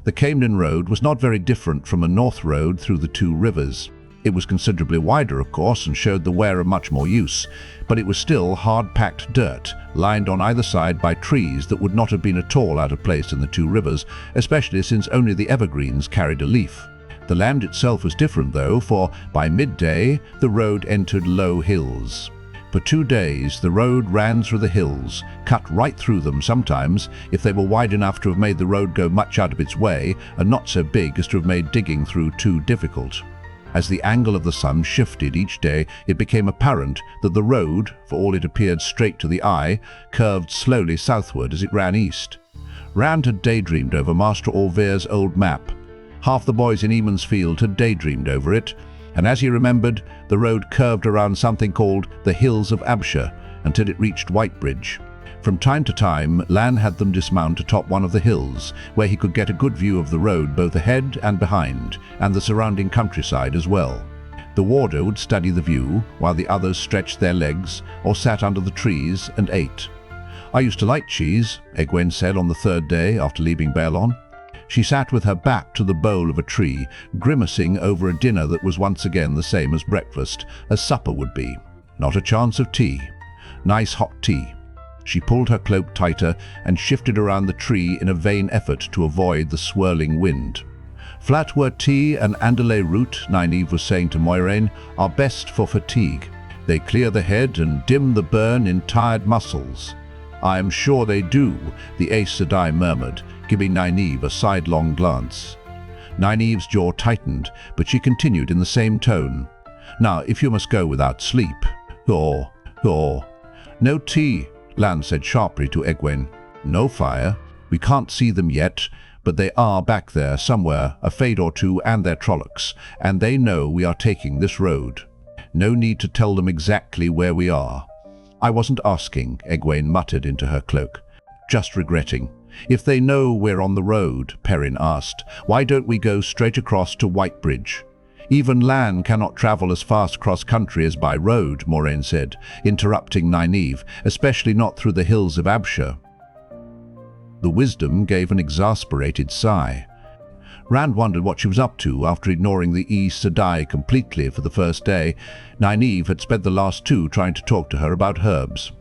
The Caemlyn road was not very different from a north road through the two rivers. It was considerably wider, of course, and showed the wearer much more use, but it was still hard-packed dirt, lined on either side by trees that would not have been at all out of place in the two rivers, especially since only the evergreens carried a leaf. The land itself was different, though, for by midday the road entered low hills. For 2 days the road ran through the hills, cut right through them sometimes, if they were wide enough to have made the road go much out of its way, and not so big as to have made digging through too difficult. As the angle of the sun shifted each day, it became apparent that the road, for all it appeared straight to the eye, curved slowly southward as it ran east. Rand had daydreamed over Master Orvaire's old map. Half the boys in Eamon's Field had daydreamed over it, and as he remembered, the road curved around something called the Hills of Abshire until it reached Whitebridge. From time to time, Lan had them dismount atop one of the hills, where he could get a good view of the road both ahead and behind, and the surrounding countryside as well. The warder would study the view, while the others stretched their legs or sat under the trees and ate. "I used to like cheese," Egwene said on the 3rd day after leaving Baerlon. She sat with her back to the bole of a tree, grimacing over a dinner that was once again the same as breakfast, as supper would be. Not a chance of tea. Nice hot tea. She pulled her cloak tighter and shifted around the tree in a vain effort to avoid the swirling wind. "Flatwort tea and andalay root," Nynaeve was saying to Moiraine, "are best for fatigue. They clear the head and dim the burn in tired muscles." "I am sure they do," the Aes Sedai murmured, giving Nynaeve a sidelong glance. Nynaeve's jaw tightened, but she continued in the same tone. "Now, if you must go without sleep." "Or. No tea," Lan said sharply to Egwene. "No fire. We can't see them yet, but they are back there somewhere, a fade or two and their trollocs, and they know we are taking this road. No need to tell them exactly where we are." "I wasn't asking," Egwene muttered into her cloak. "Just regretting." "If they know we're on the road," Perrin asked, "why don't we go straight across to Whitebridge?" "Even Lan cannot travel as fast cross-country as by road," Moiraine said, interrupting Nynaeve, "especially not through the hills of Abshire." The wisdom gave an exasperated sigh. Rand wondered what she was up to after ignoring the Aes Sedai completely for the first day. Nynaeve had spent the last 2 trying to talk to her about herbs.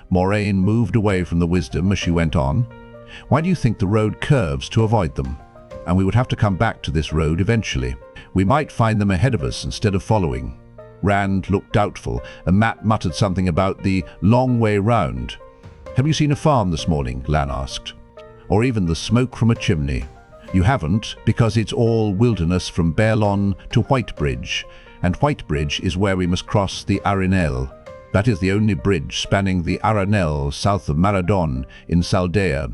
Moiraine moved away from the wisdom as she went on. "Why do you think the road curves to avoid them? And we would have to come back to this road eventually. We might find them ahead of us instead of following." Rand looked doubtful, and Mat muttered something about the long way round. "Have you seen a farm this morning?" Lan asked. "Or even the smoke from a chimney?" "You haven't, because it's all wilderness from Baerlon to Whitebridge, and Whitebridge is where we must cross the Arenelle. That is the only bridge spanning the Arenelle south of Maradon in Saldea."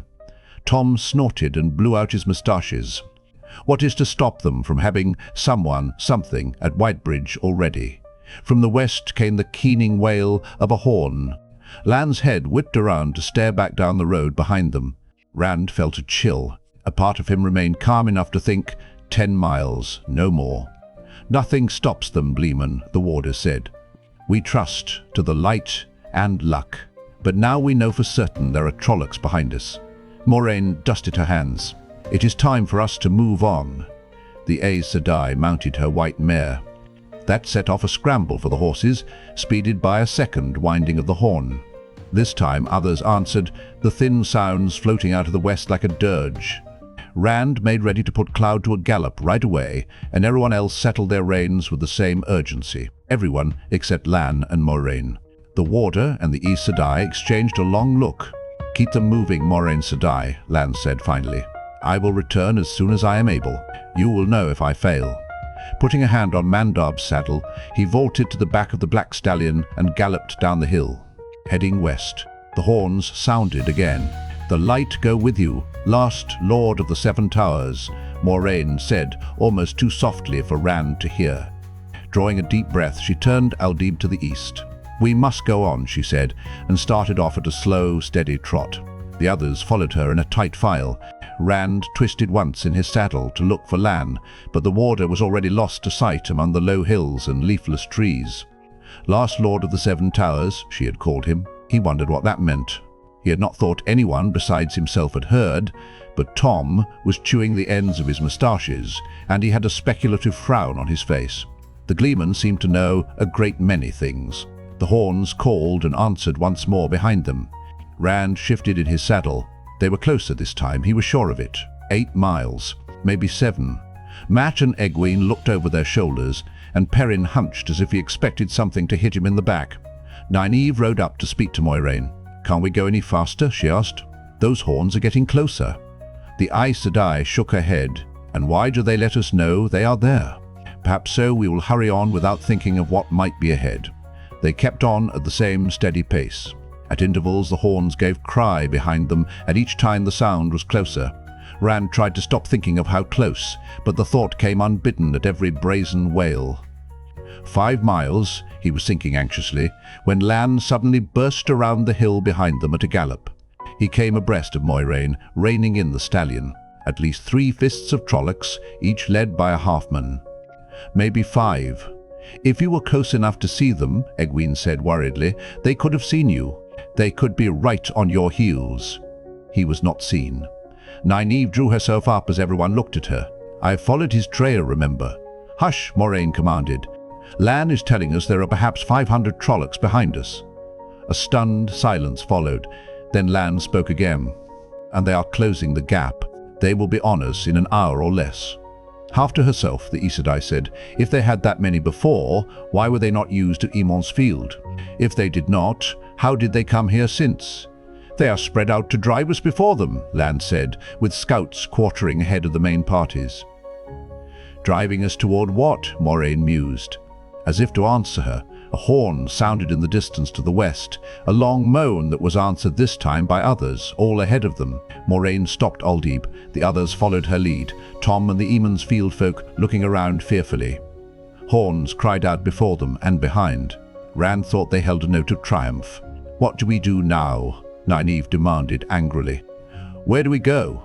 Tom snorted and blew out his moustaches. "What is to stop them from having something at Whitebridge already?" From the west came the keening wail of a horn. Lan's head whipped around to stare back down the road behind them. Rand felt a chill. A part of him remained calm enough to think, 10 miles, no more. "Nothing stops them, Bleeman," the warder said. "We trust to the light and luck. But now we know for certain there are trollocs behind us." Moiraine dusted her hands. "It is time for us to move on." The Aes Sedai mounted her white mare. That set off a scramble for the horses, speeded by a second winding of the horn. This time others answered, the thin sounds floating out of the west like a dirge. Rand made ready to put Cloud to a gallop right away, and everyone else settled their reins with the same urgency. Everyone except Lan and Moiraine. The warder and the Aes Sedai exchanged a long look. "Keep them moving, Moiraine Sedai," Lan said finally. "I will return as soon as I am able. You will know if I fail." Putting a hand on Mandab's saddle, he vaulted to the back of the black stallion and galloped down the hill, heading west. The horns sounded again. "The light go with you, last Lord of the Seven Towers," Moiraine said, almost too softly for Rand to hear. Drawing a deep breath, she turned Aldib to the east. "We must go on," she said, and started off at a slow, steady trot. The others followed her in a tight file. Rand twisted once in his saddle to look for Lan, but the warder was already lost to sight among the low hills and leafless trees. Last Lord of the Seven Towers, she had called him. He wondered what that meant. He had not thought anyone besides himself had heard, but Tom was chewing the ends of his moustaches, and he had a speculative frown on his face. The gleeman seemed to know a great many things. The horns called and answered once more behind them. Rand shifted in his saddle. They were closer this time, he was sure of it. 8 miles, maybe 7. Matt and Egwene looked over their shoulders, and Perrin hunched as if he expected something to hit him in the back. Nynaeve rode up to speak to Moiraine. "Can't we go any faster?" she asked. "Those horns are getting closer." The Aes Sedai shook her head. "And why do they let us know they are there? Perhaps so we will hurry on without thinking of what might be ahead." They kept on at the same steady pace. At intervals the horns gave cry behind them, and each time the sound was closer. Rand tried to stop thinking of how close, but the thought came unbidden at every brazen wail. 5 miles, he was thinking anxiously, when Lan suddenly burst around the hill behind them at a gallop. He came abreast of Moiraine, reining in the stallion. At least 3 fists of Trollocs, each led by a halfman. Maybe 5. "If you were close enough to see them," Egwene said worriedly, "they could have seen you. They could be right on your heels." He was not seen. Nynaeve drew herself up as everyone looked at her. "I followed his trail, remember." "Hush," Moiraine commanded. "Lan is telling us there are perhaps 500 Trollocs behind us." A stunned silence followed. Then Lan spoke again. "And they are closing the gap. They will be on us in an hour or less." Half to herself, the Aes Sedai said, "If they had that many before, why were they not used at Emon's Field? If they did not, how did they come here since?" "They are spread out to drive us before them," Lan said, with scouts quartering ahead of the main parties. "Driving us toward what?" Moiraine mused. As if to answer her, a horn sounded in the distance to the west, a long moan that was answered this time by others, all ahead of them. Moiraine stopped Aldeeb. The others followed her lead, Tom and the Emon's field folk looking around fearfully. Horns cried out before them and behind. Rand thought they held a note of triumph. "What do we do now?" Nynaeve demanded angrily. "Where do we go?"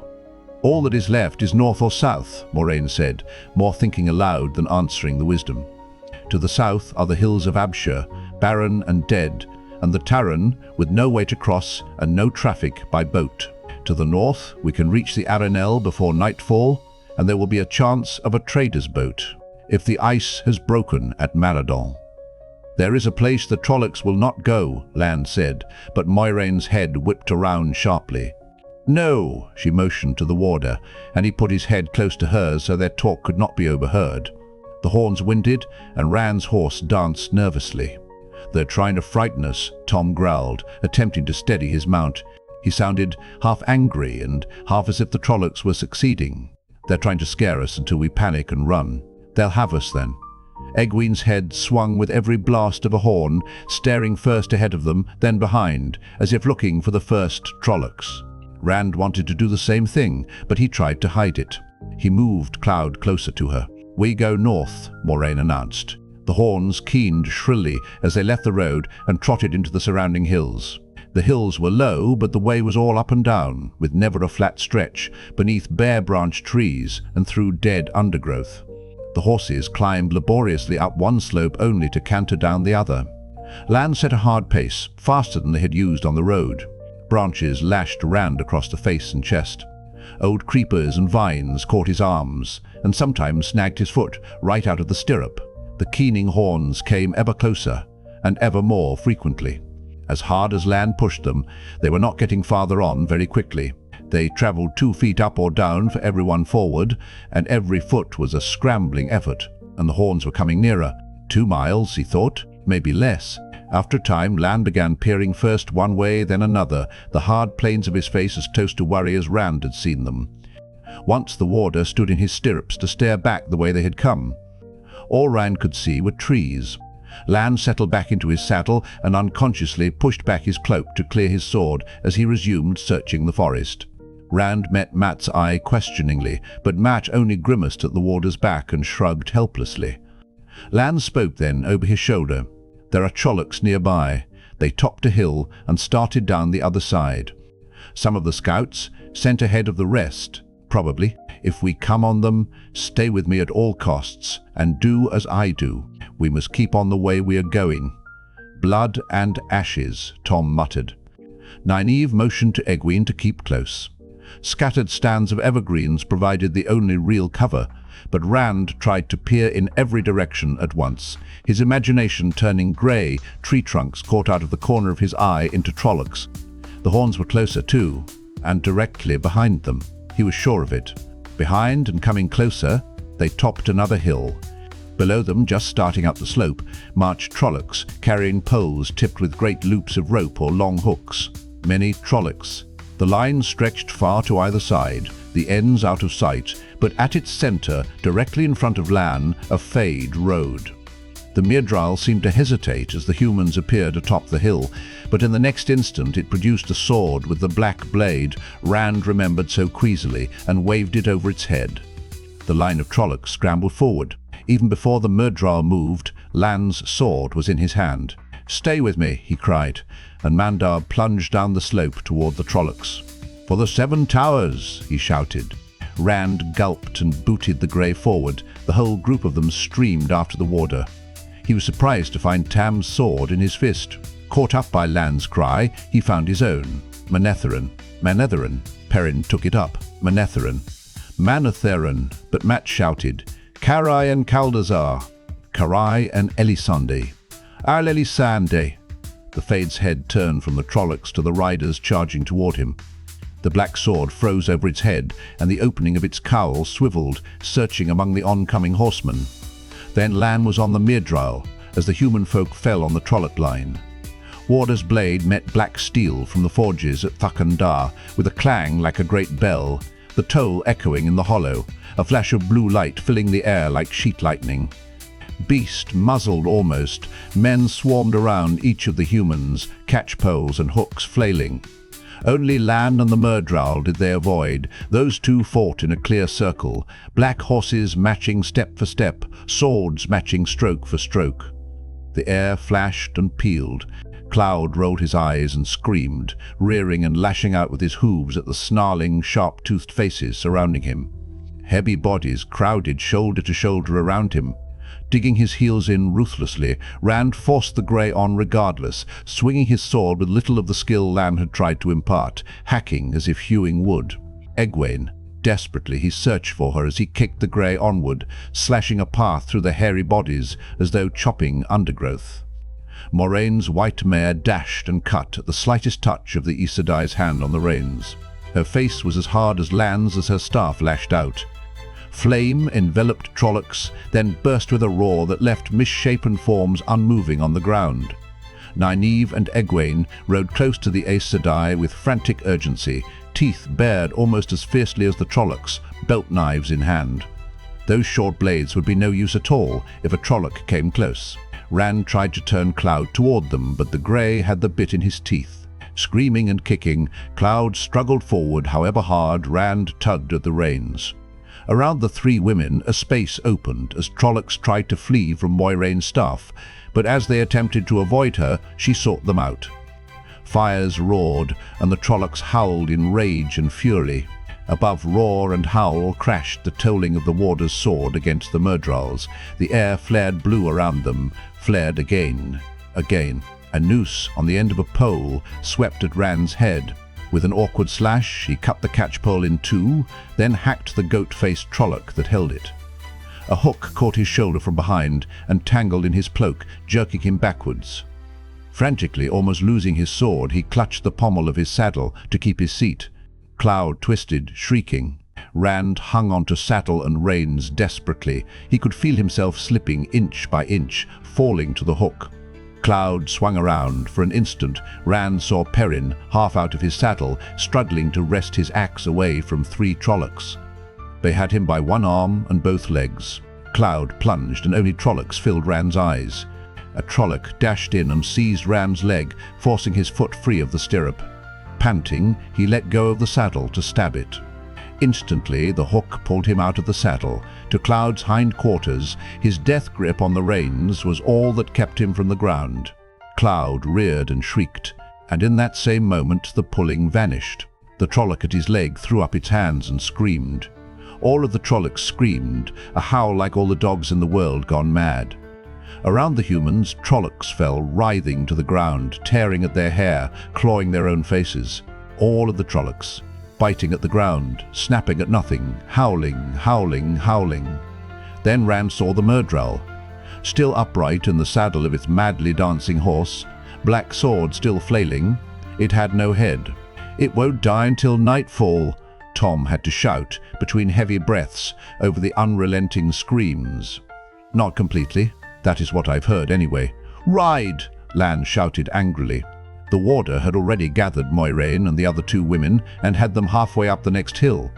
"All that is left is north or south," Moiraine said, more thinking aloud than answering the wisdom. "To the south are the hills of Abshur, barren and dead, and the Tarran, with no way to cross and no traffic by boat. To the north we can reach the Arenelle before nightfall, and there will be a chance of a trader's boat, if the ice has broken at Maradon." "There is a place the Trollocs will not go," Lan said, but Moiraine's head whipped around sharply. "No," she motioned to the warder, and he put his head close to hers so their talk could not be overheard. The horns winded, and Rand's horse danced nervously. "They're trying to frighten us," Tom growled, attempting to steady his mount. He sounded half angry and half as if the Trollocs were succeeding. "They're trying to scare us until we panic and run. They'll have us then." Egwene's head swung with every blast of a horn, staring first ahead of them, then behind, as if looking for the first Trollocs. Rand wanted to do the same thing, but he tried to hide it. He moved Cloud closer to her. "We go north," Moiraine announced. The horns keened shrilly as they left the road and trotted into the surrounding hills. The hills were low, but the way was all up and down, with never a flat stretch, beneath bare-branched trees and through dead undergrowth. The horses climbed laboriously up one slope only to canter down the other. Lan set a hard pace, faster than they had used on the road. Branches lashed Rand across the face and chest. Old creepers and vines caught his arms, and sometimes snagged his foot right out of the stirrup. The keening horns came ever closer, and ever more frequently. As hard as Lan pushed them, they were not getting farther on very quickly. They travelled 2 feet up or down for everyone forward, and every foot was a scrambling effort, and the horns were coming nearer. 2 miles, he thought, maybe less. After a time, Lan began peering first one way, then another, the hard planes of his face as close to worry as Rand had seen them. Once the warder stood in his stirrups to stare back the way they had come. All Rand could see were trees. Lan settled back into his saddle and unconsciously pushed back his cloak to clear his sword as he resumed searching the forest. Rand met Matt's eye questioningly, but Matt only grimaced at the warder's back and shrugged helplessly. Lan spoke then over his shoulder. "There are Trollocs nearby." They topped a hill and started down the other side. "Some of the scouts sent ahead of the rest, probably. If we come on them, stay with me at all costs, and do as I do. We must keep on the way we are going." "Blood and ashes," Tom muttered. Nynaeve motioned to Egwene to keep close. Scattered stands of evergreens provided the only real cover, but Rand tried to peer in every direction at once, his imagination turning grey tree trunks caught out of the corner of his eye into Trollocs. The horns were closer too, and directly behind them. He was sure of it. Behind and coming closer, they topped another hill. Below them, just starting up the slope, marched Trollocs, carrying poles tipped with great loops of rope or long hooks. Many Trollocs. The line stretched far to either side, the ends out of sight, but at its center, directly in front of Lan, a Fade rode. The Myrddraal seemed to hesitate as the humans appeared atop the hill, but in the next instant it produced a sword with the black blade Rand remembered so queasily and waved it over its head. The line of Trollocs scrambled forward. Even before the Myrddraal moved, Lan's sword was in his hand. "Stay with me," he cried, and Mandar plunged down the slope toward the Trollocs. "For the Seven Towers!" he shouted. Rand gulped and booted the grey forward. The whole group of them streamed after the warder. He was surprised to find Tam's sword in his fist. Caught up by Lan's cry, he found his own. Manetherin. Manetherin. Perrin took it up. Manetherin. Manetherin. But Mat shouted, "Karai and Kaldazar. Karai and Elisande. Al Elisande." The Fade's head turned from the Trollocs to the riders charging toward him. The black sword froze over its head, and the opening of its cowl swiveled, searching among the oncoming horsemen. Then Lan was on the Myrddraal, as the human folk fell on the Trolloc line. Warder's blade met black steel from the forges at Thakandar with a clang like a great bell, the toll echoing in the hollow, a flash of blue light filling the air like sheet lightning. Beast, muzzled almost, men swarmed around each of the humans, catch-poles and hooks flailing. Only Lan and the Myrddraal did they avoid. Those two fought in a clear circle, black horses matching step for step, swords matching stroke for stroke. The air flashed and pealed. Cloud rolled his eyes and screamed, rearing and lashing out with his hooves at the snarling, sharp-toothed faces surrounding him. Heavy bodies crowded shoulder to shoulder around him. Digging his heels in ruthlessly, Rand forced the grey on regardless, swinging his sword with little of the skill Lan had tried to impart, hacking as if hewing wood. Egwene. Desperately he searched for her as he kicked the grey onward, slashing a path through the hairy bodies as though chopping undergrowth. Moraine's white mare dashed and cut at the slightest touch of the Aes Sedai's hand on the reins. Her face was as hard as Lan's as her staff lashed out. Flame enveloped Trollocs, then burst with a roar that left misshapen forms unmoving on the ground. Nynaeve and Egwene rode close to the Aes Sedai with frantic urgency, teeth bared almost as fiercely as the Trollocs, belt knives in hand. Those short blades would be no use at all if a Trolloc came close. Rand tried to turn Cloud toward them, but the grey had the bit in his teeth. Screaming and kicking, Cloud struggled forward, however hard Rand tugged at the reins. Around the three women, a space opened as Trollocs tried to flee from Moiraine's staff, but as they attempted to avoid her, she sought them out. Fires roared, and the Trollocs howled in rage and fury. Above roar and howl crashed the tolling of the warder's sword against the Myrddraals. The air flared blue around them, flared again. Again. A noose on the end of a pole swept at Rand's head. With an awkward slash, he cut the catchpole in two, then hacked the goat-faced Trolloc that held it. A hook caught his shoulder from behind and tangled in his cloak, jerking him backwards. Frantically, almost losing his sword, he clutched the pommel of his saddle to keep his seat. Cloud twisted, shrieking. Rand hung onto saddle and reins desperately. He could feel himself slipping inch by inch, falling to the hook. Cloud swung around. For an instant, Rand saw Perrin, half out of his saddle, struggling to wrest his axe away from three Trollocs. They had him by one arm and both legs. Cloud plunged, and only Trollocs filled Rand's eyes. A Trolloc dashed in and seized Rand's leg, forcing his foot free of the stirrup. Panting, he let go of the saddle to stab it. Instantly, the hook pulled him out of the saddle. To Cloud's hindquarters, his death grip on the reins was all that kept him from the ground. Cloud reared and shrieked, and in that same moment the pulling vanished. The Trolloc at his leg threw up its hands and screamed. All of the Trollocs screamed, a howl like all the dogs in the world gone mad. Around the humans, Trollocs fell, writhing to the ground, tearing at their hair, clawing their own faces. All of the Trollocs, biting at the ground, snapping at nothing, howling, howling, howling. Then Rand saw the Myrddraal, still upright in the saddle of its madly dancing horse, black sword still flailing. It had no head. "It won't die until nightfall," Tom had to shout between heavy breaths over the unrelenting screams. "Not completely. That is what I've heard anyway." "Ride!" Lan shouted angrily. The warder had already gathered Moiraine and the other two women and had them halfway up the next hill.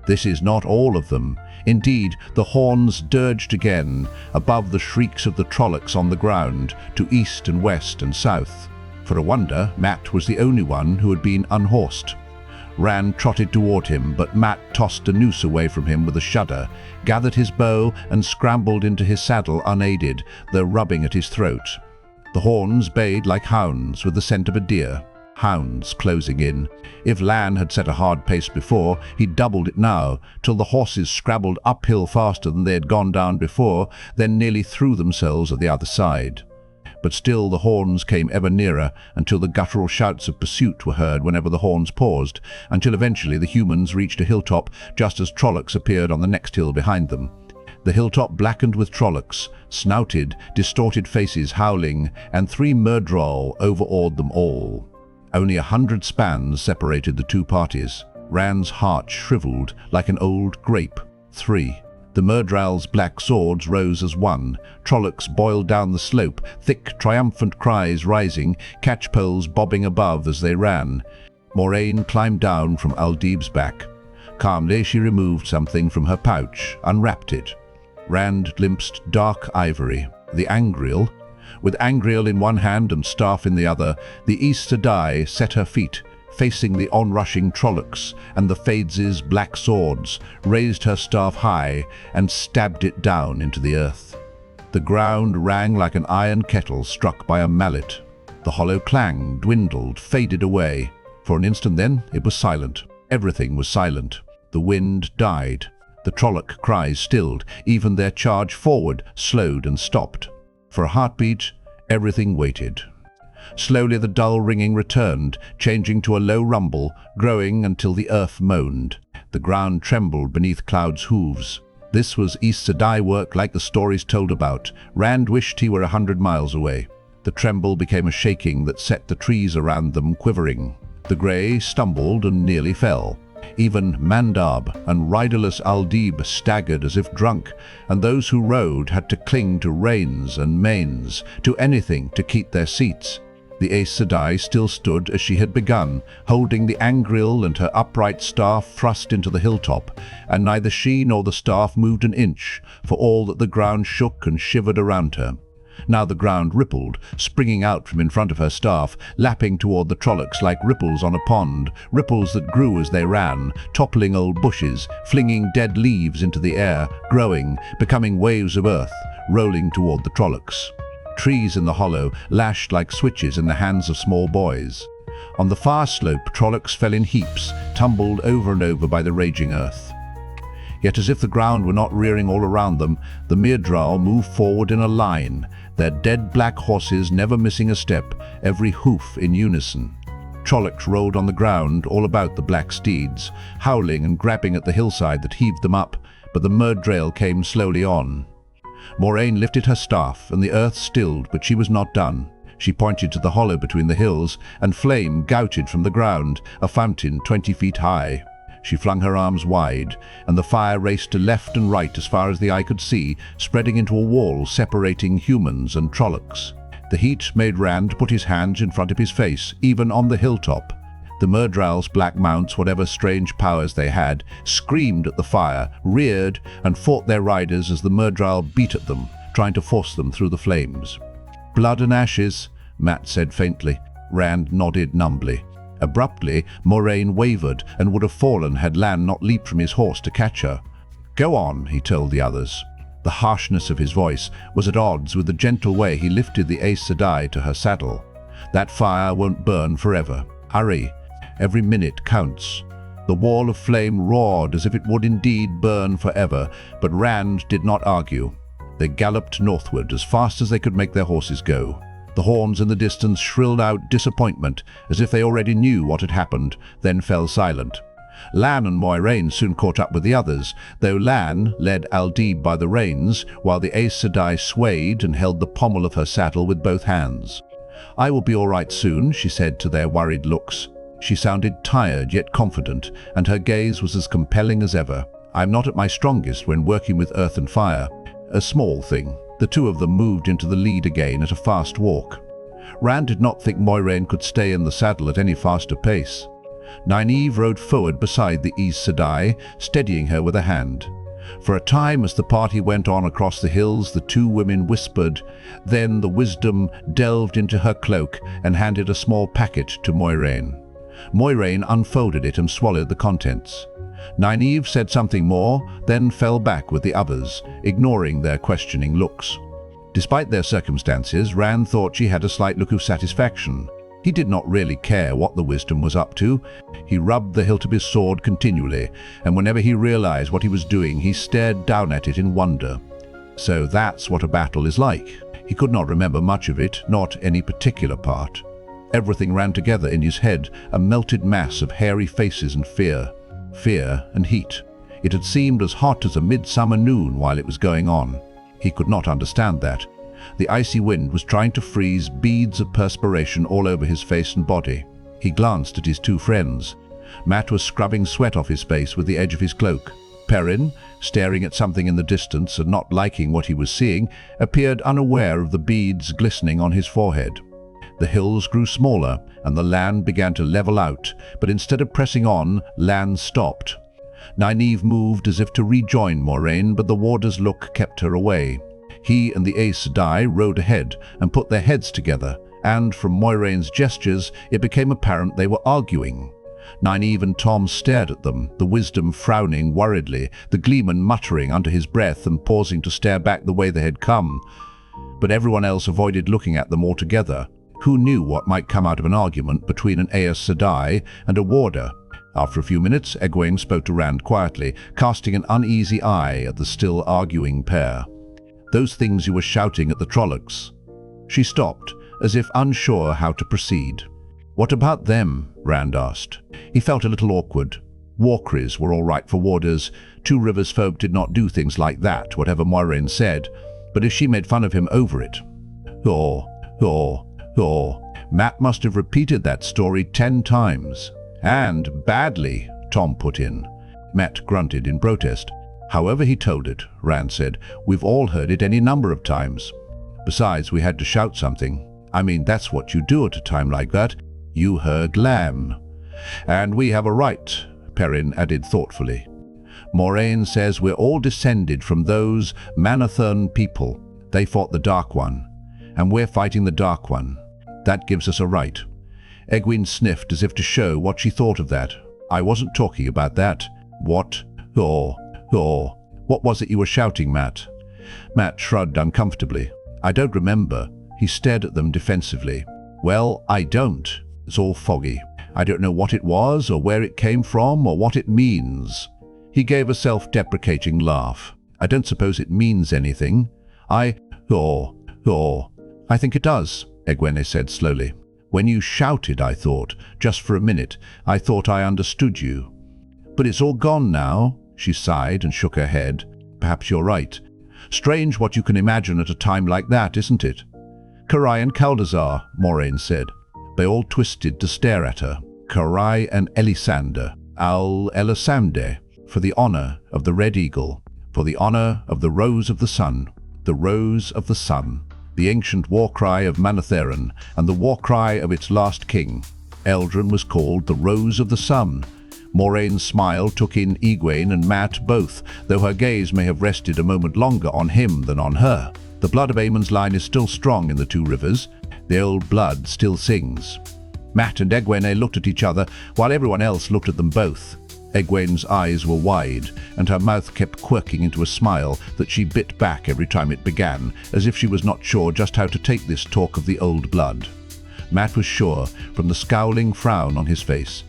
This is not all of them. Indeed, the horns dirged again, above the shrieks of the Trollocs on the ground, to east and west and south. For a wonder, Mat was the only one who had been unhorsed. Rand trotted toward him, but Mat tossed a noose away from him with a shudder, gathered his bow and scrambled into his saddle unaided, though rubbing at his throat. The horns bayed like hounds with the scent of a deer. Hounds closing in. If Lan had set a hard pace before, he doubled it now, till the horses scrabbled uphill faster than they had gone down before, then nearly threw themselves at the other side. But still the horns came ever nearer, until the guttural shouts of pursuit were heard whenever the horns paused, until eventually the humans reached a hilltop just as Trollocs appeared on the next hill behind them. The hilltop blackened with Trollocs, snouted, distorted faces howling, and 3 Myrddraal overawed them all. Only 100 spans separated the two parties. Rand's heart shriveled like an old grape. 3. The Myrddraal's black swords rose as one. Trollocs boiled down the slope, thick, triumphant cries rising, catchpoles bobbing above as they ran. Moiraine climbed down from Aldib's back. Calmly she removed something from her pouch, unwrapped it. Rand glimpsed dark ivory, the Angreal. With Angreal in one hand and staff in the other, the Aes Sedai set her feet, facing the onrushing Trollocs and the Fades' black swords, raised her staff high and stabbed it down into the earth. The ground rang like an iron kettle struck by a mallet. The hollow clang dwindled, faded away. For an instant then, it was silent. Everything was silent. The wind died. The Trolloc cries stilled. Even their charge forward slowed and stopped. For a heartbeat, everything waited. Slowly the dull ringing returned, changing to a low rumble, growing until the earth moaned. The ground trembled beneath Cloud's hooves. This was Aes Sedai work like the stories told about. Rand wished he were 100 miles away. The tremble became a shaking that set the trees around them quivering. The grey stumbled and nearly fell. Even Mandab and riderless Aldib staggered as if drunk, and those who rode had to cling to reins and manes, to anything to keep their seats. The Aes Sedai still stood as she had begun, holding the Angreal and her upright staff thrust into the hilltop, and neither she nor the staff moved an inch, for all that the ground shook and shivered around her. Now the ground rippled, springing out from in front of her staff, lapping toward the Trollocs like ripples on a pond, ripples that grew as they ran, toppling old bushes, flinging dead leaves into the air, growing, becoming waves of earth, rolling toward the Trollocs. Trees in the hollow lashed like switches in the hands of small boys. On the far slope, Trollocs fell in heaps, tumbled over and over by the raging earth. Yet as if the ground were not rearing all around them, the Myrddraal moved forward in a line, their dead black horses never missing a step, every hoof in unison. Trollocs rolled on the ground all about the black steeds, howling and grabbing at the hillside that heaved them up, but the Myrddraal came slowly on. Moiraine lifted her staff, and the earth stilled, but she was not done. She pointed to the hollow between the hills, and flame gouted from the ground, a fountain 20 feet high. She flung her arms wide, and the fire raced to left and right as far as the eye could see, spreading into a wall separating humans and Trollocs. The heat made Rand put his hands in front of his face, even on the hilltop. The Myrddraal's black mounts, whatever strange powers they had, screamed at the fire, reared, and fought their riders as the Myrddraal beat at them, trying to force them through the flames. "Blood and ashes," Mat said faintly. Rand nodded numbly. Abruptly, Moiraine wavered and would have fallen had Lan not leaped from his horse to catch her. "Go on," he told the others. The harshness of his voice was at odds with the gentle way he lifted the Aes Sedai to her saddle. "That fire won't burn forever. Hurry. Every minute counts." The wall of flame roared as if it would indeed burn forever, but Rand did not argue. They galloped northward as fast as they could make their horses go. The horns in the distance shrilled out disappointment, as if they already knew what had happened, then fell silent. Lan and Moiraine soon caught up with the others, though Lan led Aldib by the reins, while the Aes Sedai swayed and held the pommel of her saddle with both hands. "I will be all right soon," she said to their worried looks. She sounded tired yet confident, and her gaze was as compelling as ever. "I'm not at my strongest when working with earth and fire." A small thing. The two of them moved into the lead again at a fast walk. Rand did not think Moiraine could stay in the saddle at any faster pace. Nynaeve rode forward beside the Aes Sedai, steadying her with a hand. For a time, as the party went on across the hills, the two women whispered. Then the wisdom delved into her cloak and handed a small packet to Moiraine. Moiraine unfolded it and swallowed the contents. Nynaeve said something more, then fell back with the others, ignoring their questioning looks. Despite their circumstances, Rand thought she had a slight look of satisfaction. He did not really care what the wisdom was up to. He rubbed the hilt of his sword continually, and whenever he realized what he was doing, he stared down at it in wonder. So that's what a battle is like. He could not remember much of it, not any particular part. Everything ran together in his head, a melted mass of hairy faces and fear. Fear and heat. It had seemed as hot as a midsummer noon while it was going on. He could not understand that. The icy wind was trying to freeze beads of perspiration all over his face and body. He glanced at his two friends. Mat was scrubbing sweat off his face with the edge of his cloak. Perrin, staring at something in the distance and not liking what he was seeing, appeared unaware of the beads glistening on his forehead. The hills grew smaller, and the land began to level out, but instead of pressing on, Lan stopped. Nynaeve moved as if to rejoin Moiraine, but the warder's look kept her away. He and the Aes Sedai rode ahead and put their heads together, and from Moiraine's gestures, it became apparent they were arguing. Nynaeve and Tom stared at them, the wisdom frowning worriedly, the gleeman muttering under his breath and pausing to stare back the way they had come. But everyone else avoided looking at them altogether. Who knew what might come out of an argument between an Aes Sedai and a warder? After a few minutes, Egwene spoke to Rand quietly, casting an uneasy eye at the still arguing pair. "Those things you were shouting at the Trollocs." She stopped, as if unsure how to proceed. "What about them?" Rand asked. He felt a little awkward. Walkries were all right for warders. Two Rivers folk did not do things like that, whatever Moiraine said. But if she made fun of him over it... Mat must have repeated that story 10 times. "And badly," Tom put in. Mat grunted in protest. "However he told it," Rand said, "we've all heard it any number of times. Besides, we had to shout something. I mean, that's what you do at a time like that. You heard lamb." "And we have a right," Perrin added thoughtfully. "Moiraine says we're all descended from those Manathern people. They fought the Dark One, and we're fighting the Dark One. That gives us a right." Egwene sniffed as if to show what she thought of that. "I wasn't talking about that." "What? What was it you were shouting, Mat?" Mat shrugged uncomfortably. "I don't remember." He stared at them defensively. "Well, I don't. It's all foggy. I don't know what it was, or where it came from, or what it means." He gave a self-deprecating laugh. "I don't suppose it means anything. I think it does," Egwene said slowly. "When you shouted, I thought, just for a minute, I thought I understood you. But it's all gone now." She sighed and shook her head. "Perhaps you're right. Strange what you can imagine at a time like that, isn't it?" "Karai and Kaldazar," Moiraine said. They all twisted to stare at her. "Karai and Elisander, Elisamde, for the honor of the Red Eagle, for the honor of the Rose of the Sun, the Rose of the Sun, the ancient war cry of Manatheren, and the war cry of its last king. Eldrin was called the Rose of the Sun." Moraine's smile took in Egwene and Mat both, though her gaze may have rested a moment longer on him than on her. The blood of Aemon's line is still strong in the Two Rivers. The old blood still sings. Mat and Egwene looked at each other, while everyone else looked at them both. Egwene's eyes were wide, and her mouth kept quirking into a smile that she bit back every time it began, as if she was not sure just how to take this talk of the old blood. Mat was sure, from the scowling frown on his face.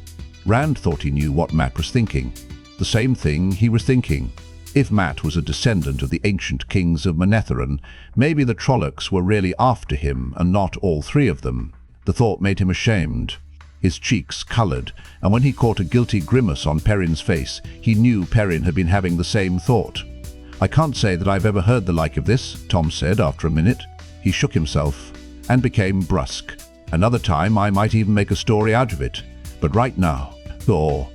Rand thought he knew what Mat was thinking. The same thing he was thinking. If Matt was a descendant of the ancient kings of Manetheren, maybe the Trollocs were really after him and not all three of them. The thought made him ashamed. His cheeks coloured, and when he caught a guilty grimace on Perrin's face, he knew Perrin had been having the same thought. "I can't say that I've ever heard the like of this," Tom said after a minute. He shook himself and became brusque. "Another time I might even make a story out of it. But right now, Thor.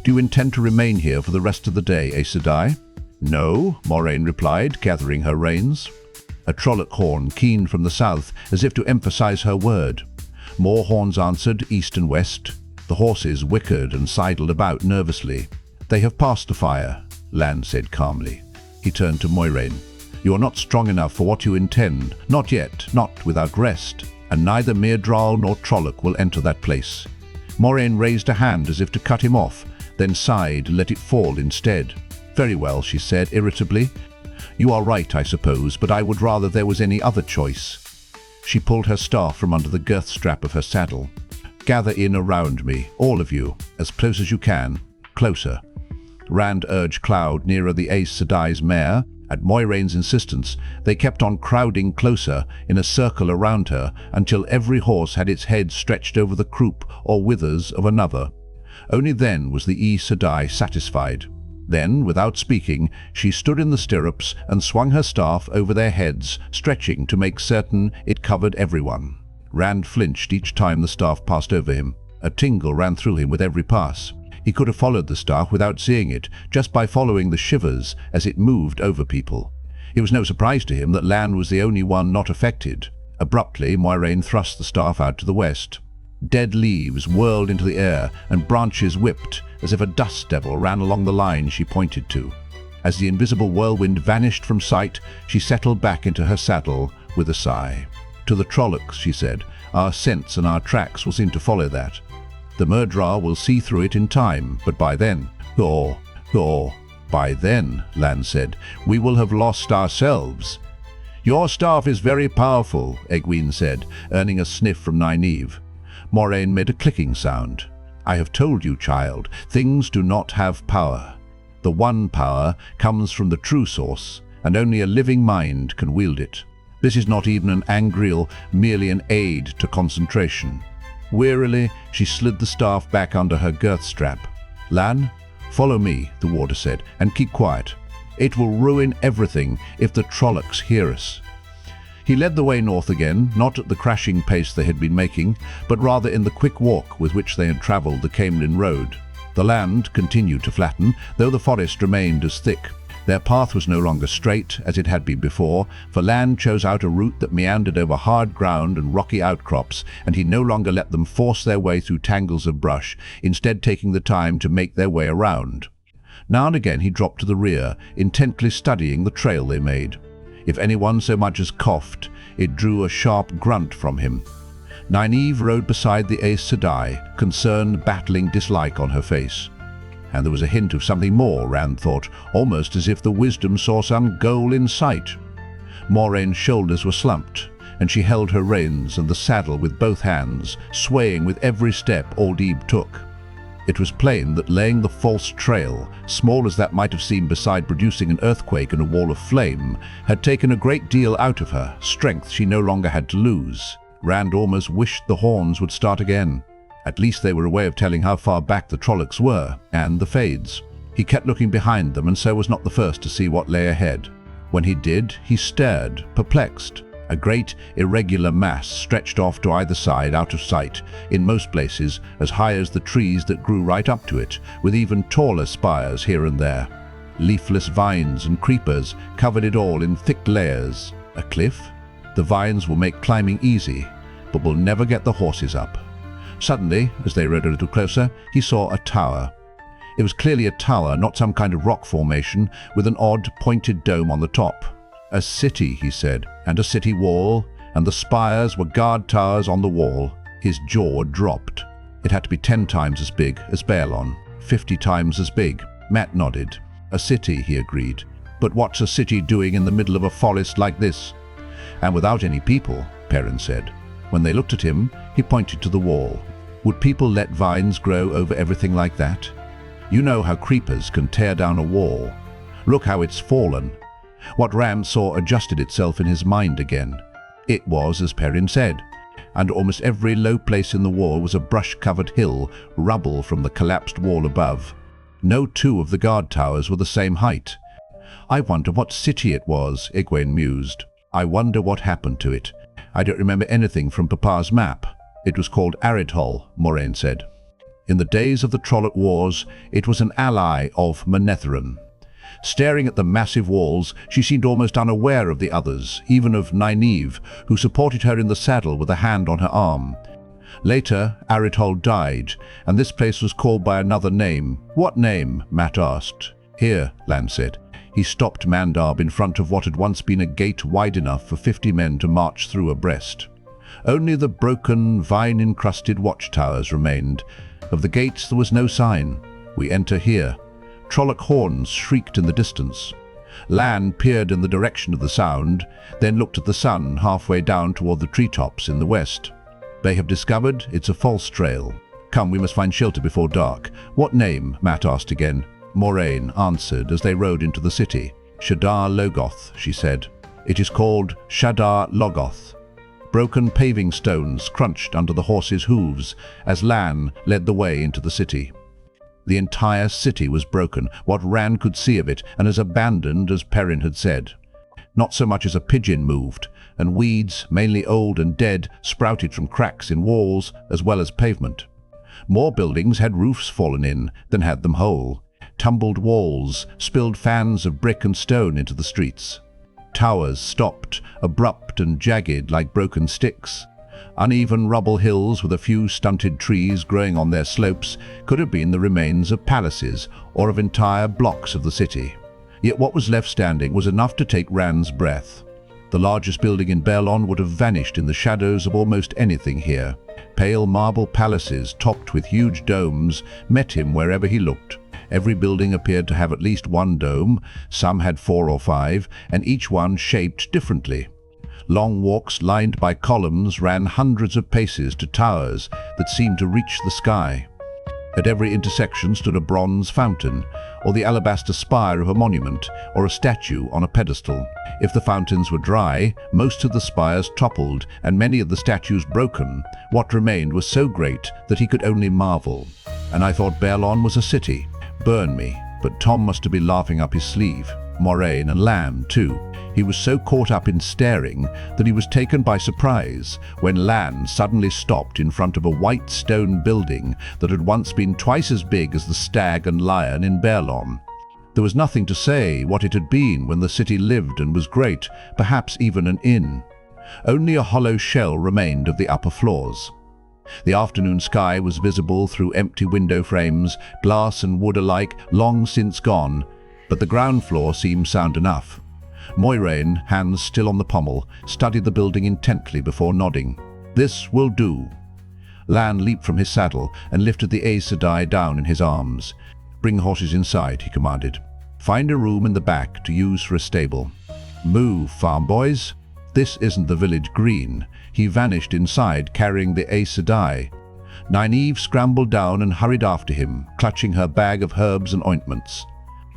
Do you intend to remain here for the rest of the day, Aes Sedai?" "No," Moiraine replied, gathering her reins. A Trolloc horn keened from the south, as if to emphasize her word. More horns answered, east and west. The horses whickered and sidled about nervously. "They have passed the fire," Lan said calmly. He turned to Moiraine. "You are not strong enough for what you intend, not yet, not without rest, and neither Myrddraal nor Trolloc will enter that place." Moiraine raised a hand as if to cut him off, then sighed and let it fall instead. "Very well," she said irritably. "You are right, I suppose, but I would rather there was any other choice." She pulled her staff from under the girth strap of her saddle. "Gather in around me, all of you, as close as you can. Closer." Rand urged Cloud nearer the Aes Sedai's mare. At Moiraine's insistence, they kept on crowding closer in a circle around her until every horse had its head stretched over the croup or withers of another. Only then was the Aes Sedai satisfied. Then, without speaking, she stood in the stirrups and swung her staff over their heads, stretching to make certain it covered everyone. Rand flinched each time the staff passed over him. A tingle ran through him with every pass. He could have followed the staff without seeing it, just by following the shivers as it moved over people. It was no surprise to him that Lan was the only one not affected. Abruptly, Moiraine thrust the staff out to the west. Dead leaves whirled into the air and branches whipped, as if a dust devil ran along the line she pointed to. As the invisible whirlwind vanished from sight, she settled back into her saddle with a sigh. "To the Trollocs," she said, "our scents and our tracks will seem to follow that. The Myrddraal will see through it in time, but by then..." Thor. "By then," Lan said, "we will have lost ourselves." "Your staff is very powerful," Egwene said, earning a sniff from Nynaeve. Moiraine made a clicking sound. "I have told you, child, things do not have power. The one power comes from the true source, and only a living mind can wield it. This is not even an angriel, merely an aid to concentration." Wearily, she slid the staff back under her girth strap. "Lan, follow me," the warder said, "and keep quiet. It will ruin everything if the Trollocs hear us." He led the way north again, not at the crashing pace they had been making, but rather in the quick walk with which they had travelled the Caemlyn road. The land continued to flatten, though the forest remained as thick. Their path was no longer straight, as it had been before, for Lan chose out a route that meandered over hard ground and rocky outcrops, and he no longer let them force their way through tangles of brush, instead taking the time to make their way around. Now and again he dropped to the rear, intently studying the trail they made. If anyone so much as coughed, it drew a sharp grunt from him. Nynaeve rode beside the Aes Sedai, concern battling dislike on her face. And there was a hint of something more, Rand thought, almost as if the wisdom saw some goal in sight. Moraine's shoulders were slumped, and she held her reins and the saddle with both hands, swaying with every step Aldeeb took. It was plain that laying the false trail, small as that might have seemed beside producing an earthquake and a wall of flame, had taken a great deal out of her, strength she no longer had to lose. Rand almost wished the horns would start again. At least they were a way of telling how far back the Trollocs were, and the Fades. He kept looking behind them and so was not the first to see what lay ahead. When he did, he stared, perplexed. A great, irregular mass stretched off to either side out of sight, in most places as high as the trees that grew right up to it, with even taller spires here and there. Leafless vines and creepers covered it all in thick layers. A cliff? The vines will make climbing easy, but will never get the horses up. Suddenly, as they rode a little closer, he saw a tower. It was clearly a tower, not some kind of rock formation, with an odd, pointed dome on the top. "A city," he said, "and a city wall, and the spires were guard towers on the wall." His jaw dropped. It had to be 10 times as big as Baelon, 50 times as big. Matt nodded. "A city," he agreed. "But what's a city doing in the middle of a forest like this?" "And without any people," Perrin said. When they looked at him, he pointed to the wall. Would people let vines grow over everything like that? You know how creepers can tear down a wall. Look how it's fallen. What Rand saw adjusted itself in his mind again. It was as Perrin said, and almost every low place in the wall was a brush-covered hill, rubble from the collapsed wall above. No two of the guard towers were the same height. I wonder what city it was, Egwene mused. I wonder what happened to it. I don't remember anything from Papa's map. It was called Aridhol, Moraine said. In the days of the Trolloc Wars, it was an ally of Manetheren. Staring at the massive walls, she seemed almost unaware of the others, even of Nynaeve, who supported her in the saddle with a hand on her arm. Later, Aridhol died, and this place was called by another name. What name? Mat asked. Here, Lan said. He stopped Mandarb in front of what had once been a gate wide enough for 50 men to march through abreast. Only the broken, vine-encrusted watchtowers remained. Of the gates there was no sign. We enter here. Trolloc horns shrieked in the distance. Lan peered in the direction of the sound, then looked at the sun halfway down toward the treetops in the west. They have discovered it's a false trail. Come, we must find shelter before dark. What name? Mat asked again. Moraine answered as they rode into the city. Shadar Logoth, she said. It is called Shadar Logoth. Broken paving stones crunched under the horses' hooves as Lan led the way into the city. The entire city was broken, what Rand could see of it, and as abandoned as Perrin had said. Not so much as a pigeon moved, and weeds, mainly old and dead, sprouted from cracks in walls as well as pavement. More buildings had roofs fallen in than had them whole. Tumbled walls spilled fans of brick and stone into the streets. Towers stopped, abrupt and jagged like broken sticks. Uneven rubble hills with a few stunted trees growing on their slopes could have been the remains of palaces or of entire blocks of the city. Yet what was left standing was enough to take Rand's breath. The largest building in Baerlon would have vanished in the shadows of almost anything here. Pale marble palaces topped with huge domes met him wherever he looked. Every building appeared to have at least one dome, some had 4 or 5, and each one shaped differently. Long walks lined by columns ran hundreds of paces to towers that seemed to reach the sky. At every intersection stood a bronze fountain, or the alabaster spire of a monument, or a statue on a pedestal. If the fountains were dry, most of the spires toppled and many of the statues broken. What remained was so great that he could only marvel. And I thought Baerlon was a city. Burn me, but Tom must have been laughing up his sleeve. Moraine and Lan, too. He was so caught up in staring that he was taken by surprise when Lan suddenly stopped in front of a white stone building that had once been twice as big as the Stag and Lion in Baerlon. There was nothing to say what it had been when the city lived and was great, perhaps even an inn. Only a hollow shell remained of the upper floors. The afternoon sky was visible through empty window frames, glass and wood alike long since gone, but the ground floor seemed sound enough. Moiraine, hands still on the pommel, studied the building intently before nodding. This will do. Lan leaped from his saddle and lifted the Aes Sedai down in his arms. Bring horses inside, he commanded. Find a room in the back to use for a stable. Move, farm boys. This isn't the village green. He vanished inside, carrying the Aes Sedai. Nynaeve scrambled down and hurried after him, clutching her bag of herbs and ointments.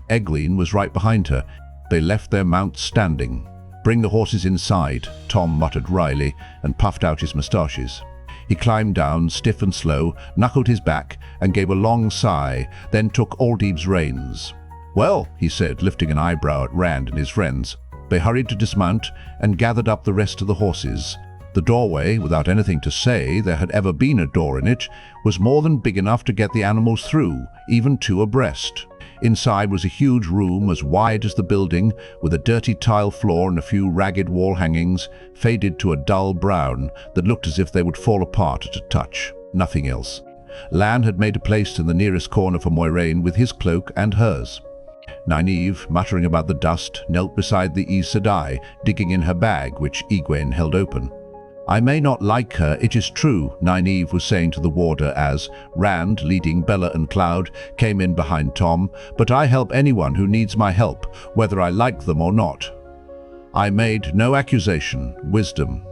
Egwene was right behind her. They left their mounts standing. Bring the horses inside, Tom muttered wryly and puffed out his moustaches. He climbed down, stiff and slow, knuckled his back, and gave a long sigh, then took Aldib's reins. Well, he said, lifting an eyebrow at Rand and his friends. They hurried to dismount and gathered up the rest of the horses. The doorway, without anything to say there had ever been a door in it, was more than big enough to get the animals through, even 2 abreast. Inside was a huge room as wide as the building, with a dirty tile floor and a few ragged wall hangings, faded to a dull brown that looked as if they would fall apart at a touch. Nothing else. Lan had made a place in the nearest corner for Moiraine with his cloak and hers. Nynaeve, muttering about the dust, knelt beside the Aes Sedai, digging in her bag, which Egwene held open. I may not like her, it is true, Nynaeve was saying to the warder as Rand, leading Bella and Cloud, came in behind Tom, but I help anyone who needs my help, whether I like them or not. I made no accusation, wisdom.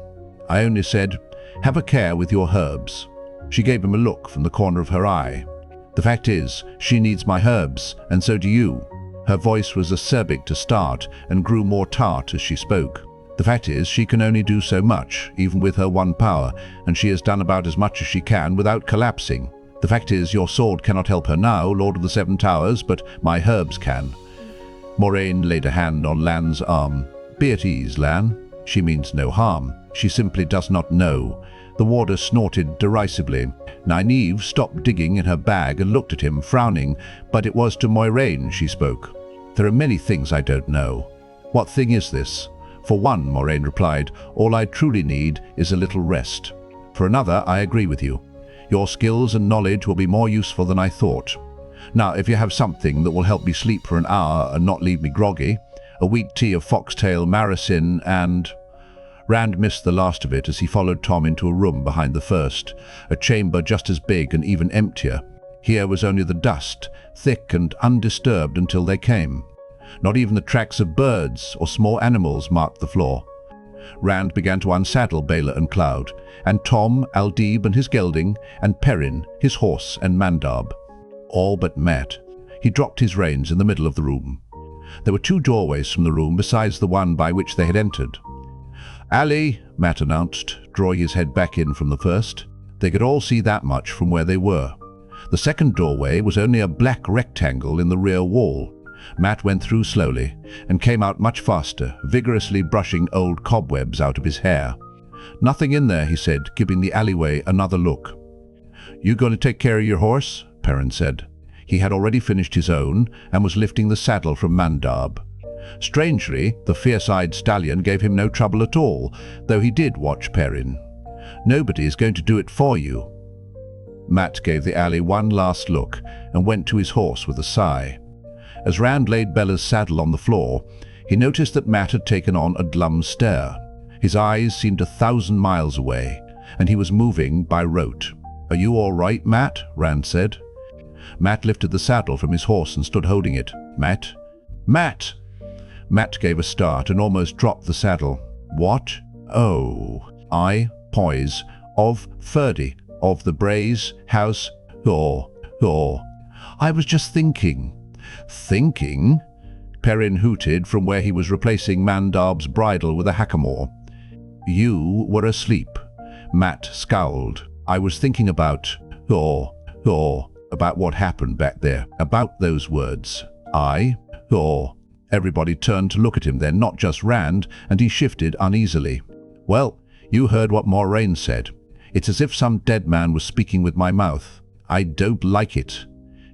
I only said, have a care with your herbs. She gave him a look from the corner of her eye. The fact is, she needs my herbs, and so do you. Her voice was acerbic to start and grew more tart as she spoke. The fact is, she can only do so much, even with her one power, and she has done about as much as she can without collapsing. The fact is, your sword cannot help her now, Lord of the Seven Towers, but my herbs can. Moraine laid a hand on Lan's arm. Be at ease, Lan. She means no harm. She simply does not know. The warder snorted derisively. Nynaeve stopped digging in her bag and looked at him, frowning, but it was to Moiraine she spoke. There are many things I don't know. What thing is this? For one, Moraine replied, all I truly need is a little rest. For another, I agree with you. Your skills and knowledge will be more useful than I thought. Now, if you have something that will help me sleep for an hour and not leave me groggy, a wheat tea of foxtail, maricin, and... Rand missed the last of it as he followed Tom into a room behind the first, a chamber just as big and even emptier. Here was only the dust, thick and undisturbed until they came. Not even the tracks of birds or small animals marked the floor. Rand began to unsaddle Baylor and Cloud, and Tom, Aldib and his gelding, and Perrin, his horse, and Mandab. All but Matt. He dropped his reins in the middle of the room. There were two doorways from the room besides the one by which they had entered. "Alley," Matt announced, drawing his head back in from the first. They could all see that much from where they were. The second doorway was only a black rectangle in the rear wall. Matt went through slowly and came out much faster, vigorously brushing old cobwebs out of his hair. "Nothing in there," he said, giving the alleyway another look. "You going to take care of your horse?" Perrin said. He had already finished his own and was lifting the saddle from Mandab. Strangely, the fierce-eyed stallion gave him no trouble at all, though he did watch Perrin. "Nobody is going to do it for you." Matt gave the alley one last look and went to his horse with a sigh. As Rand laid Bella's saddle on the floor, he noticed that Matt had taken on a glum stare. His eyes seemed 1,000 miles away, and he was moving by rote. "Are you all right, Matt?" Rand said. Matt lifted the saddle from his horse and stood holding it. "Matt? Matt!" Matt gave a start and almost dropped the saddle. "What?" "Oh, I, Poise, of Ferdy, of the Braes House, Thor. I was just thinking." "Thinking?" Perrin hooted from where he was replacing Mandab's bridle with a hackamore. "You were asleep." Matt scowled. "I was thinking about Thor, about what happened back there, about those words. Thor." Everybody turned to look at him then, not just Rand, and he shifted uneasily. "Well, you heard what Moraine said. It's as if some dead man was speaking with my mouth. I don't like it."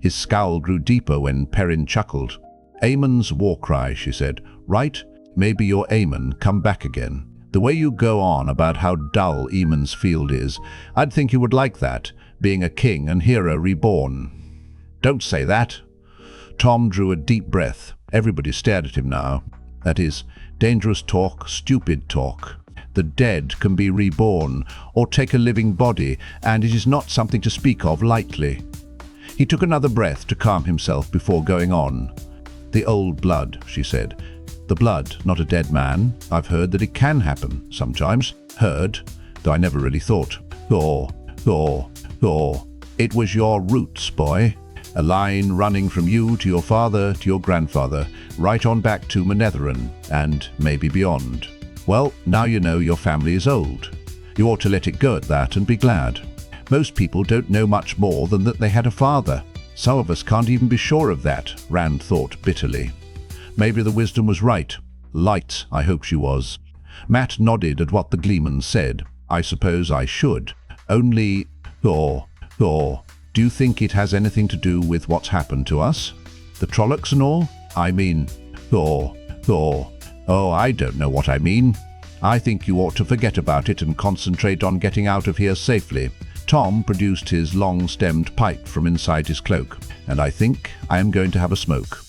His scowl grew deeper when Perrin chuckled. "Aemon's war cry," she said. "Right? Maybe your Aemon come back again. The way you go on about how dull Aemon's field is, I'd think you would like that, being a king and hero reborn." "Don't say that." Tom drew a deep breath. Everybody stared at him now. "That is, dangerous talk, stupid talk. The dead can be reborn, or take a living body, and it is not something to speak of lightly." He took another breath to calm himself before going on. "The old blood," she said. "The blood, not a dead man. I've heard that it can happen, sometimes. Heard, though I never really thought. Thor. It was your roots, boy. A line running from you to your father to your grandfather, right on back to Manetherin, and maybe beyond. Well, now you know your family is old. You ought to let it go at that and be glad. Most people don't know much more than that they had a father. Some of us can't even be sure of that," Rand thought bitterly. Maybe the wisdom was right. Light, I hope she was. Matt nodded at what the Gleeman said. "I suppose I should. Only, Thor, do you think it has anything to do with what's happened to us? The Trollocs and all? I mean, Thor. Oh, I don't know what I mean. I think you ought to forget about it and concentrate on getting out of here safely." Tom produced his long-stemmed pipe from inside his cloak. "And I think I am going to have a smoke."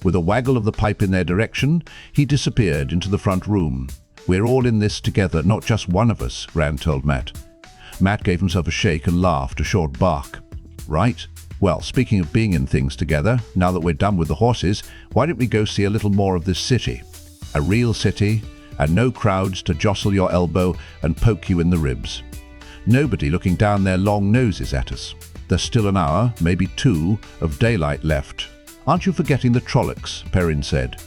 With a waggle of the pipe in their direction, he disappeared into the front room. "We're all in this together, not just one of us," Rand told Matt. Matt gave himself a shake and laughed, a short bark. "Right. Well, speaking of being in things together, now that we're done with the horses, why don't we go see a little more of this city? A real city, and no crowds to jostle your elbow and poke you in the ribs. Nobody looking down their long noses at us. There's still an hour, maybe two, of daylight left. Aren't you forgetting the Trollocs? Perrin said.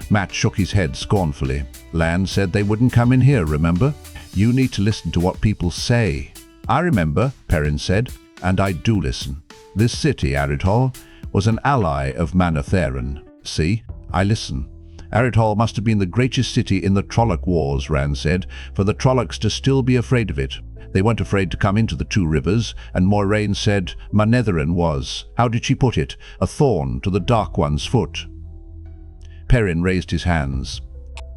Matt shook his head scornfully. Lan said they wouldn't come in here, remember? You need to listen to what people say. I remember, Perrin said, and I do listen. This city, Aridhol, was an ally of Manetheren. See, I listen. Aridhol must have been the greatest city in the Trolloc Wars, Rand said, for the Trollocs to still be afraid of it. They weren't afraid to come into the two rivers, and Moiraine said Manetheren was, how did she put it, a thorn to the Dark One's foot. Perrin raised his hands.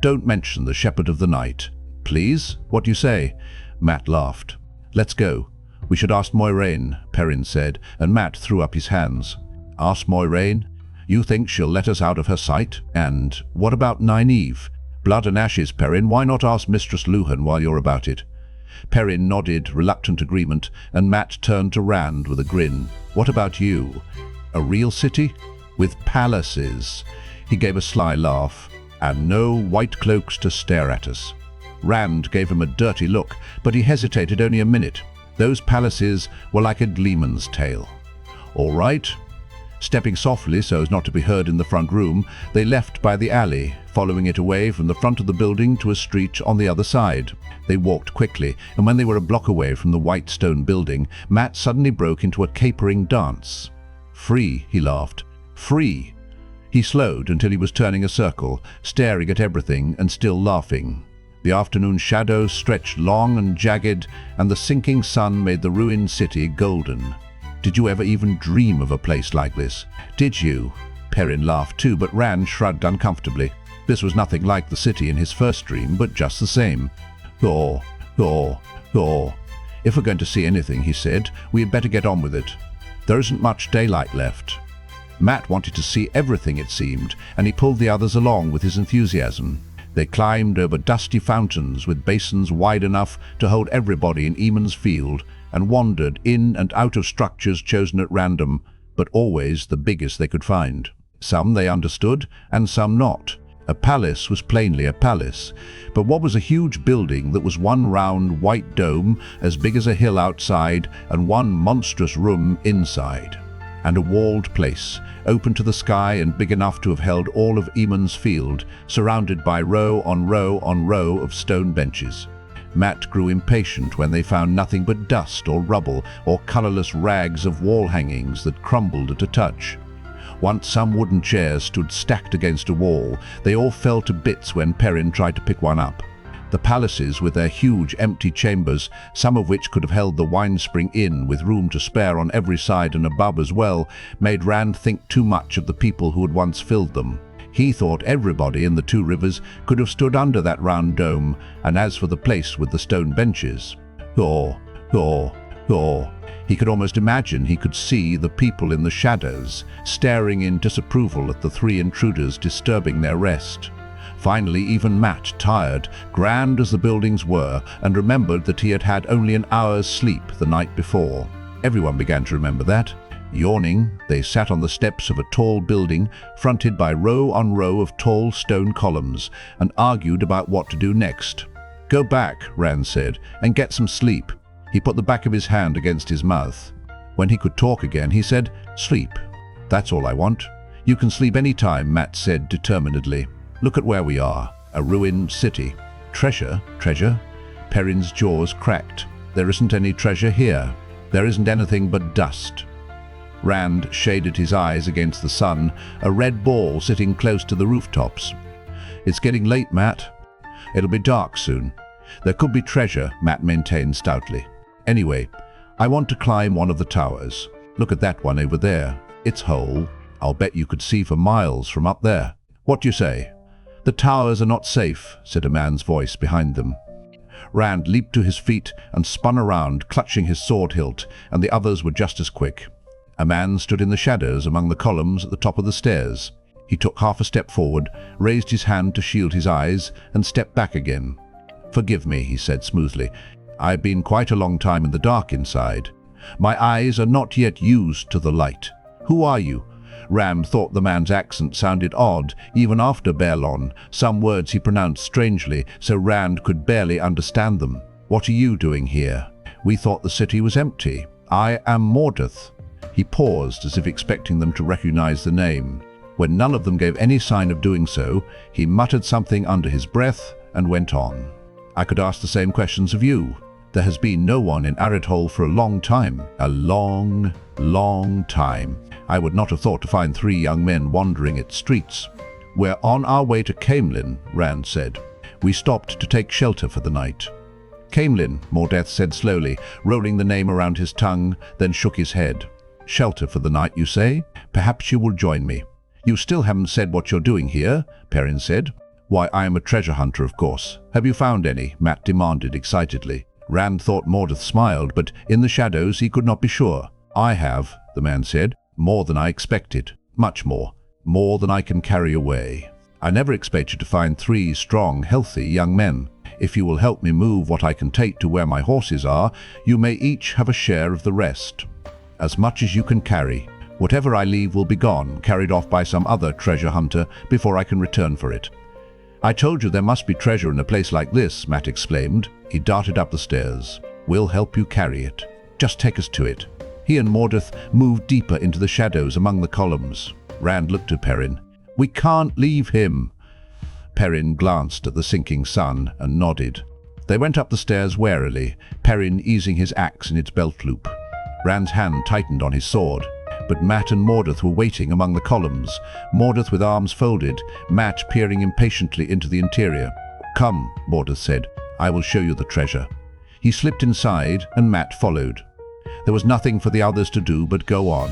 Don't mention the Shepherd of the Night. Please? What do you say? Matt laughed. Let's go. We should ask Moiraine, Perrin said, and Matt threw up his hands. Ask Moiraine? You think she'll let us out of her sight? And what about Nynaeve? Blood and ashes, Perrin. Why not ask Mistress Luhan while you're about it? Perrin nodded reluctant agreement, and Matt turned to Rand with a grin. What about you? A real city? With palaces? He gave a sly laugh. And no white cloaks to stare at us. Rand gave him a dirty look, but he hesitated only a minute. Those palaces were like a gleeman's tale. All right. Stepping softly so as not to be heard in the front room, they left by the alley, following it away from the front of the building to a street on the other side. They walked quickly, and when they were a block away from the white stone building, Matt suddenly broke into a capering dance. Free, he laughed. Free. He slowed until he was turning a circle, staring at everything and still laughing. The afternoon shadows stretched long and jagged, and the sinking sun made the ruined city golden. Did you ever even dream of a place like this? Did you? Perrin laughed too, but Rand shrugged uncomfortably. This was nothing like the city in his first dream, but just the same. Thor. If we're going to see anything, he said, we had better get on with it. There isn't much daylight left. Matt wanted to see everything, it seemed, and he pulled the others along with his enthusiasm. They climbed over dusty fountains with basins wide enough to hold everybody in Eamon's field, and wandered in and out of structures chosen at random, but always the biggest they could find. Some they understood, and some not. A palace was plainly a palace, but what was a huge building that was one round white dome as big as a hill outside and one monstrous room inside? And a walled place, open to the sky and big enough to have held all of Eamon's field, surrounded by row on row on row of stone benches. Matt grew impatient when they found nothing but dust or rubble or colorless rags of wall hangings that crumbled at a touch. Once some wooden chairs stood stacked against a wall, they all fell to bits when Perrin tried to pick one up. The palaces, with their huge empty chambers, some of which could have held the Winespring Inn with room to spare on every side and above as well, made Rand think too much of the people who had once filled them. He thought everybody in the two rivers could have stood under that round dome, and as for the place with the stone benches, Thor. He could almost imagine he could see the people in the shadows, staring in disapproval at the three intruders disturbing their rest. Finally, even Matt, tired, grand as the buildings were, and remembered that he had had only an hour's sleep the night before. Everyone began to remember that. Yawning, they sat on the steps of a tall building, fronted by row on row of tall stone columns, and argued about what to do next. Go back, Rand said, and get some sleep. He put the back of his hand against his mouth. When he could talk again, he said, sleep. That's all I want. You can sleep any time, Matt said determinedly. Look at where we are, a ruined city. Treasure? Perrin's jaws cracked. There isn't any treasure here. There isn't anything but dust. Rand shaded his eyes against the sun, a red ball sitting close to the rooftops. It's getting late, Matt. It'll be dark soon. There could be treasure, Matt maintained stoutly. Anyway, I want to climb one of the towers. Look at that one over there. It's whole. I'll bet you could see for miles from up there. What do you say? The towers are not safe, said a man's voice behind them. Rand leaped to his feet and spun around, clutching his sword hilt, and the others were just as quick. A man stood in the shadows among the columns at the top of the stairs. He took half a step forward, raised his hand to shield his eyes, and stepped back again. Forgive me, he said smoothly. I've been quite a long time in the dark inside. My eyes are not yet used to the light. Who are you? Ram thought the man's accent sounded odd, even after Baerlon. Some words he pronounced strangely, so Rand could barely understand them. What are you doing here? We thought the city was empty. I am Mordoth." He paused as if expecting them to recognize the name. When none of them gave any sign of doing so, he muttered something under his breath and went on. "I could ask the same questions of you. There has been no one in Aridhol for a long time. A long, long time. I would not have thought to find 3 young men wandering its streets." "We're on our way to Caemlyn," Rand said. "We stopped to take shelter for the night." "Caemlyn," Mordoth said slowly, rolling the name around his tongue, then shook his head. "Shelter for the night, you say? Perhaps you will join me." "You still haven't said what you're doing here," Perrin said. "Why, I am a treasure hunter, of course. Have you found any?" Mat demanded excitedly. Rand thought Mordoth smiled, but in the shadows he could not be sure. "I have," the man said. "More than I expected. Much more. More than I can carry away. I never expected to find 3 strong, healthy young men. If you will help me move what I can take to where my horses are, you may each have a share of the rest. As much as you can carry. Whatever I leave will be gone, carried off by some other treasure hunter before I can return for it." "I told you there must be treasure in a place like this," Mat exclaimed. He darted up the stairs. "We'll help you carry it. Just take us to it." He and Mordoth moved deeper into the shadows among the columns. Rand looked at Perrin. "We can't leave him." Perrin glanced at the sinking sun and nodded. They went up the stairs warily, Perrin easing his axe in its belt loop. Rand's hand tightened on his sword, but Mat and Mordoth were waiting among the columns, Mordoth with arms folded, Mat peering impatiently into the interior. "Come," Mordoth said, "I will show you the treasure." He slipped inside and Mat followed. There was nothing for the others to do but go on.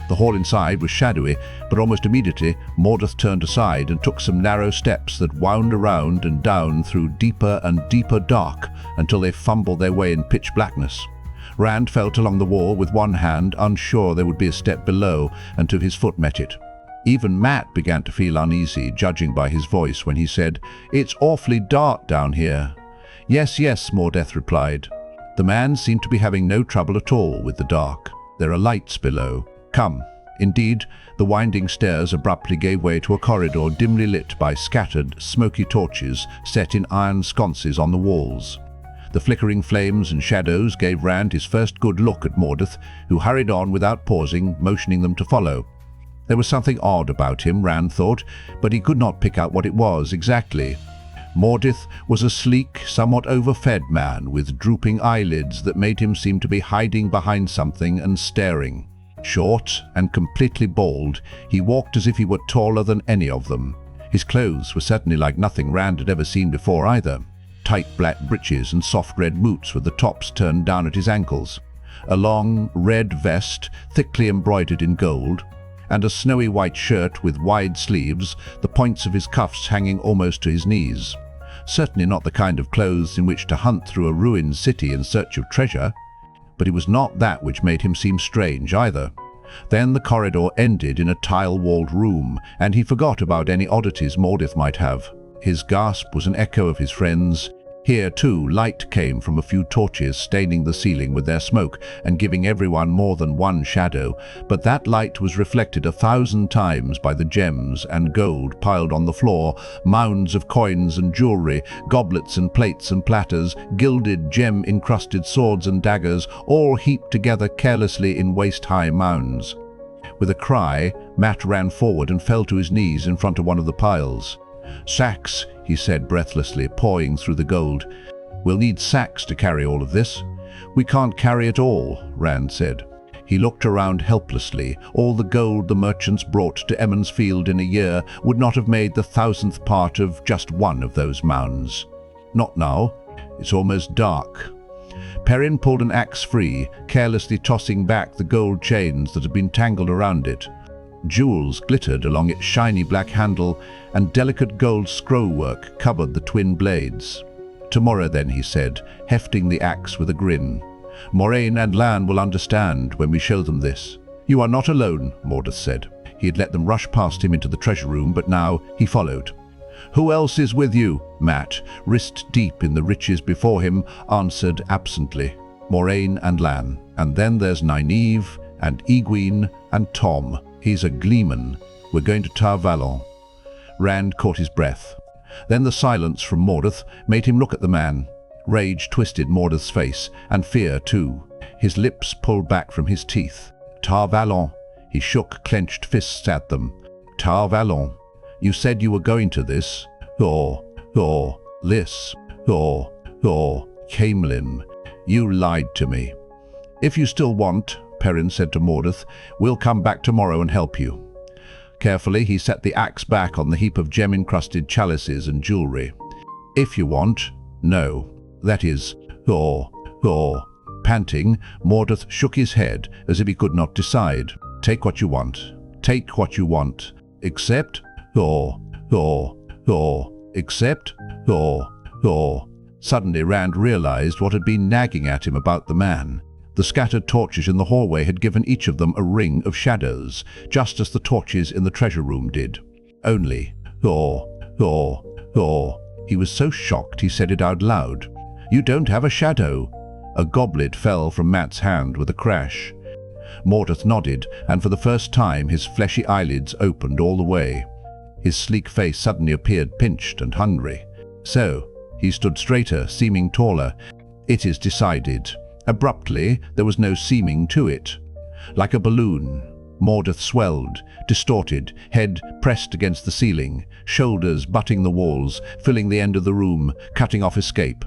The hall inside was shadowy, but almost immediately Mordoth turned aside and took some narrow steps that wound around and down through deeper and deeper dark until they fumbled their way in pitch blackness. Rand felt along the wall with one hand, unsure there would be a step below, until his foot met it. Even Mat began to feel uneasy, judging by his voice, when he said, "It's awfully dark down here." "Yes, yes," Mordoth replied. The man seemed to be having no trouble at all with the dark. "There are lights below. Come." Indeed, the winding stairs abruptly gave way to a corridor dimly lit by scattered, smoky torches set in iron sconces on the walls. The flickering flames and shadows gave Rand his first good look at Mordoth, who hurried on without pausing, motioning them to follow. There was something odd about him, Rand thought, but he could not pick out what it was exactly. Mordoth was a sleek, somewhat overfed man with drooping eyelids that made him seem to be hiding behind something and staring. Short and completely bald, he walked as if he were taller than any of them. His clothes were certainly like nothing Rand had ever seen before either. Tight black breeches and soft red boots with the tops turned down at his ankles, a long red vest thickly embroidered in gold, and a snowy white shirt with wide sleeves, the points of his cuffs hanging almost to his knees. Certainly not the kind of clothes in which to hunt through a ruined city in search of treasure, but it was not that which made him seem strange either. Then the corridor ended in a tile-walled room, and he forgot about any oddities Mordoth might have. His gasp was an echo of his friend's. Here, too, light came from a few torches staining the ceiling with their smoke and giving everyone more than one shadow, but that light was reflected 1,000 times by the gems and gold piled on the floor, mounds of coins and jewelry, goblets and plates and platters, gilded gem-encrusted swords and daggers, all heaped together carelessly in waist-high mounds. With a cry, Mat ran forward and fell to his knees in front of one of the piles. "Sacks," he said breathlessly, pawing through the gold. "We'll need sacks to carry all of this." "We can't carry it all," Rand said. He looked around helplessly. All the gold the merchants brought to Emond's Field in a year would not have made the 1,000th part of just one of those mounds. "Not now. It's almost dark." Perrin pulled an axe free, carelessly tossing back the gold chains that had been tangled around it. Jewels glittered along its shiny black handle, and delicate gold scrollwork covered the twin blades. "Tomorrow then," he said, hefting the axe with a grin. "Moraine and Lan will understand when we show them this." "You are not alone," Mordoth said. He had let them rush past him into the treasure room, but now he followed. "Who else is with you?" Mat, wrist deep in the riches before him, answered absently. "Moraine and Lan. And then there's Nynaeve and Egwene and Tom. He's a gleeman. We're going to Tar Valon." Rand caught his breath. Then the silence from Mordoth made him look at the man. Rage twisted Mordoth's face, and fear too. his lips pulled back from his teeth. Tar Valon. He shook clenched fists at them. Tar Valon. You said you were going to this. This. Caemlyn. You lied to me. If you still want, Perrin said to Mordeth, we'll come back tomorrow and help you. Carefully, he set the axe back on the heap of gem-encrusted chalices and jewelry. If you want, no. That is, Panting, Mordeth shook his head as if he could not decide. Take what you want. Take what you want. Except, except, Suddenly Rand realized what had been nagging at him about the man. The scattered torches in the hallway had given each of them a ring of shadows, just as the torches in the treasure room did. Only, He was so shocked he said it out loud. You don't have a shadow. A goblet fell from Mat's hand with a crash. Mordeth nodded, and for the first time his fleshy eyelids opened all the way. His sleek face suddenly appeared pinched and hungry. So, he stood straighter, seeming taller. It is decided. Abruptly, there was no seeming to it. Like a balloon, Mordeth swelled, distorted, head pressed against the ceiling, shoulders butting the walls, filling the end of the room, cutting off escape.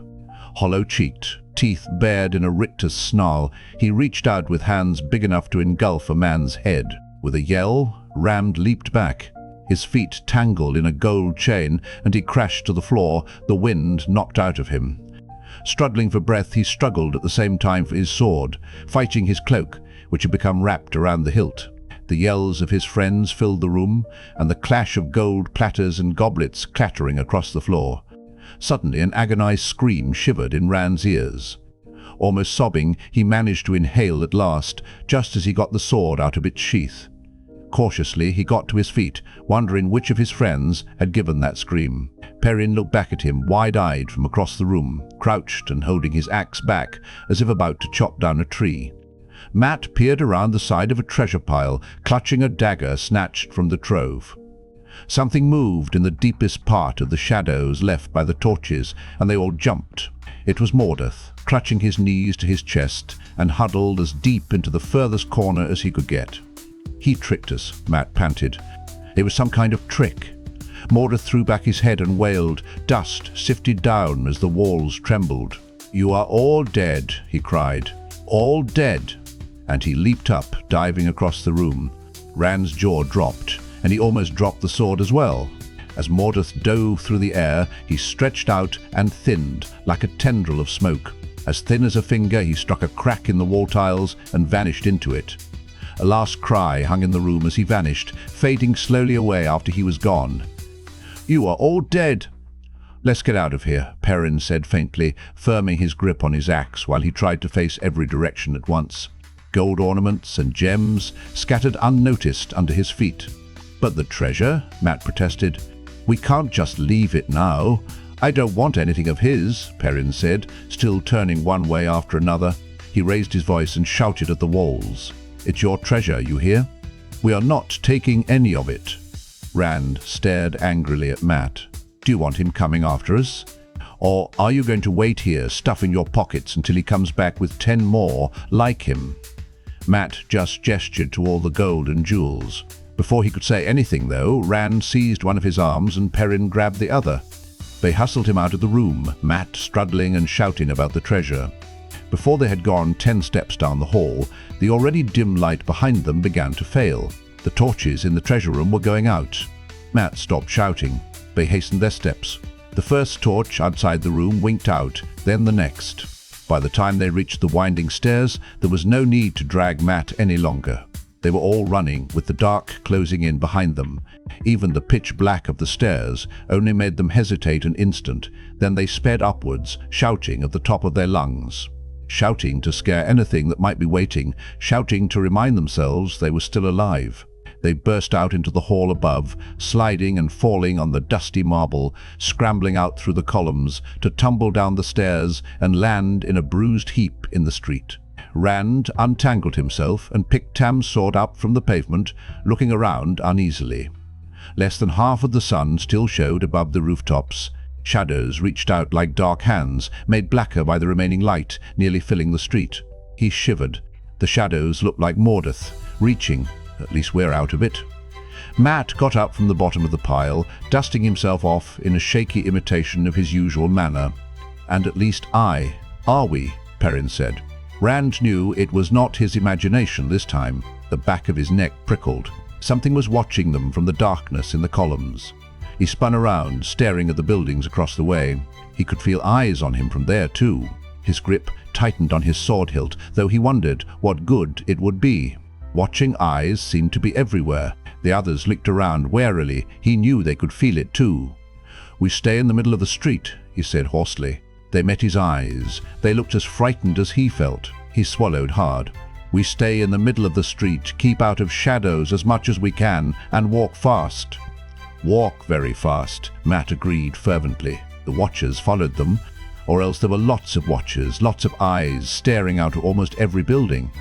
Hollow-cheeked, teeth bared in a rictus snarl, he reached out with hands big enough to engulf a man's head. With a yell, Rand leaped back. His feet tangled in a gold chain, and he crashed to the floor, the wind knocked out of him. Struggling for breath, he struggled at the same time for his sword, fighting his cloak, which had become wrapped around the hilt. The yells of his friends filled the room, and the clash of gold platters and goblets clattering across the floor. Suddenly, an agonized scream shivered in Rand's ears. Almost sobbing, he managed to inhale at last, just as he got the sword out of its sheath. Cautiously, he got to his feet, wondering which of his friends had given that scream. Perrin looked back at him, wide-eyed from across the room, crouched and holding his axe back, as if about to chop down a tree. Mat peered around the side of a treasure pile, clutching a dagger snatched from the trove. Something moved in the deepest part of the shadows left by the torches, and they all jumped. It was Mordeth, clutching his knees to his chest and huddled as deep into the furthest corner as he could get. He tricked us, Mat panted. It was some kind of trick. Mordeth threw back his head and wailed. Dust sifted down as the walls trembled. You are all dead, he cried. All dead. And he leaped up, diving across the room. Rand's jaw dropped, and he almost dropped the sword as well. As Mordeth dove through the air, he stretched out and thinned, like a tendril of smoke. As thin as a finger, he struck a crack in the wall tiles and vanished into it. A last cry hung in the room as he vanished, fading slowly away after he was gone. You are all dead. Let's get out of here, Perrin said faintly, firming his grip on his axe while he tried to face every direction at once. Gold ornaments and gems scattered unnoticed under his feet. But the treasure, Mat protested. We can't just leave it now. I don't want anything of his, Perrin said, still turning one way after another. He raised his voice and shouted at the walls. It's your treasure, you hear? We are not taking any of it. Rand stared angrily at Mat. Do you want him coming after us? Or are you going to wait here, stuffing your pockets until he comes back with 10 more like him? Mat just gestured to all the gold and jewels. Before he could say anything, though, Rand seized one of his arms and Perrin grabbed the other. They hustled him out of the room, Mat struggling and shouting about the treasure. Before they had gone 10 steps down the hall, the already dim light behind them began to fail. The torches in the treasure room were going out. Mat stopped shouting. They hastened their steps. The first torch outside the room winked out, then the next. By the time they reached the winding stairs, there was no need to drag Mat any longer. They were all running, with the dark closing in behind them. Even the pitch black of the stairs only made them hesitate an instant. Then they sped upwards, shouting at the top of their lungs. Shouting to scare anything that might be waiting, shouting to remind themselves they were still alive. They burst out into the hall above, sliding and falling on the dusty marble, scrambling out through the columns to tumble down the stairs and land in a bruised heap in the street. Rand untangled himself and picked Tam's sword up from the pavement, looking around uneasily. Less than half of the sun still showed above the rooftops. Shadows reached out like dark hands, made blacker by the remaining light, nearly filling the street. He shivered. The shadows looked like Mordoth, reaching. At least we're out of it. Matt got up from the bottom of the pile, dusting himself off in a shaky imitation of his usual manner. And at least are we? Perrin said. Rand knew it was not his imagination this time. The back of his neck prickled. Something was watching them from the darkness in the columns. He spun around, staring at the buildings across the way. He could feel eyes on him from there too. His grip tightened on his sword hilt, though he wondered what good it would be. Watching eyes seemed to be everywhere. The others licked around warily. He knew they could feel it too. "We stay in the middle of the street," he said hoarsely. They met his eyes. They looked as frightened as he felt. He swallowed hard. "We stay in the middle of the street, keep out of shadows as much as we can, and walk fast." "Walk very fast," Matt agreed fervently. The watchers followed them, or else there were lots of watchers, lots of eyes staring out of almost every building.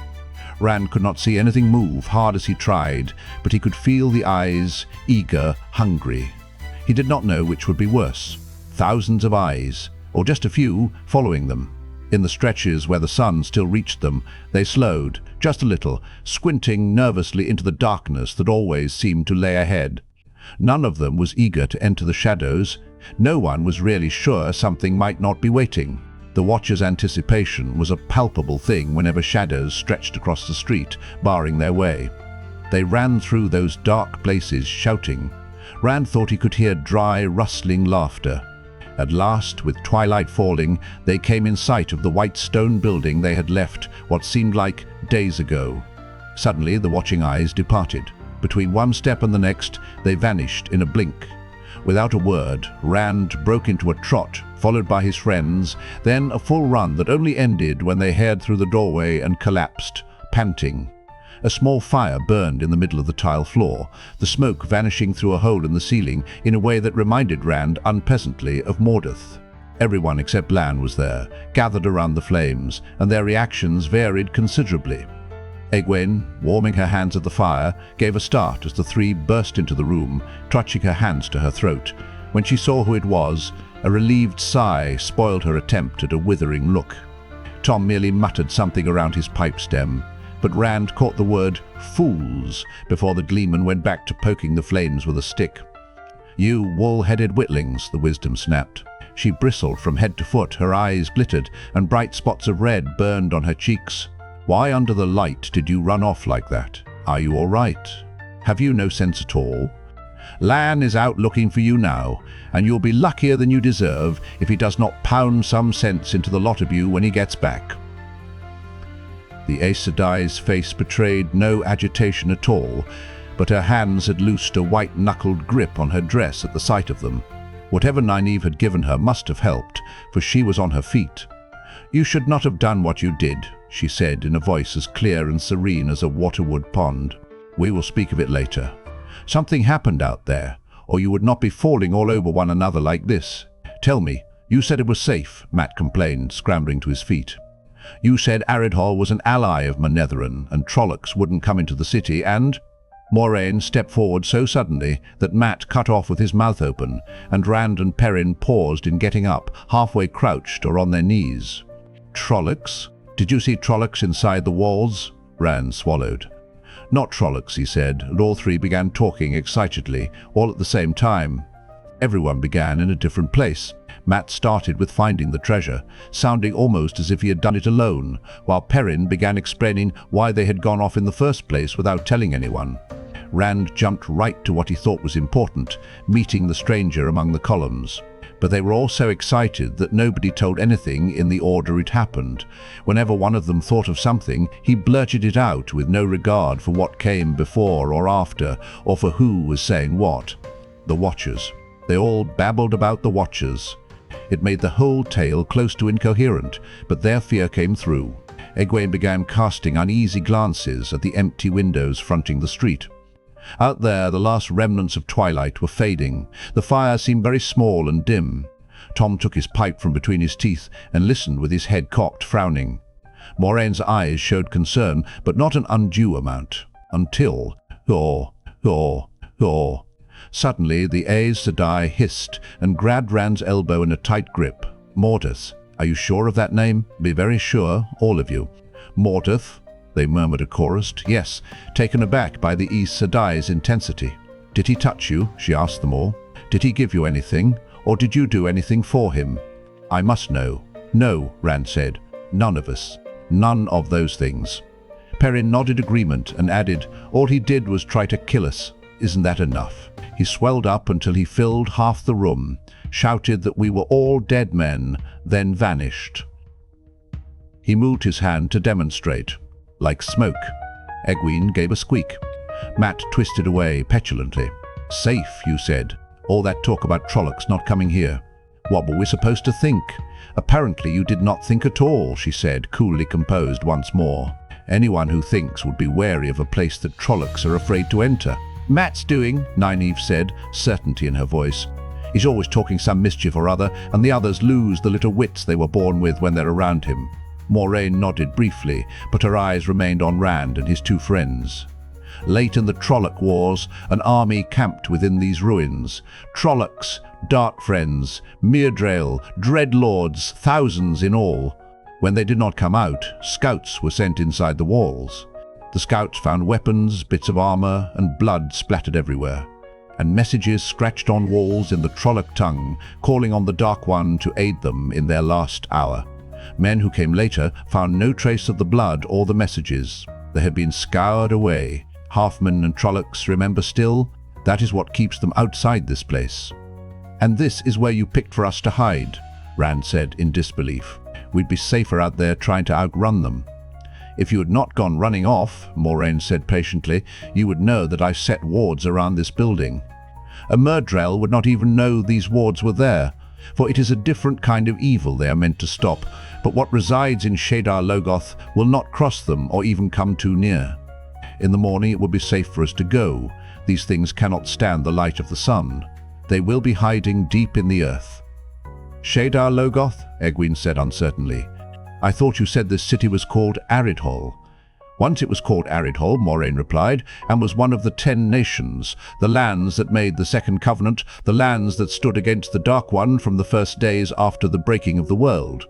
Rand could not see anything move, hard as he tried, but he could feel the eyes, eager, hungry. He did not know which would be worse, thousands of eyes, or just a few following them. In the stretches where the sun still reached them, they slowed, just a little, squinting nervously into the darkness that always seemed to lay ahead. None of them was eager to enter the shadows. No one was really sure something might not be waiting. The watchers' anticipation was a palpable thing whenever shadows stretched across the street, barring their way. They ran through those dark places, shouting. Rand thought he could hear dry, rustling laughter. At last, with twilight falling, they came in sight of the white stone building they had left what seemed like days ago. Suddenly, the watching eyes departed. Between one step and the next, they vanished in a blink. Without a word, Rand broke into a trot, followed by his friends, then a full run that only ended when they haired through the doorway and collapsed, panting. A small fire burned in the middle of the tile floor, the smoke vanishing through a hole in the ceiling in a way that reminded Rand unpleasantly of Mordoth. Everyone except Lan was there, gathered around the flames, and their reactions varied considerably. Egwene, warming her hands at the fire, gave a start as the three burst into the room, clutching her hands to her throat. When she saw who it was, a relieved sigh spoiled her attempt at a withering look. Tom merely muttered something around his pipe stem, but Rand caught the word "fools" before the gleeman went back to poking the flames with a stick. "You wool-headed witlings," the wisdom snapped. She bristled from head to foot, her eyes glittered, and bright spots of red burned on her cheeks. "Why under the light did you run off like that? Are you all right? Have you no sense at all? Lan is out looking for you now, and you'll be luckier than you deserve if he does not pound some sense into the lot of you when he gets back." The Aes Sedai's face betrayed no agitation at all, but her hands had loosed a white-knuckled grip on her dress at the sight of them. Whatever Nynaeve had given her must have helped, for she was on her feet. "You should not have done what you did," she said in a voice as clear and serene as a waterwood pond. "We will speak of it later. Something happened out there, or you would not be falling all over one another like this. Tell me, you said it was safe," Matt complained, scrambling to his feet. "You said Aridhol was an ally of Manetheren, and Trollocs wouldn't come into the city, and—" Moraine stepped forward so suddenly that Matt cut off with his mouth open, and Rand and Perrin paused in getting up, halfway crouched or on their knees. "Trollocs? Did you see Trollocs inside the walls?" Rand swallowed. "Not Trollocs," he said, and all three began talking excitedly, all at the same time. Everyone began in a different place. Matt started with finding the treasure, sounding almost as if he had done it alone, while Perrin began explaining why they had gone off in the first place without telling anyone. Rand jumped right to what he thought was important, meeting the stranger among the columns. But they were all so excited that nobody told anything in the order it happened. Whenever one of them thought of something, he blurted it out with no regard for what came before or after, or for who was saying what. The Watchers. They all babbled about the Watchers. It made the whole tale close to incoherent, but their fear came through. Egwene began casting uneasy glances at the empty windows fronting the street. Out there, the last remnants of twilight were fading. The fire seemed very small and dim. Tom took his pipe from between his teeth and listened with his head cocked, frowning. Moraine's eyes showed concern, but not an undue amount. Until... Suddenly, the Aes Sedai hissed and grabbed Rand's elbow in a tight grip. "Mordoth, are you sure of that name? Be very sure, all of you." Morgoth, they murmured a chorus. Yes, taken aback by the Aes Sedai's intensity. Did he touch you? She asked them all. Did he give you anything, or did you do anything for him? I must know. No, Rand said. None of us. None of those things. Perrin nodded agreement and added, all he did was try to kill us. Isn't that enough? He swelled up until he filled half the room, shouted that we were all dead men, then vanished. He moved his hand to demonstrate. Like smoke. Egwene gave a squeak. Mat twisted away petulantly. Safe, you said. All that talk about Trollocs not coming here. What were we supposed to think? Apparently you did not think at all, she said, coolly composed once more. Anyone who thinks would be wary of a place that Trollocs are afraid to enter. Mat's doing, Nynaeve said, certainty in her voice. He's always talking some mischief or other, and the others lose the little wits they were born with when they're around him. Moiraine nodded briefly, but her eyes remained on Rand and his two friends. Late in the Trolloc Wars, an army camped within these ruins. Trollocs, Dark Friends, Myrddraal, Dreadlords, thousands in all. When they did not come out, scouts were sent inside the walls. The scouts found weapons, bits of armor, and blood splattered everywhere, and messages scratched on walls in the Trolloc tongue, calling on the Dark One to aid them in their last hour. Men who came later found no trace of the blood or the messages. They had been scoured away. Halfmen and Trollocs remember still. That is what keeps them outside this place. And this is where you picked for us to hide, Rand said in disbelief. We'd be safer out there trying to outrun them. If you had not gone running off, Moiraine said patiently, you would know that I set wards around this building. A Myrddraal would not even know these wards were there, for it is a different kind of evil they are meant to stop, but what resides in Shadar Logoth will not cross them or even come too near. In the morning it will be safe for us to go. These things cannot stand the light of the sun. They will be hiding deep in the earth. Shadar Logoth? Egwene said uncertainly. I thought you said this city was called Aridhol. Once it was called Aridhol, Moiraine replied, and was one of the 10 nations, the lands that made the Second Covenant, the lands that stood against the Dark One from the first days after the breaking of the world.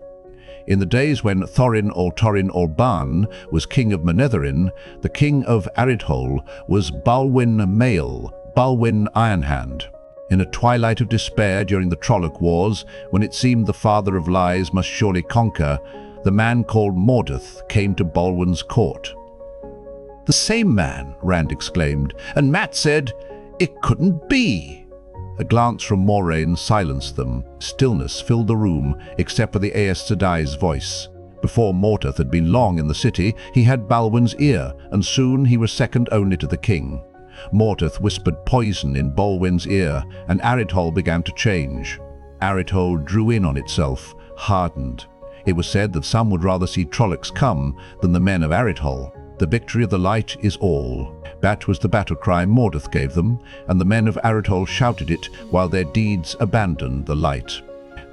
In the days when Thorin or Torin or Ban was king of Manetheren, the king of Aridhol was Balwin Mael, Balwin Ironhand. In a twilight of despair during the Trolloc Wars, when it seemed the father of lies must surely conquer, the man called Morgoth came to Balwin's court. The same man, Rand exclaimed, and Mat said, it couldn't be. A glance from Moiraine silenced them. Stillness filled the room, except for the Aes Sedai's voice. Before Morgoth had been long in the city, he had Balwin's ear, and soon he was second only to the king. Morgoth whispered poison in Balwin's ear, and Aridhol began to change. Aridhol drew in on itself, hardened. It was said that some would rather see Trollocs come than the men of Aridhol. The victory of the light is all. That was the battle cry Morgoth gave them, and the men of Aridhol shouted it while their deeds abandoned the light.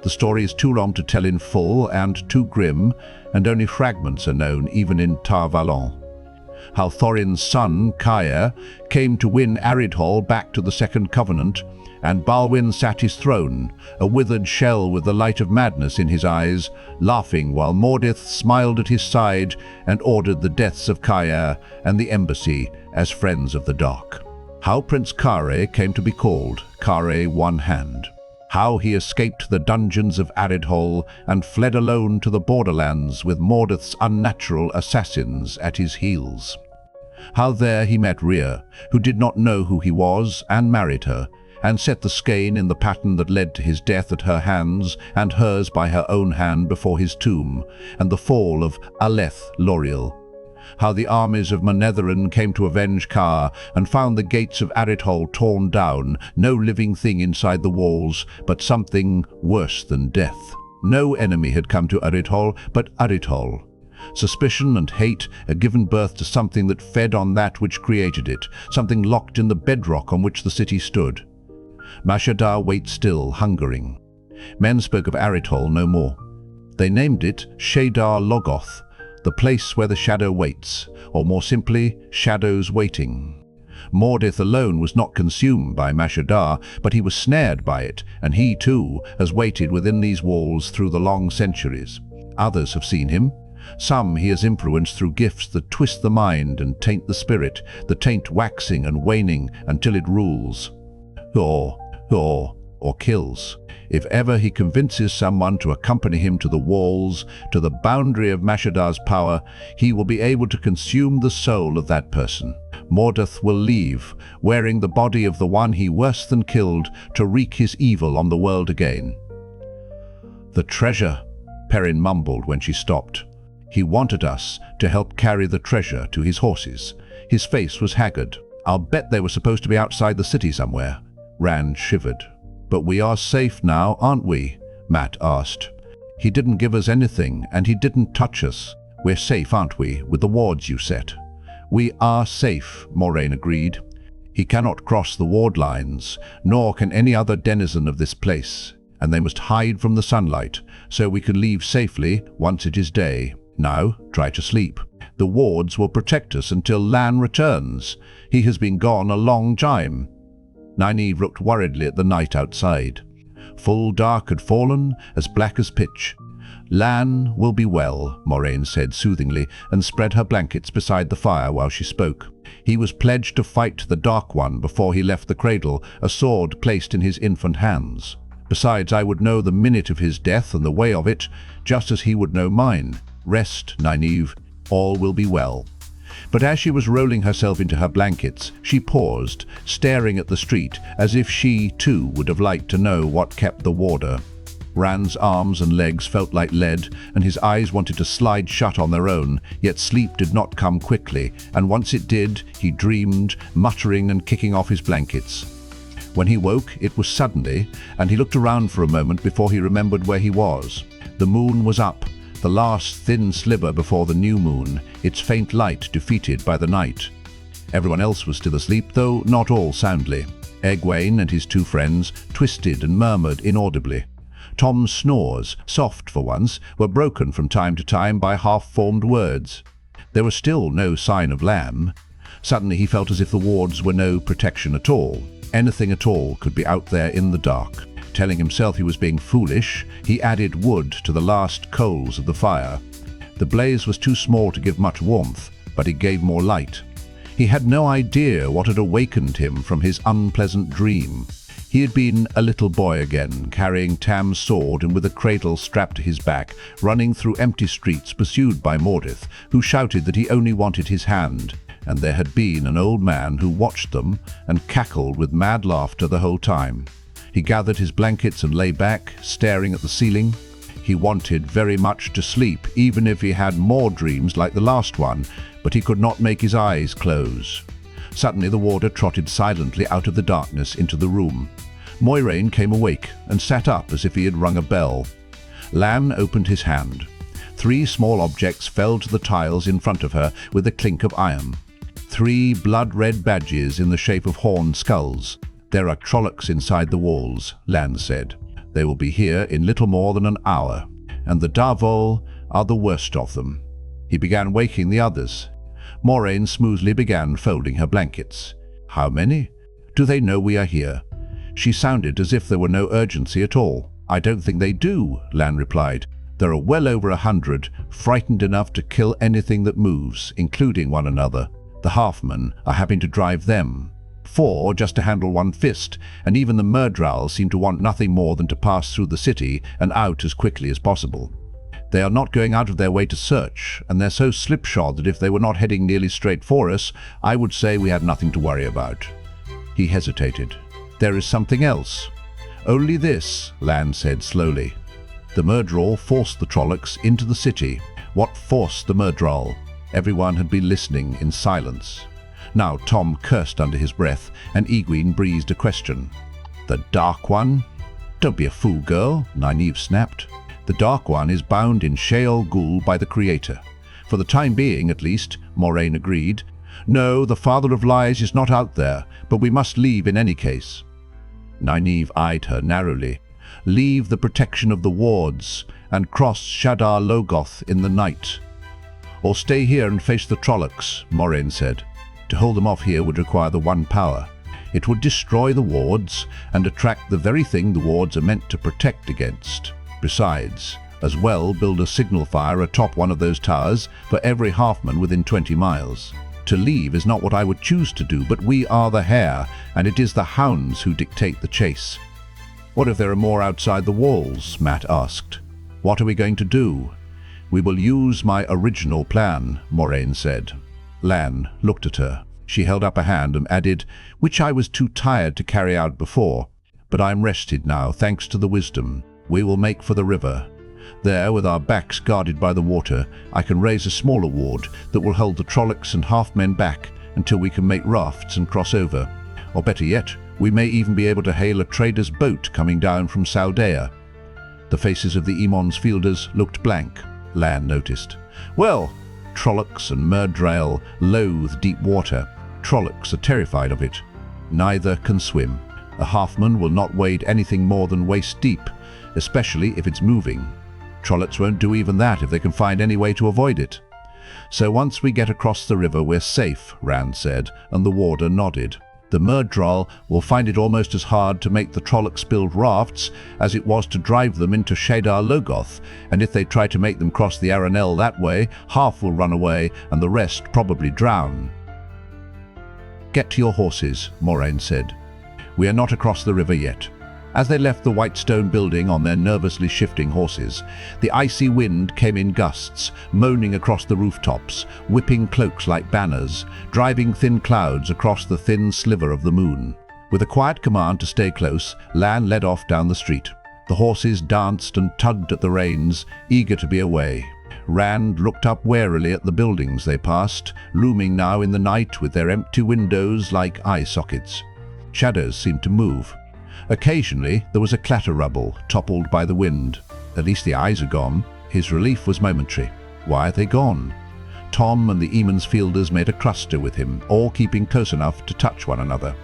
The story is too long to tell in full and too grim, and only fragments are known even in Tar Valon. How Thorin's son, Caer, came to win Aridhol back to the Second Covenant, and Balwin sat his throne, a withered shell with the light of madness in his eyes, laughing while Morgoth smiled at his side and ordered the deaths of Caer and the embassy as friends of the dark. How Prince Caer came to be called Caer One Hand. How he escaped the dungeons of Aridhol and fled alone to the borderlands with Morgoth's unnatural assassins at his heels. How there he met Rhea, who did not know who he was, and married her, and set the skein in the pattern that led to his death at her hands, and hers by her own hand before his tomb, and the fall of Aleth Loriel. How the armies of Manetheren came to avenge Caer, and found the gates of Aridhol torn down, no living thing inside the walls, but something worse than death. No enemy had come to Aridhol but Aridhol. Suspicion and hate had given birth to something that fed on that which created it, something locked in the bedrock on which the city stood. Mashadar waits still, hungering. Men spoke of Aridhol no more. They named it Shadar Logoth, the place where the shadow waits, or more simply, shadows waiting. Morgoth alone was not consumed by Mashadar, but he was snared by it, and he too has waited within these walls through the long centuries. Others have seen him. Some he has influenced through gifts that twist the mind and taint the spirit, the taint waxing and waning until it rules. Or kills. If ever he convinces someone to accompany him to the walls, to the boundary of Mashadar's power, he will be able to consume the soul of that person. Morgoth will leave, wearing the body of the one he worse than killed, to wreak his evil on the world again. "The treasure," Perrin mumbled when she stopped. "He wanted us to help carry the treasure to his horses." His face was haggard. "I'll bet they were supposed to be outside the city somewhere." Rand shivered. "But we are safe now, aren't we?" Matt asked. "He didn't give us anything, and he didn't touch us. We're safe, aren't we, with the wards you set?" "We are safe," Moiraine agreed. "He cannot cross the ward lines, nor can any other denizen of this place, and they must hide from the sunlight, so we can leave safely once it is day. Now, try to sleep. The wards will protect us until Lan returns. He has been gone a long time." Nynaeve looked worriedly at the night outside. Full dark had fallen, as black as pitch. "Lan will be well," Moiraine said soothingly, and spread her blankets beside the fire while she spoke. "He was pledged to fight the Dark One before he left the cradle, a sword placed in his infant hands. Besides, I would know the minute of his death and the way of it, just as he would know mine. Rest, Nynaeve. All will be well." But as she was rolling herself into her blankets, she paused, staring at the street, as if she, too, would have liked to know what kept the warder. Rand's arms and legs felt like lead, and his eyes wanted to slide shut on their own, yet sleep did not come quickly, and once it did, he dreamed, muttering and kicking off his blankets. When he woke, it was suddenly, and he looked around for a moment before he remembered where he was. The moon was up, the last thin sliver before the new moon, its faint light defeated by the night. Everyone else was still asleep, though not all soundly. Egwene and his two friends twisted and murmured inaudibly. Tom's snores, soft for once, were broken from time to time by half-formed words. There was still no sign of Lamb. Suddenly he felt as if the wards were no protection at all. Anything at all could be out there in the dark. Telling himself he was being foolish, he added wood to the last coals of the fire. The blaze was too small to give much warmth, but it gave more light. He had no idea what had awakened him from his unpleasant dream. He had been a little boy again, carrying Tam's sword and with a cradle strapped to his back, running through empty streets pursued by Morgoth, who shouted that he only wanted his hand. And there had been an old man who watched them and cackled with mad laughter the whole time. He gathered his blankets and lay back, staring at the ceiling. He wanted very much to sleep, even if he had more dreams like the last one, but he could not make his eyes close. Suddenly the warder trotted silently out of the darkness into the room. Moiraine came awake and sat up as if he had rung a bell. Lan opened his hand. 3 small objects fell to the tiles in front of her with a clink of iron. 3 blood-red badges in the shape of horned skulls. "There are Trollocs inside the walls," Lan said. "They will be here in little more than an hour, and the Darvol are the worst of them." He began waking the others. Moiraine smoothly began folding her blankets. "How many? Do they know we are here?" She sounded as if there were no urgency at all. "I don't think they do," Lan replied. "There are well over 100, frightened enough to kill anything that moves, including one another. The halfmen are having to drive them. 4 just to handle one fist, and even the Murdral seem to want nothing more than to pass through the city and out as quickly as possible. They are not going out of their way to search, and they're so slipshod that if they were not heading nearly straight for us, I would say we had nothing to worry about." He hesitated. "There is something else." "Only this," Lan said slowly. "The Murdral forced the Trollocs into the city." What forced the Murdral? Everyone had been listening in silence. Now Tom cursed under his breath, and Egwene breezed a question. "The Dark One?" "Don't be a fool, girl," Nynaeve snapped. "The Dark One is bound in Sheol Ghul by the Creator. For the time being, at least," Moiraine agreed. "No, the Father of Lies is not out there, but we must leave in any case." Nynaeve eyed her narrowly. "Leave the protection of the wards, and cross Shadar Logoth in the night. Or stay here and face the Trollocs," Moiraine said. "To hold them off here would require the One Power. It would destroy the wards and attract the very thing the wards are meant to protect against. Besides, As well, build a signal fire atop one of those towers for every halfman within 20 miles. To leave is not what I would choose to do, but we are the hare, and it is the hounds who dictate the chase." "What if there are more outside the walls?" Matt asked. "What are we going to do?" "We will use my original plan," Moraine said. Lan looked at her. She held up a hand and added, "Which I was too tired to carry out before. But I am rested now, thanks to the wisdom. We will make for the river. There, with our backs guarded by the water, I can raise a smaller ward that will hold the Trollocs and half-men back until we can make rafts and cross over. Or better yet, we may even be able to hail a trader's boat coming down from Saudea." The faces of the Emon's fielders looked blank, Lan noticed. "Well, Trollocs and Murdrail loathe deep water. Trollocs are terrified of it. Neither can swim. A halfman will not wade anything more than waist deep, especially if it's moving. Trollocs won't do even that if they can find any way to avoid it. So once we get across the river, we're safe," Rand said, and the warder nodded. "The Murdral will find it almost as hard to make the Trollocs build rafts as it was to drive them into Shadar Logoth, and if they try to make them cross the Aranel that way, half will run away and the rest probably drown." "Get to your horses," Moraine said. "We are not across the river yet." As they left the white stone building on their nervously shifting horses, the icy wind came in gusts, moaning across the rooftops, whipping cloaks like banners, driving thin clouds across the thin sliver of the moon. With a quiet command to stay close, Lan led off down the street. The horses danced and tugged at the reins, eager to be away. Rand looked up warily at the buildings they passed, looming now in the night with their empty windows like eye sockets. Shadows seemed to move. Occasionally there was a clatter rubble, toppled by the wind. At least the eyes are gone. His relief was momentary. Why are they gone? Tom and the Eamon's fielders made a cluster with him, all keeping close enough to touch one another.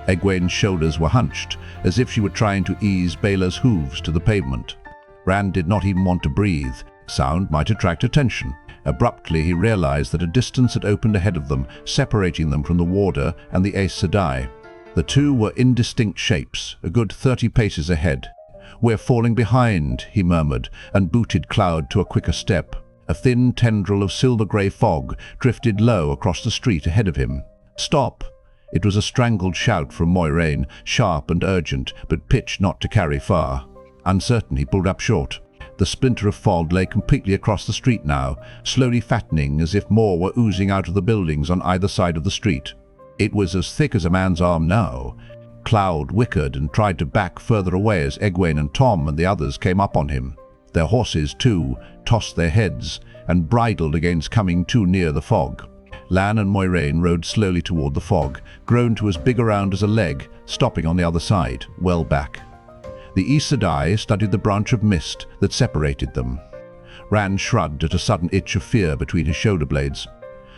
Egwene's shoulders were hunched, as if she were trying to ease Bela's hooves to the pavement. Rand did not even want to breathe. Sound might attract attention. Abruptly he realized that a distance had opened ahead of them, separating them from the warder and the Aes Sedai. The two were indistinct shapes, a good 30 paces ahead. "We're falling behind," he murmured, and booted Cloud to a quicker step. A thin tendril of silver-grey fog drifted low across the street ahead of him. "Stop!" It was a strangled shout from Moiraine, sharp and urgent, but pitched not to carry far. Uncertain, he pulled up short. The splinter of fog lay completely across the street now, slowly fattening as if more were oozing out of the buildings on either side of the street. It was as thick as a man's arm now. Cloud whickered and tried to back further away as Egwene and Tom and the others came up on him. Their horses, too, tossed their heads and bridled against coming too near the fog. Lan and Moiraine rode slowly toward the fog, grown to as big around as a leg, stopping on the other side, well back. The Aes Sedai studied the branch of mist that separated them. Rand shrugged at a sudden itch of fear between his shoulder blades.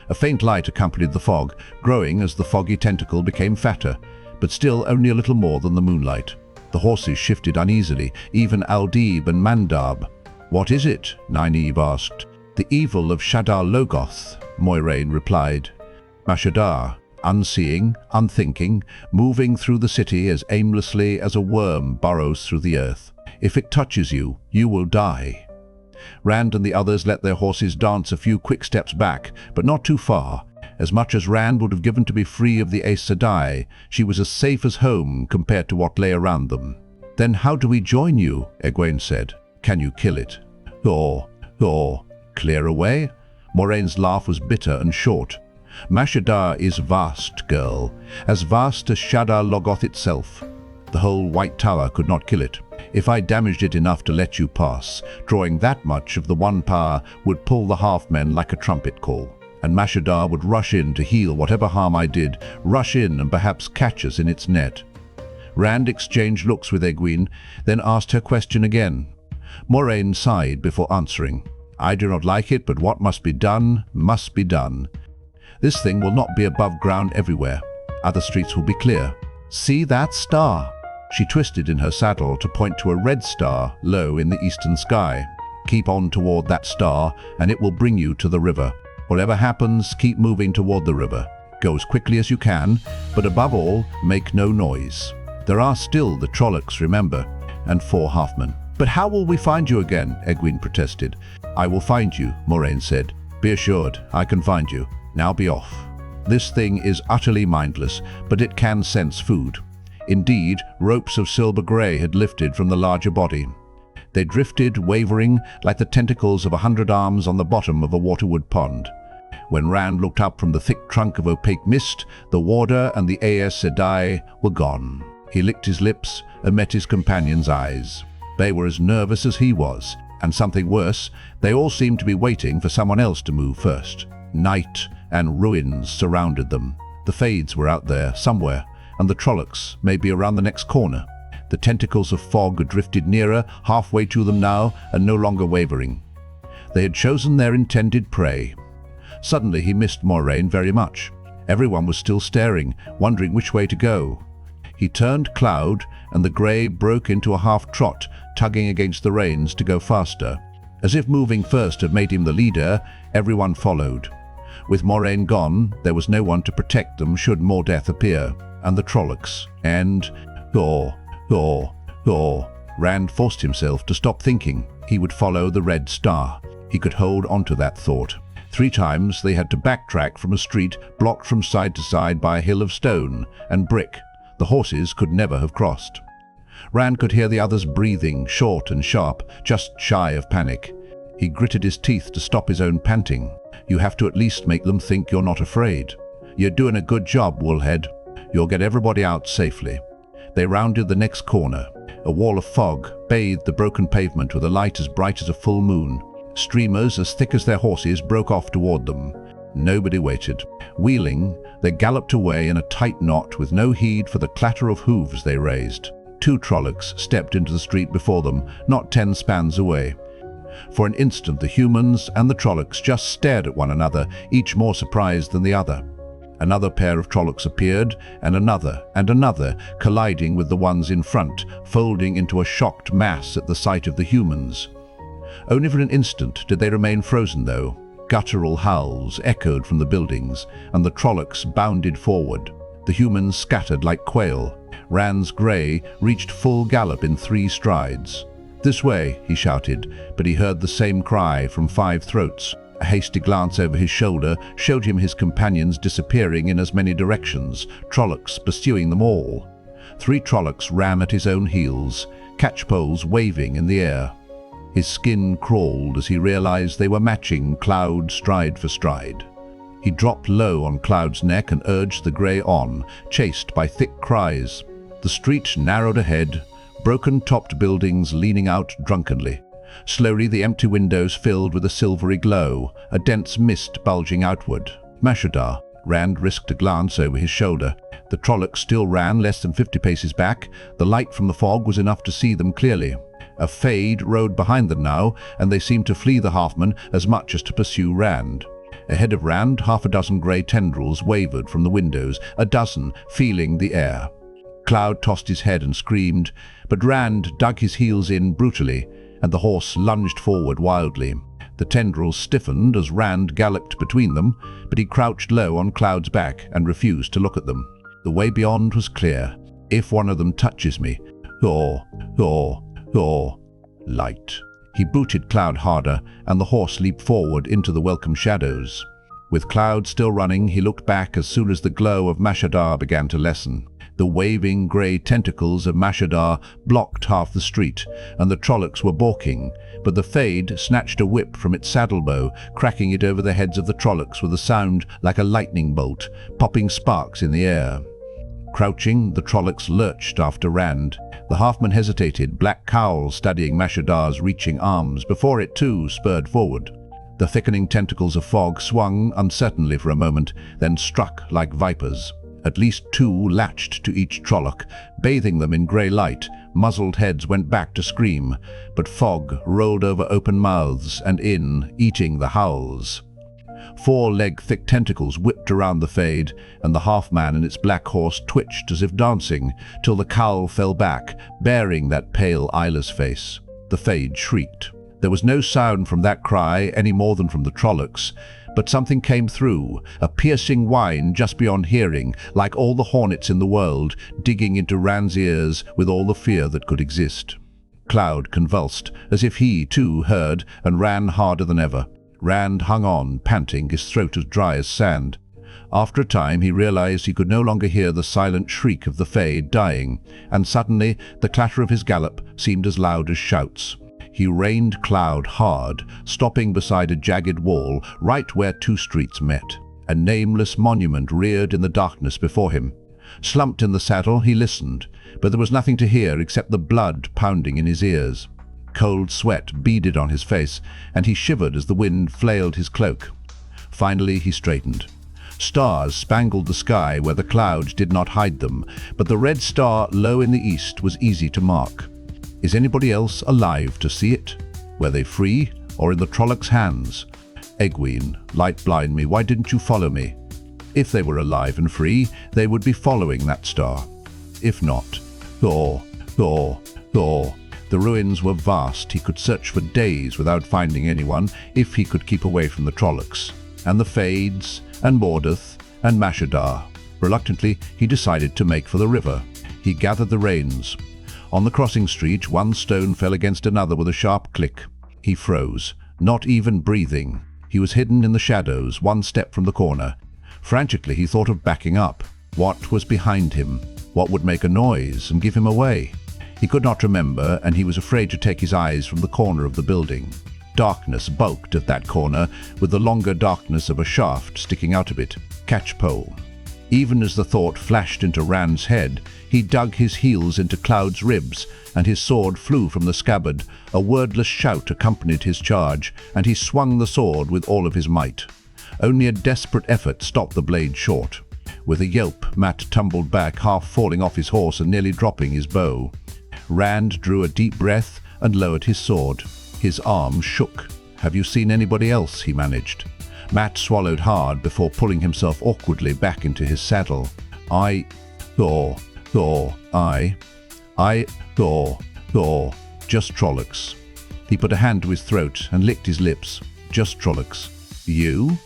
A faint light accompanied the fog, growing as the foggy tentacle became fatter, but still only a little more than the moonlight. The horses shifted uneasily, even Aldib and Mandab. "What is it?" Nynaeve asked. "The evil of Shadar Logoth," Moiraine replied. Mashadar, unseeing, unthinking, moving through the city as aimlessly as a worm burrows through the earth. If it touches you, you will die. Rand and the others let their horses dance a few quick steps back, but not too far. As much as Rand would have given to be free of the Aes Sedai, she was as safe as home compared to what lay around them. "Then how do we join you?" Egwene said. "Can you kill it?" Or, clear away?" Moraine's laugh was bitter and short. "Mashadar is vast, girl, as vast as Shadar Logoth itself. The whole White Tower could not kill it. If I damaged it enough to let you pass, drawing that much of the one power would pull the half-men like a trumpet call. And Mashadar would rush in to heal whatever harm I did, rush in and perhaps catch us in its net." Rand exchanged looks with Egwene, then asked her question again. Moraine sighed before answering. "I do not like it, but what must be done, must be done. This thing will not be above ground everywhere. Other streets will be clear. See that star?" She twisted in her saddle to point to a red star low in the eastern sky. "Keep on toward that star, and it will bring you to the river. Whatever happens, keep moving toward the river. Go as quickly as you can, but above all, make no noise. There are still the Trollocs, remember, and 4 halfmen. "But how will we find you again?" Egwene protested. "I will find you," Moraine said. "Be assured, I can find you. Now be off." This thing is utterly mindless, but it can sense food. Indeed, ropes of silver grey had lifted from the larger body. They drifted, wavering, like the tentacles of 100 arms on the bottom of a waterwood pond. When Rand looked up from the thick trunk of opaque mist, the warder and the Elyas Machera were gone. He licked his lips and met his companion's eyes. They were as nervous as he was, and something worse, they all seemed to be waiting for someone else to move first. Night and ruins surrounded them. The Fades were out there, somewhere, and the Trollocs may be around the next corner. The tentacles of fog drifted nearer, halfway to them now, and no longer wavering. They had chosen their intended prey. Suddenly he missed Moraine very much. Everyone was still staring, wondering which way to go. He turned Cloud, and the grey broke into a half-trot, tugging against the reins to go faster. As if moving first had made him the leader, everyone followed. With Moraine gone, there was no one to protect them should more death appear. And the Trollocs, and Thor. Rand forced himself to stop thinking. He would follow the red star. He could hold onto that thought. 3 times they had to backtrack from a street blocked from side to side by a hill of stone and brick. The horses could never have crossed. Rand could hear the others breathing, short and sharp, just shy of panic. He gritted his teeth to stop his own panting. You have to at least make them think you're not afraid. You're doing a good job, Woolhead. You'll get everybody out safely. They rounded the next corner. A wall of fog bathed the broken pavement with a light as bright as a full moon. Streamers as thick as their horses broke off toward them. Nobody waited. Wheeling, they galloped away in a tight knot with no heed for the clatter of hooves they raised. 2 Trollocs stepped into the street before them, not 10 spans away. For an instant the humans and the Trollocs just stared at one another, each more surprised than the other. Another pair of Trollocs appeared, and another, colliding with the ones in front, folding into a shocked mass at the sight of the humans. Only for an instant did they remain frozen, though. Guttural howls echoed from the buildings, and the Trollocs bounded forward. The humans scattered like quail. Rand's grey reached full gallop in 3 strides. "This way," he shouted, but he heard the same cry from 5 throats. A hasty glance over his shoulder showed him his companions disappearing in as many directions, Trollocs pursuing them all. 3 Trollocs ran at his own heels, catchpoles waving in the air. His skin crawled as he realized they were matching Cloud stride for stride. He dropped low on Cloud's neck and urged the grey on, chased by thick cries. The street narrowed ahead, broken-topped buildings leaning out drunkenly. Slowly the empty windows filled with a silvery glow, a dense mist bulging outward. Mashadar. Rand risked a glance over his shoulder. The Trollocs still ran less than 50 paces back. The light from the fog was enough to see them clearly. A Fade rode behind them now, and they seemed to flee the Halfman as much as to pursue Rand. Ahead of Rand, 6 grey tendrils wavered from the windows, a dozen feeling the air. Cloud tossed his head and screamed, but Rand dug his heels in brutally, and the horse lunged forward wildly. The tendrils stiffened as Rand galloped between them, but he crouched low on Cloud's back and refused to look at them. The way beyond was clear. If one of them touches me, light. He booted Cloud harder, and the horse leaped forward into the welcome shadows. With Cloud still running, he looked back as soon as the glow of Mashadar began to lessen. The waving grey tentacles of Mashadar blocked half the street, and the Trollocs were balking, but the Fade snatched a whip from its saddlebow, cracking it over the heads of the Trollocs with a sound like a lightning bolt, popping sparks in the air. Crouching, the Trollocs lurched after Rand. The Halfman hesitated, black cowl studying Mashadar's reaching arms, before it too spurred forward. The thickening tentacles of fog swung uncertainly for a moment, then struck like vipers. At least 2 latched to each Trolloc, bathing them in grey light. Muzzled heads went back to scream, but fog rolled over open mouths and in, eating the howls. 4-leg-thick tentacles whipped around the Fade, and the Halfman and its black horse twitched as if dancing, till the cowl fell back, baring that pale, eyeless face. The Fade shrieked. There was no sound from that cry any more than from the Trollocs, but something came through, a piercing whine just beyond hearing, like all the hornets in the world, digging into Rand's ears with all the fear that could exist. Cloud convulsed, as if he, too, heard, and ran harder than ever. Rand hung on, panting, his throat as dry as sand. After a time he realized he could no longer hear the silent shriek of the Fae dying, and suddenly the clatter of his gallop seemed as loud as shouts. He reined Cloud hard, stopping beside a jagged wall right where two streets met. A nameless monument reared in the darkness before him. Slumped in the saddle, he listened, but there was nothing to hear except the blood pounding in his ears. Cold sweat beaded on his face, and he shivered as the wind flailed his cloak. Finally he straightened. Stars spangled the sky where the clouds did not hide them, but the red star low in the east was easy to mark. Is anybody else alive to see it? Were they free, or in the Trollocs' hands? Egwene, light blind me, why didn't you follow me? If they were alive and free, they would be following that star. If not, Thor. The ruins were vast. He could search for days without finding anyone if he could keep away from the Trollocs, and the Fades, and Mordoth, and Mashadar. Reluctantly, he decided to make for the river. He gathered the reins. On the crossing street, one stone fell against another with a sharp click. He froze, not even breathing. He was hidden in the shadows, one step from the corner. Frantically, he thought of backing up. What was behind him? What would make a noise and give him away? He could not remember, and he was afraid to take his eyes from the corner of the building. Darkness bulked at that corner, with the longer darkness of a shaft sticking out of it. Catchpole. Even as the thought flashed into Rand's head, he dug his heels into Cloud's ribs, and his sword flew from the scabbard. A wordless shout accompanied his charge, and he swung the sword with all of his might. Only a desperate effort stopped the blade short. With a yelp, Mat tumbled back, half falling off his horse and nearly dropping his bow. Rand drew a deep breath and lowered his sword. His arm shook. "Have you seen anybody else?" he managed. Mat swallowed hard before pulling himself awkwardly back into his saddle. Thor, just Trollocs." He put a hand to his throat and licked his lips. "Just Trollocs." "You?"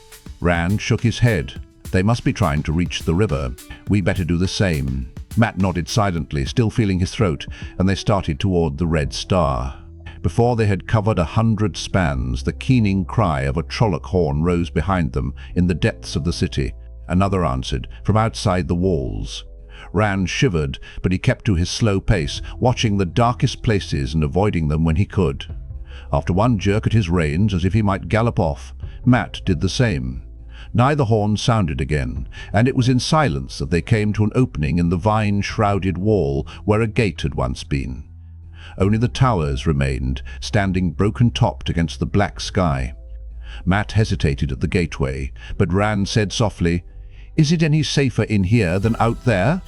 Rand shook his head. "They must be trying to reach the river. We better do the same." Mat nodded silently, still feeling his throat, and they started toward the red star. Before they had covered 100 spans, the keening cry of a Trolloc horn rose behind them in the depths of the city. Another answered, from outside the walls. Rand shivered, but he kept to his slow pace, watching the darkest places and avoiding them when he could. After one jerk at his reins, as if he might gallop off, Mat did the same. Neither horn sounded again, and it was in silence that they came to an opening in the vine-shrouded wall where a gate had once been. Only the towers remained, standing broken-topped against the black sky. Mat hesitated at the gateway, but Rand said softly, "Is it any safer in here than out there?"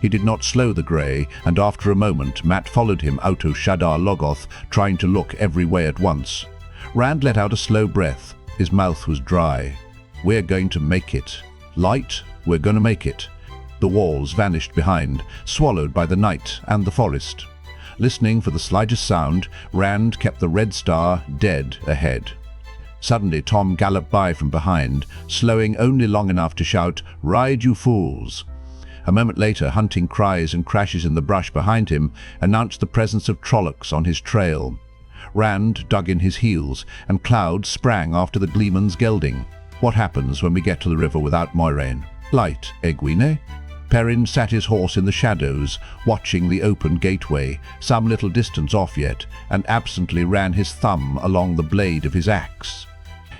He did not slow the grey, and after a moment Mat followed him out of Shadar Logoth, trying to look every way at once. Rand let out a slow breath. His mouth was dry. "We're going to make it. Light, we're going to make it." The walls vanished behind, swallowed by the night and the forest. Listening for the slightest sound, Rand kept the red star dead ahead. Suddenly Tom galloped by from behind, slowing only long enough to shout, "Ride, you fools!" A moment later, hunting cries and crashes in the brush behind him announced the presence of Trollocs on his trail. Rand dug in his heels, and Cloud sprang after the gleeman's gelding. What happens when we get to the river without Moiraine? Light, Egwene? Perrin sat his horse in the shadows, watching the open gateway, some little distance off yet, and absently ran his thumb along the blade of his axe.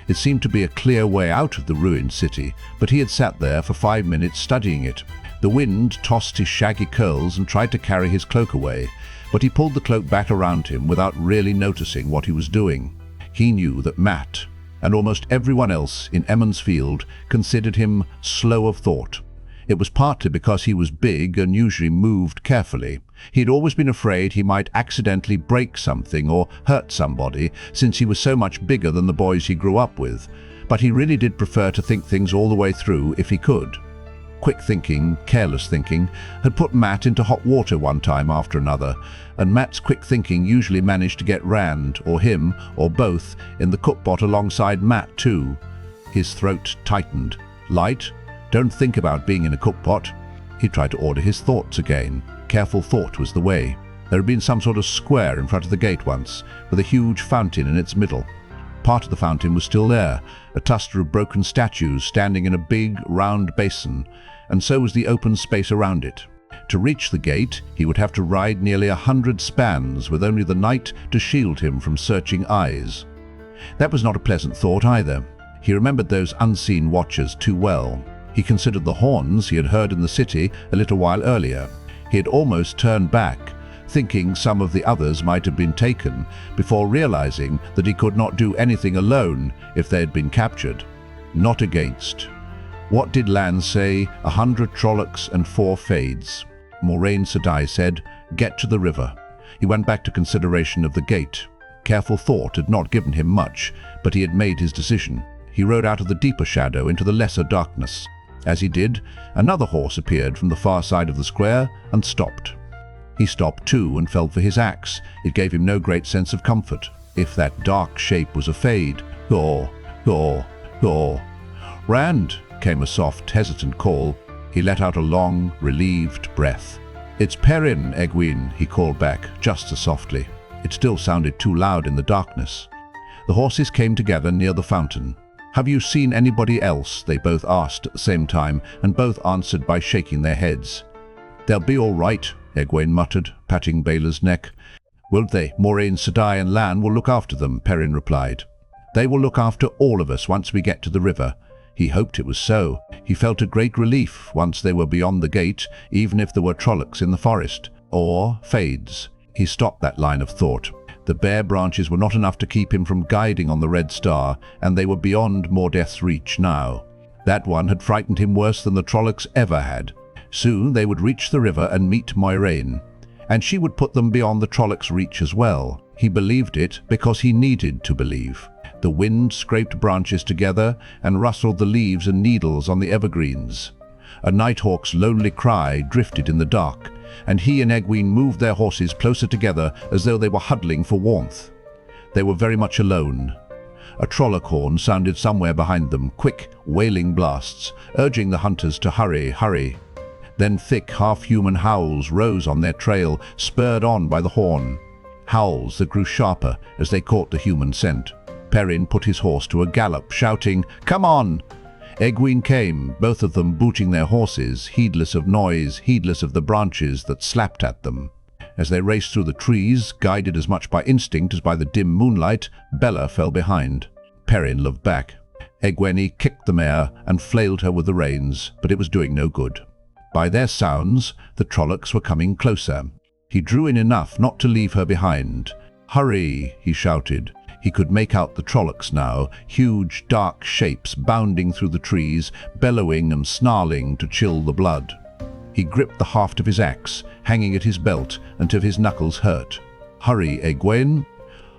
It seemed to be a clear way out of the ruined city, but he had sat there for 5 minutes studying it. The wind tossed his shaggy curls and tried to carry his cloak away, but he pulled the cloak back around him without really noticing what he was doing. He knew that Mat, and almost everyone else in Emond's Field, considered him slow of thought. It was partly because he was big and usually moved carefully. He had always been afraid he might accidentally break something or hurt somebody, since he was so much bigger than the boys he grew up with. But he really did prefer to think things all the way through if he could. Quick thinking, careless thinking, had put Mat into hot water one time after another, and Mat's quick thinking usually managed to get Rand, or him, or both, in the cookpot alongside Mat too. His throat tightened. "Light, don't think about being in a cookpot." He tried to order his thoughts again. Careful thought was the way. There had been some sort of square in front of the gate once, with a huge fountain in its middle. Part of the fountain was still there, a cluster of broken statues standing in a big, round basin, and so was the open space around it. To reach the gate, he would have to ride nearly 100 spans, with only the night to shield him from searching eyes. That was not a pleasant thought either. He remembered those unseen watchers too well. He considered the horns he had heard in the city a little while earlier. He had almost turned back, thinking some of the others might have been taken, before realizing that he could not do anything alone if they had been captured. Not against. What did Lan say? 100 Trollocs and 4 Fades. Moraine Sedai said, "Get to the river." He went back to consideration of the gate. Careful thought had not given him much, but he had made his decision. He rode out of the deeper shadow into the lesser darkness. As he did, another horse appeared from the far side of the square and stopped. He stopped too and felt for his axe. It gave him no great sense of comfort. If that dark shape was a Fade, Thor. "Rand," came a soft, hesitant call. He let out a long, relieved breath. "It's Perrin, Egwene," he called back, just as softly. It still sounded too loud in the darkness. The horses came together near the fountain. "Have you seen anybody else?" they both asked at the same time, and both answered by shaking their heads. "They'll be all right," Egwene muttered, patting Baela's neck. "Will they? Moraine Sedai and Lan will look after them," Perrin replied. "They will look after all of us once we get to the river." He hoped it was so. He felt a great relief once they were beyond the gate, even if there were Trollocs in the forest. Or Fades. He stopped that line of thought. The bare branches were not enough to keep him from guiding on the Red Star, and they were beyond Mordeth's reach now. That one had frightened him worse than the Trollocs ever had. Soon they would reach the river and meet Moiraine, and she would put them beyond the Trollocs' reach as well. He believed it because he needed to believe. The wind scraped branches together and rustled the leaves and needles on the evergreens. A nighthawk's lonely cry drifted in the dark, and he and Egwene moved their horses closer together as though they were huddling for warmth. They were very much alone. A Trolloc horn sounded somewhere behind them, quick, wailing blasts, urging the hunters to hurry, hurry. Then thick, half-human howls rose on their trail, spurred on by the horn. Howls that grew sharper as they caught the human scent. Perrin put his horse to a gallop, shouting, "Come on!" Egwene came, both of them booting their horses, heedless of noise, heedless of the branches that slapped at them. As they raced through the trees, guided as much by instinct as by the dim moonlight, Bella fell behind. Perrin loved back. Egwene kicked the mare and flailed her with the reins, but it was doing no good. By their sounds, the Trollocs were coming closer. He drew in enough not to leave her behind. "Hurry!" he shouted. He could make out the Trollocs now, huge dark shapes bounding through the trees, bellowing and snarling to chill the blood. He gripped the haft of his axe, hanging at his belt until his knuckles hurt. "Hurry, Egwene!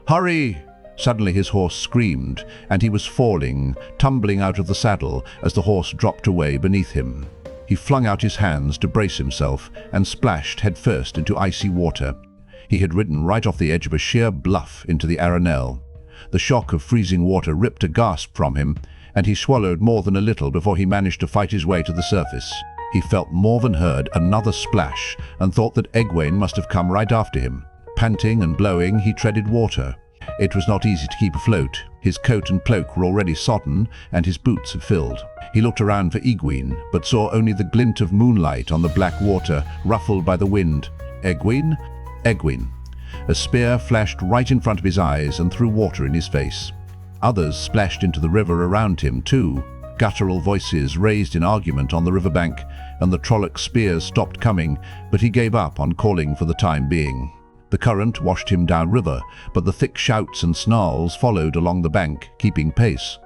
Hurry!" Suddenly his horse screamed, and he was falling, tumbling out of the saddle as the horse dropped away beneath him. He flung out his hands to brace himself and splashed headfirst into icy water. He had ridden right off the edge of a sheer bluff into the Arenelle. The shock of freezing water ripped a gasp from him, and he swallowed more than a little before he managed to fight his way to the surface. He felt more than heard another splash and thought that Egwene must have come right after him. Panting and blowing, he treaded water. It was not easy to keep afloat. His coat and cloak were already sodden, and his boots had filled. He looked around for Egwene, but saw only the glint of moonlight on the black water, ruffled by the wind. "Egwene? Egwene." A spear flashed right in front of his eyes and threw water in his face. Others splashed into the river around him too. Guttural voices raised in argument on the riverbank, and the Trolloc spears stopped coming, but he gave up on calling for the time being. The current washed him downriver, but the thick shouts and snarls followed along the bank, keeping pace.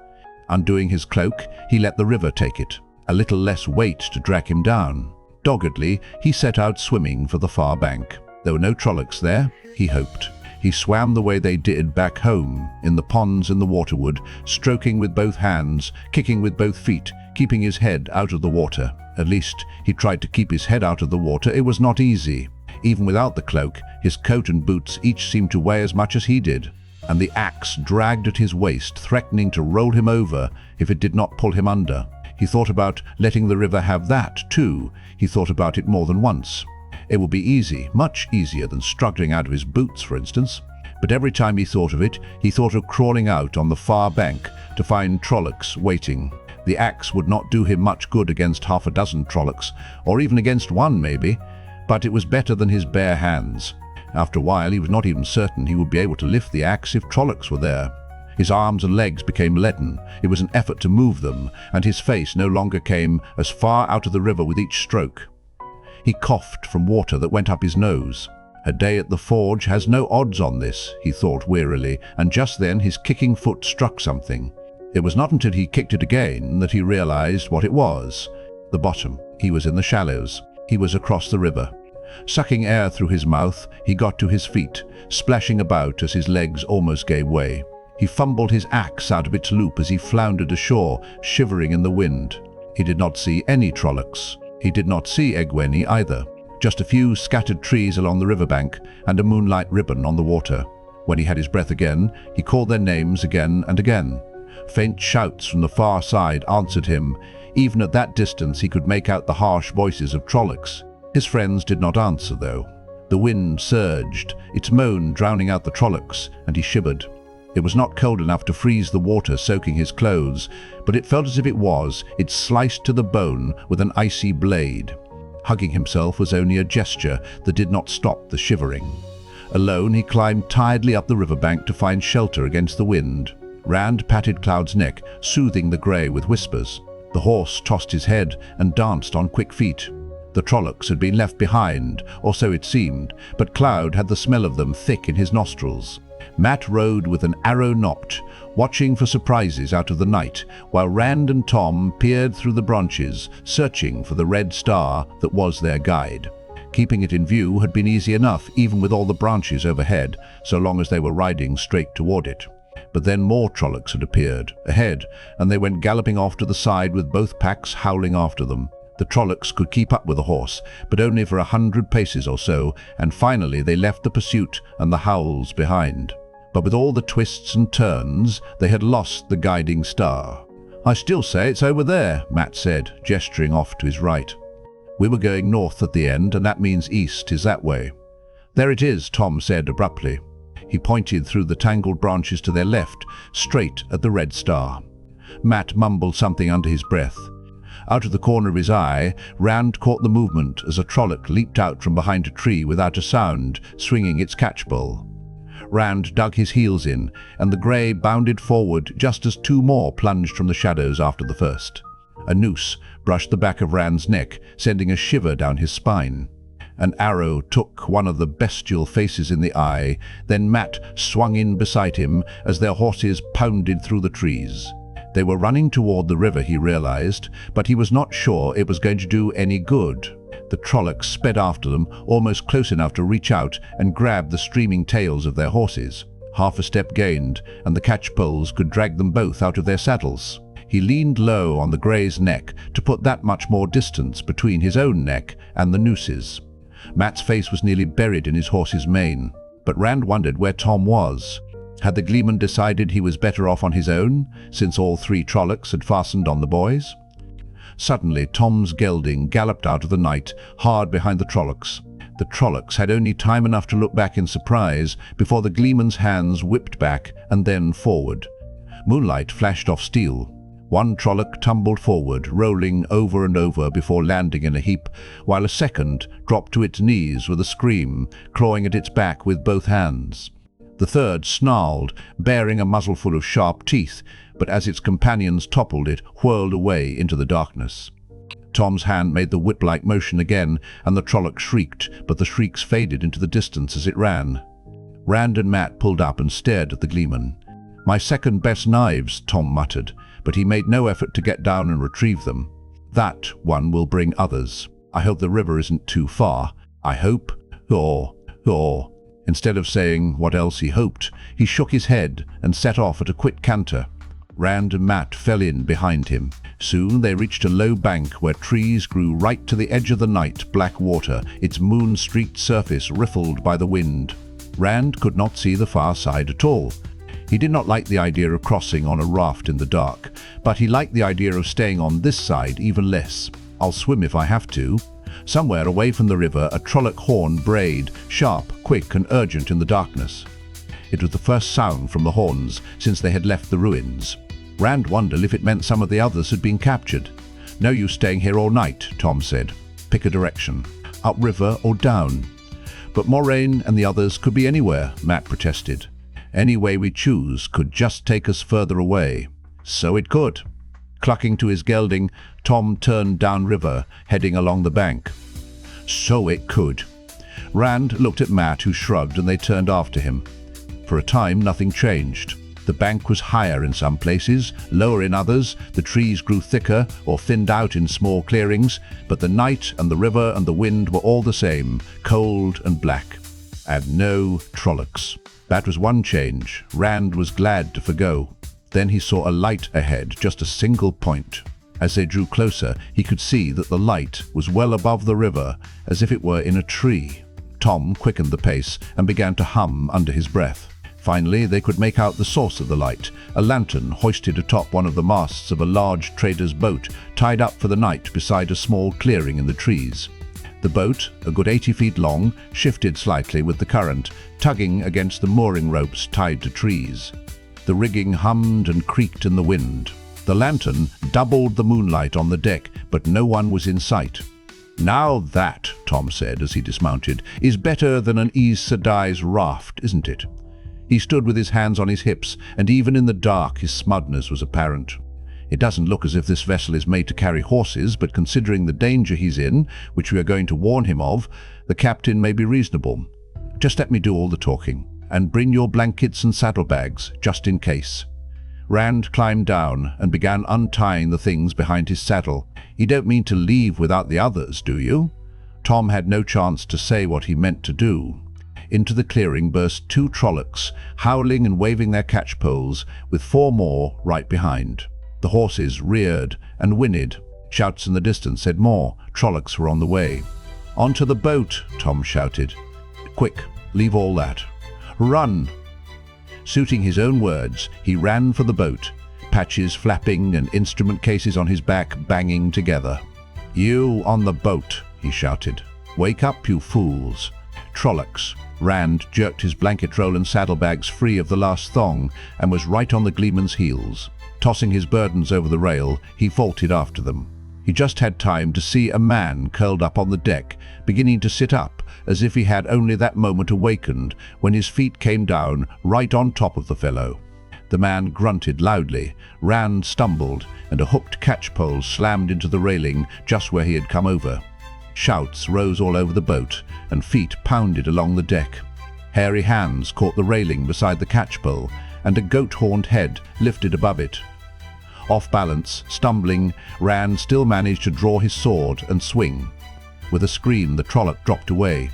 Undoing his cloak, he let the river take it, a little less weight to drag him down. Doggedly, he set out swimming for the far bank. There were no Trollocs there, he hoped. He swam the way they did back home, in the ponds in the waterwood, stroking with both hands, kicking with both feet, keeping his head out of the water. At least, he tried to keep his head out of the water. It was not easy. Even without the cloak, his coat and boots each seemed to weigh as much as he did, and the axe dragged at his waist, threatening to roll him over if it did not pull him under. He thought about letting the river have that, too. He thought about it more than once. It would be easy, much easier than struggling out of his boots, for instance. But every time he thought of it, he thought of crawling out on the far bank to find Trollocs waiting. The axe would not do him much good against half a dozen Trollocs, or even against one maybe, but it was better than his bare hands. After a while, he was not even certain he would be able to lift the axe if Trollocs were there. His arms and legs became leaden. It was an effort to move them, and his face no longer came as far out of the river with each stroke. He coughed from water that went up his nose. A day at the forge has no odds on this, he thought wearily, and just then his kicking foot struck something. It was not until he kicked it again that he realized what it was. The bottom. He was in the shallows. He was across the river. Sucking air through his mouth, he got to his feet, splashing about as his legs almost gave way. He fumbled his axe out of its loop as he floundered ashore, shivering in the wind. He did not see any Trollocs. He did not see Egwene either. Just a few scattered trees along the riverbank and a moonlight ribbon on the water. When he had his breath again, he called their names again and again. Faint shouts from the far side answered him. Even at that distance he could make out the harsh voices of Trollocs. His friends did not answer, though. The wind surged, its moan drowning out the Trollocs, and he shivered. It was not cold enough to freeze the water soaking his clothes, but it felt as if it was. It sliced to the bone with an icy blade. Hugging himself was only a gesture that did not stop the shivering. Alone, he climbed tiredly up the riverbank to find shelter against the wind. Rand patted Cloud's neck, soothing the grey with whispers. The horse tossed his head and danced on quick feet. The Trollocs had been left behind, or so it seemed, but Cloud had the smell of them thick in his nostrils. Mat rode with an arrow nocked, watching for surprises out of the night, while Rand and Tom peered through the branches, searching for the red star that was their guide. Keeping it in view had been easy enough, even with all the branches overhead, so long as they were riding straight toward it. But then more Trollocs had appeared, ahead, and they went galloping off to the side with both packs howling after them. The Trollocs could keep up with the horse, but only for 100 paces or so, and finally they left the pursuit and the howls behind. But with all the twists and turns, they had lost the guiding star. "I still say it's over there," Mat said, gesturing off to his right. "We were going north at the end, and that means east is that way." "There it is," Tom said abruptly. He pointed through the tangled branches to their left, straight at the red star. Mat mumbled something under his breath. Out of the corner of his eye, Rand caught the movement as a Trolloc leaped out from behind a tree without a sound, swinging its catchpole. Rand dug his heels in, and the grey bounded forward just as two more plunged from the shadows after the first. A noose brushed the back of Rand's neck, sending a shiver down his spine. An arrow took one of the bestial faces in the eye, then Mat swung in beside him as their horses pounded through the trees. They were running toward the river, he realized, but he was not sure it was going to do any good. The Trollocs sped after them, almost close enough to reach out and grab the streaming tails of their horses. Half a step gained, and the catchpoles could drag them both out of their saddles. He leaned low on the grey's neck to put that much more distance between his own neck and the nooses. Mat's face was nearly buried in his horse's mane, but Rand wondered where Tom was. Had the Gleeman decided he was better off on his own, since all three Trollocs had fastened on the boys? Suddenly, Tom's gelding galloped out of the night, hard behind the Trollocs. The Trollocs had only time enough to look back in surprise before the Gleeman's hands whipped back and then forward. Moonlight flashed off steel. One Trolloc tumbled forward, rolling over and over before landing in a heap, while a second dropped to its knees with a scream, clawing at its back with both hands. The third snarled, bearing a muzzle full of sharp teeth, but as its companions toppled it, whirled away into the darkness. Tom's hand made the whip-like motion again, and the Trolloc shrieked, but the shrieks faded into the distance as it ran. Rand and Mat pulled up and stared at the Gleeman. "My second-best knives," Tom muttered, but he made no effort to get down and retrieve them. "That one will bring others. I hope the river isn't too far. I hope, or. Instead of saying what else he hoped, he shook his head and set off at a quick canter. Rand and Mat fell in behind him. Soon they reached a low bank where trees grew right to the edge of the night black water, its moon-streaked surface riffled by the wind. Rand could not see the far side at all. He did not like the idea of crossing on a raft in the dark, but he liked the idea of staying on this side even less. "I'll swim if I have to." Somewhere away from the river, a trolloc horn brayed, sharp, quick and urgent in the darkness. It was the first sound from the horns since they had left the ruins. Rand wondered if it meant some of the others had been captured. "No use staying here all night," Tom said. "Pick a direction, upriver or down." "But Moraine and the others could be anywhere," Matt protested. "Any way we choose could just take us further away." "So it could." Clucking to his gelding, Tom turned downriver, heading along the bank. "So it could." Rand looked at Matt, who shrugged, and they turned after him. For a time, nothing changed. The bank was higher in some places, lower in others, the trees grew thicker or thinned out in small clearings, but the night and the river and the wind were all the same, cold and black. And no trollocs. That was one change Rand was glad to forgo. Then he saw a light ahead, just a single point. As they drew closer, he could see that the light was well above the river, as if it were in a tree. Tom quickened the pace and began to hum under his breath. Finally, they could make out the source of the light, a lantern hoisted atop one of the masts of a large trader's boat, tied up for the night beside a small clearing in the trees. The boat, a good 80 feet long, shifted slightly with the current, tugging against the mooring ropes tied to trees. The rigging hummed and creaked in the wind. The lantern doubled the moonlight on the deck, but no one was in sight. "Now that," Tom said as he dismounted, "is better than an Aes Sedai's raft, isn't it?" He stood with his hands on his hips, and even in the dark his smugness was apparent. "It doesn't look as if this vessel is made to carry horses, but considering the danger he's in, which we are going to warn him of, the captain may be reasonable. Just let me do all the talking, and bring your blankets and saddlebags, just in case." Rand climbed down and began untying the things behind his saddle. "You don't mean to leave without the others, do you?" Tom had no chance to say what he meant to do. Into the clearing burst 2 trollocs, howling and waving their catchpoles, with 4 more right behind. The horses reared and whinnied. Shouts in the distance said more. Trollocs were on the way. "Onto the boat," Tom shouted. "Quick, leave all that. Run!" Suiting his own words, he ran for the boat, patches flapping and instrument cases on his back banging together. "You on the boat," he shouted. "Wake up, you fools." Trollocs. Rand jerked his blanket roll and saddlebags free of the last thong and was right on the gleeman's heels. Tossing his burdens over the rail, he vaulted after them. He just had time to see a man curled up on the deck, beginning to sit up, as if he had only that moment awakened, when his feet came down right on top of the fellow. The man grunted loudly. Rand stumbled, and a hooked catchpole slammed into the railing just where he had come over. Shouts rose all over the boat, and feet pounded along the deck. Hairy hands caught the railing beside the catchpole, and a goat-horned head lifted above it. Off balance, stumbling, Rand still managed to draw his sword and swing. With a scream, the trolloc dropped away.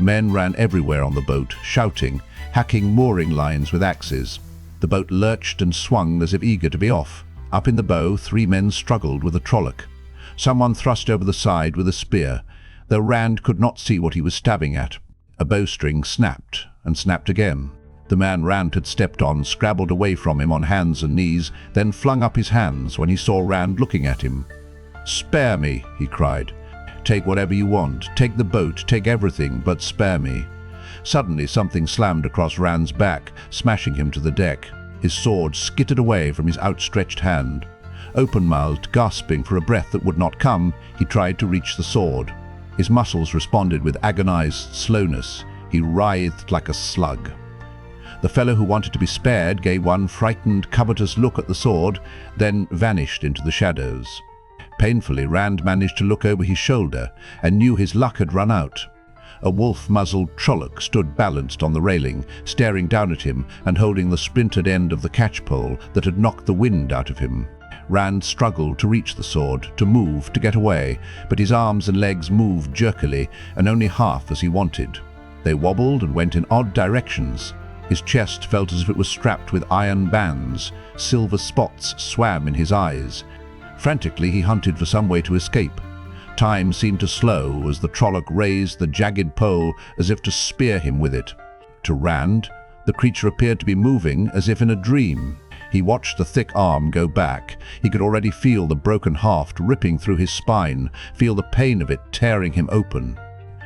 Men ran everywhere on the boat, shouting, hacking mooring lines with axes. The boat lurched and swung as if eager to be off. Up in the bow, 3 men struggled with a trolloc. Someone thrust over the side with a spear, though Rand could not see what he was stabbing at. A bowstring snapped, and snapped again. The man Rand had stepped on scrabbled away from him on hands and knees, then flung up his hands when he saw Rand looking at him. "Spare me," he cried. "Take whatever you want, take the boat, take everything, but spare me." Suddenly something slammed across Rand's back, smashing him to the deck. His sword skittered away from his outstretched hand. Open-mouthed, gasping for a breath that would not come, he tried to reach the sword. His muscles responded with agonized slowness. He writhed like a slug. The fellow who wanted to be spared gave one frightened, covetous look at the sword, then vanished into the shadows. Painfully, Rand managed to look over his shoulder and knew his luck had run out. A wolf-muzzled trolloc stood balanced on the railing, staring down at him and holding the splintered end of the catchpole that had knocked the wind out of him. Rand struggled to reach the sword, to move, to get away, but his arms and legs moved jerkily, and only half as he wanted. They wobbled and went in odd directions. His chest felt as if it was strapped with iron bands. Silver spots swam in his eyes. Frantically, he hunted for some way to escape. Time seemed to slow as the trolloc raised the jagged pole as if to spear him with it. To Rand, the creature appeared to be moving as if in a dream. He watched the thick arm go back. He could already feel the broken haft ripping through his spine, feel the pain of it tearing him open.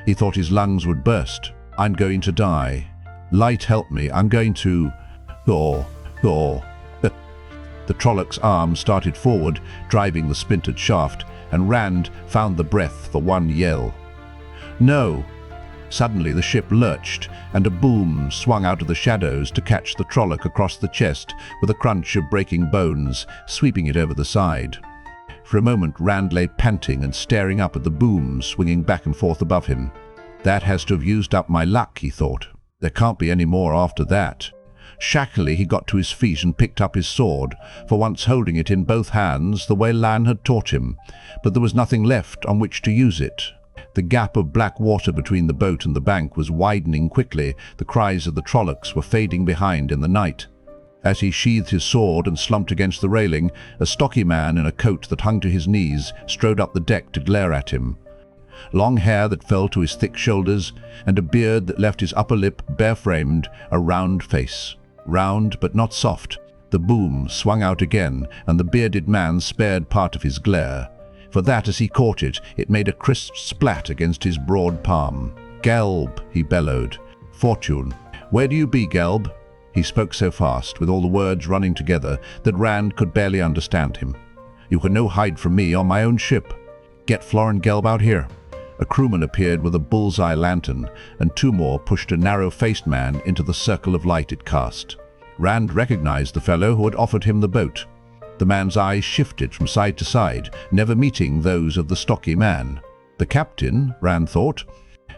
He thought his lungs would burst. I'm going to die. Light, help me. I'm going to... Thor. The Trollocs' arm started forward, driving the splintered shaft, and Rand found the breath for one yell. No! Suddenly the ship lurched, and a boom swung out of the shadows to catch the Trolloc across the chest with a crunch of breaking bones, sweeping it over the side. For a moment Rand lay panting and staring up at the boom swinging back and forth above him. That has to have used up my luck, he thought. There can't be any more after that. Shakily he got to his feet and picked up his sword, for once holding it in both hands the way Lan had taught him, but there was nothing left on which to use it. The gap of black water between the boat and the bank was widening quickly. The cries of the Trollocs were fading behind in the night. As he sheathed his sword and slumped against the railing, a stocky man in a coat that hung to his knees strode up the deck to glare at him. Long hair that fell to his thick shoulders, and a beard that left his upper lip bare-framed, a round face. Round but not soft. The boom swung out again, and the bearded man spared part of his glare. For that, as he caught it, it made a crisp splat against his broad palm. "Gelb," he bellowed. "Fortune. Where do you be, Gelb?" He spoke so fast, with all the words running together, that Rand could barely understand him. "You can no hide from me on my own ship. Get Florin Gelb out here." A crewman appeared with a bullseye lantern, and two more pushed a narrow-faced man into the circle of light it cast. Rand recognized the fellow who had offered him the boat. The man's eyes shifted from side to side, never meeting those of the stocky man. The captain, Rand thought.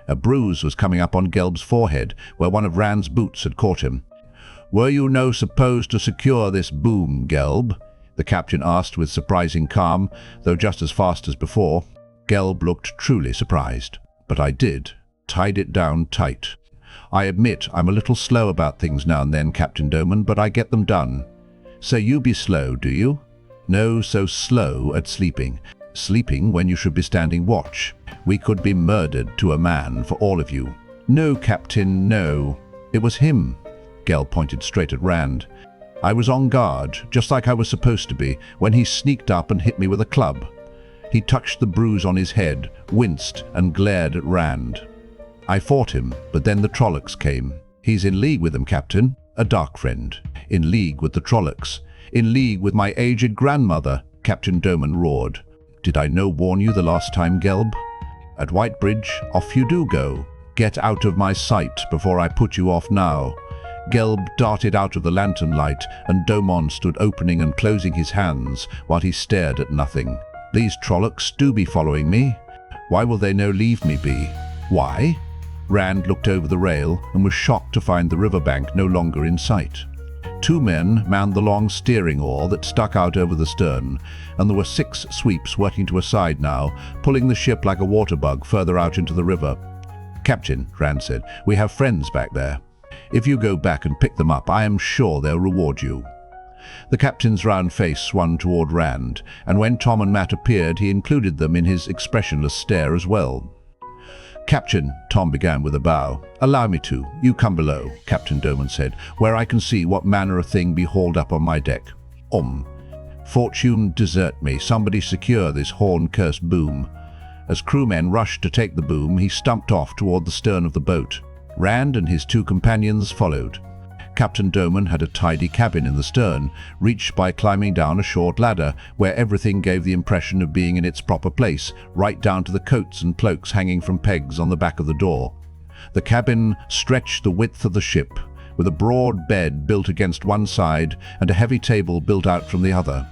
A bruise was coming up on Gelb's forehead, where one of Rand's boots had caught him. "Were you no supposed to secure this boom, Gelb?" the captain asked with surprising calm, though just as fast as before. Gelb looked truly surprised. "But I did. Tied it down tight. I admit I'm a little slow about things now and then, Captain Doman, but I get them done." "So you be slow, do you?" "No, so slow at sleeping. Sleeping when you should be standing watch. We could be murdered to a man for all of you." "No, Captain, no. It was him." Gelb pointed straight at Rand. "I was on guard, just like I was supposed to be, when he sneaked up and hit me with a club." He touched the bruise on his head, winced, and glared at Rand. "I fought him, but then the Trollocs came. He's in league with them, Captain. A dark friend. In league with the Trollocs. In league with my aged grandmother," Captain Doman roared. "Did I no warn you the last time, Gelb? At Whitebridge, off you do go. Get out of my sight before I put you off now." Gelb darted out of the lantern light, and Domon stood opening and closing his hands while he stared at nothing. "These Trollocs do be following me. Why will they no leave me be? Why?" Rand looked over the rail and was shocked to find the riverbank no longer in sight. Two men manned the long steering oar that stuck out over the stern, and there were 6 sweeps working to a side now, pulling the ship like a water bug further out into the river. "Captain," Rand said, "we have friends back there. If you go back and pick them up, I am sure they'll reward you." The captain's round face swung toward Rand, and when Tom and Matt appeared, he included them in his expressionless stare as well. "Captain," Tom began with a bow. "Allow me to. You come below," Captain Doman said, "where I can see what manner of thing be hauled up on my deck. Fortune desert me. Somebody secure this horn-cursed boom." As crewmen rushed to take the boom, he stumped off toward the stern of the boat. Rand and his 2 companions followed. Captain Doman had a tidy cabin in the stern, reached by climbing down a short ladder, where everything gave the impression of being in its proper place, right down to the coats and cloaks hanging from pegs on the back of the door. The cabin stretched the width of the ship, with a broad bed built against one side and a heavy table built out from the other.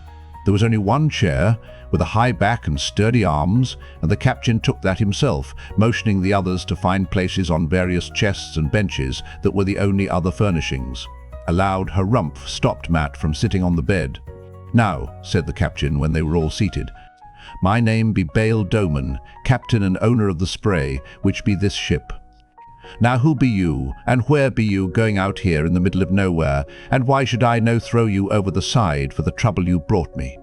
There was only one chair, with a high back and sturdy arms, and the captain took that himself, motioning the others to find places on various chests and benches that were the only other furnishings. A loud harumph stopped Matt from sitting on the bed. "Now," said the captain when they were all seated, "my name be Bale Doman, captain and owner of the Spray, which be this ship. Now who be you, and where be you going out here in the middle of nowhere, and why should I no throw you over the side for the trouble you brought me?"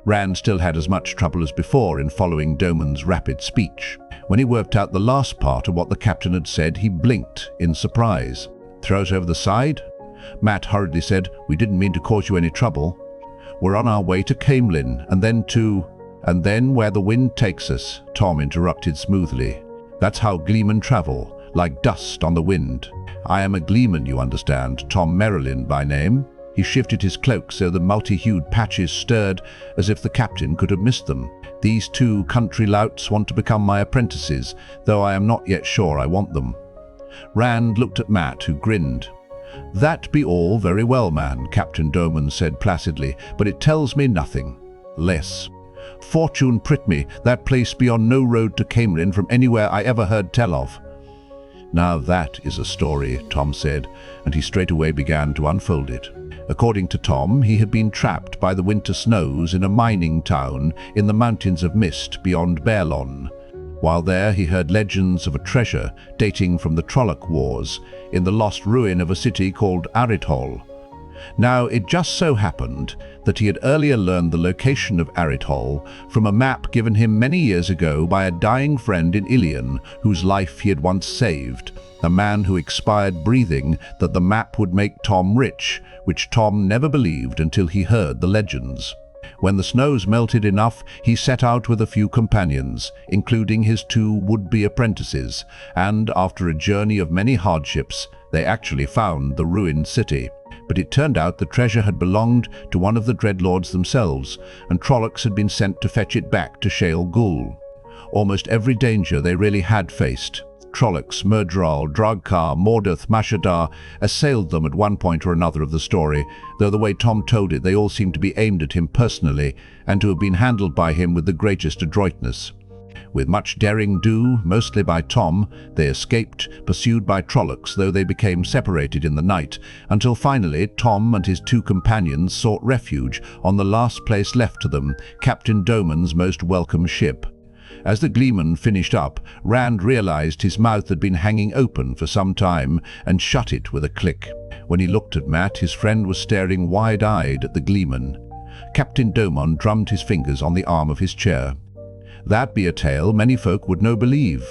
Rand still had as much trouble as before in following Doman's rapid speech. When he worked out the last part of what the captain had said, he blinked in surprise. "Throw us over the side? Matt hurriedly said, "We didn't mean to cause you any trouble. We're on our way to Caemlyn, and then where the wind takes us," Tom interrupted smoothly. "That's how gleemen travel, like dust on the wind. I am a gleeman, you understand, Tom Merrilin by name." He shifted his cloak so the multi-hued patches stirred as if the captain could have missed them. "These two country louts want to become my apprentices, though I am not yet sure I want them." Rand looked at Matt, who grinned. "That be all very well, man," Captain Doman said placidly, "but it tells me nothing. Less. Fortune prit me, that place be on no road to Caemlyn from anywhere I ever heard tell of." "Now that is a story," Tom said, and he straightway began to unfold it. According to Tom, he had been trapped by the winter snows in a mining town in the mountains of mist beyond Baerlon. While there, he heard legends of a treasure dating from the Trolloc Wars in the lost ruin of a city called Arithol. Now, it just so happened that he had earlier learned the location of Arithol from a map given him many years ago by a dying friend in Ilion, whose life he had once saved, a man who expired breathing that the map would make Tom rich, which Tom never believed until he heard the legends. When the snows melted enough, he set out with a few companions, including his two would-be apprentices, and after a journey of many hardships, they actually found the ruined city. But it turned out the treasure had belonged to one of the Dreadlords themselves, and Trollocs had been sent to fetch it back to Shale Ghul. Almost every danger they really had faced, Trollocs, Myrddraal, Draghkar, Morduth, Mashadar, assailed them at one point or another of the story, though the way Tom told it they all seemed to be aimed at him personally and to have been handled by him with the greatest adroitness. With much daring do, mostly by Tom, they escaped, pursued by Trollocs, though they became separated in the night, until finally Tom and his two companions sought refuge on the last place left to them, Captain Doman's most welcome ship. As the gleeman finished up, Rand realized his mouth had been hanging open for some time and shut it with a click. When he looked at Matt, his friend was staring wide-eyed at the gleeman. Captain Domon drummed his fingers on the arm of his chair. "That be a tale many folk would no believe."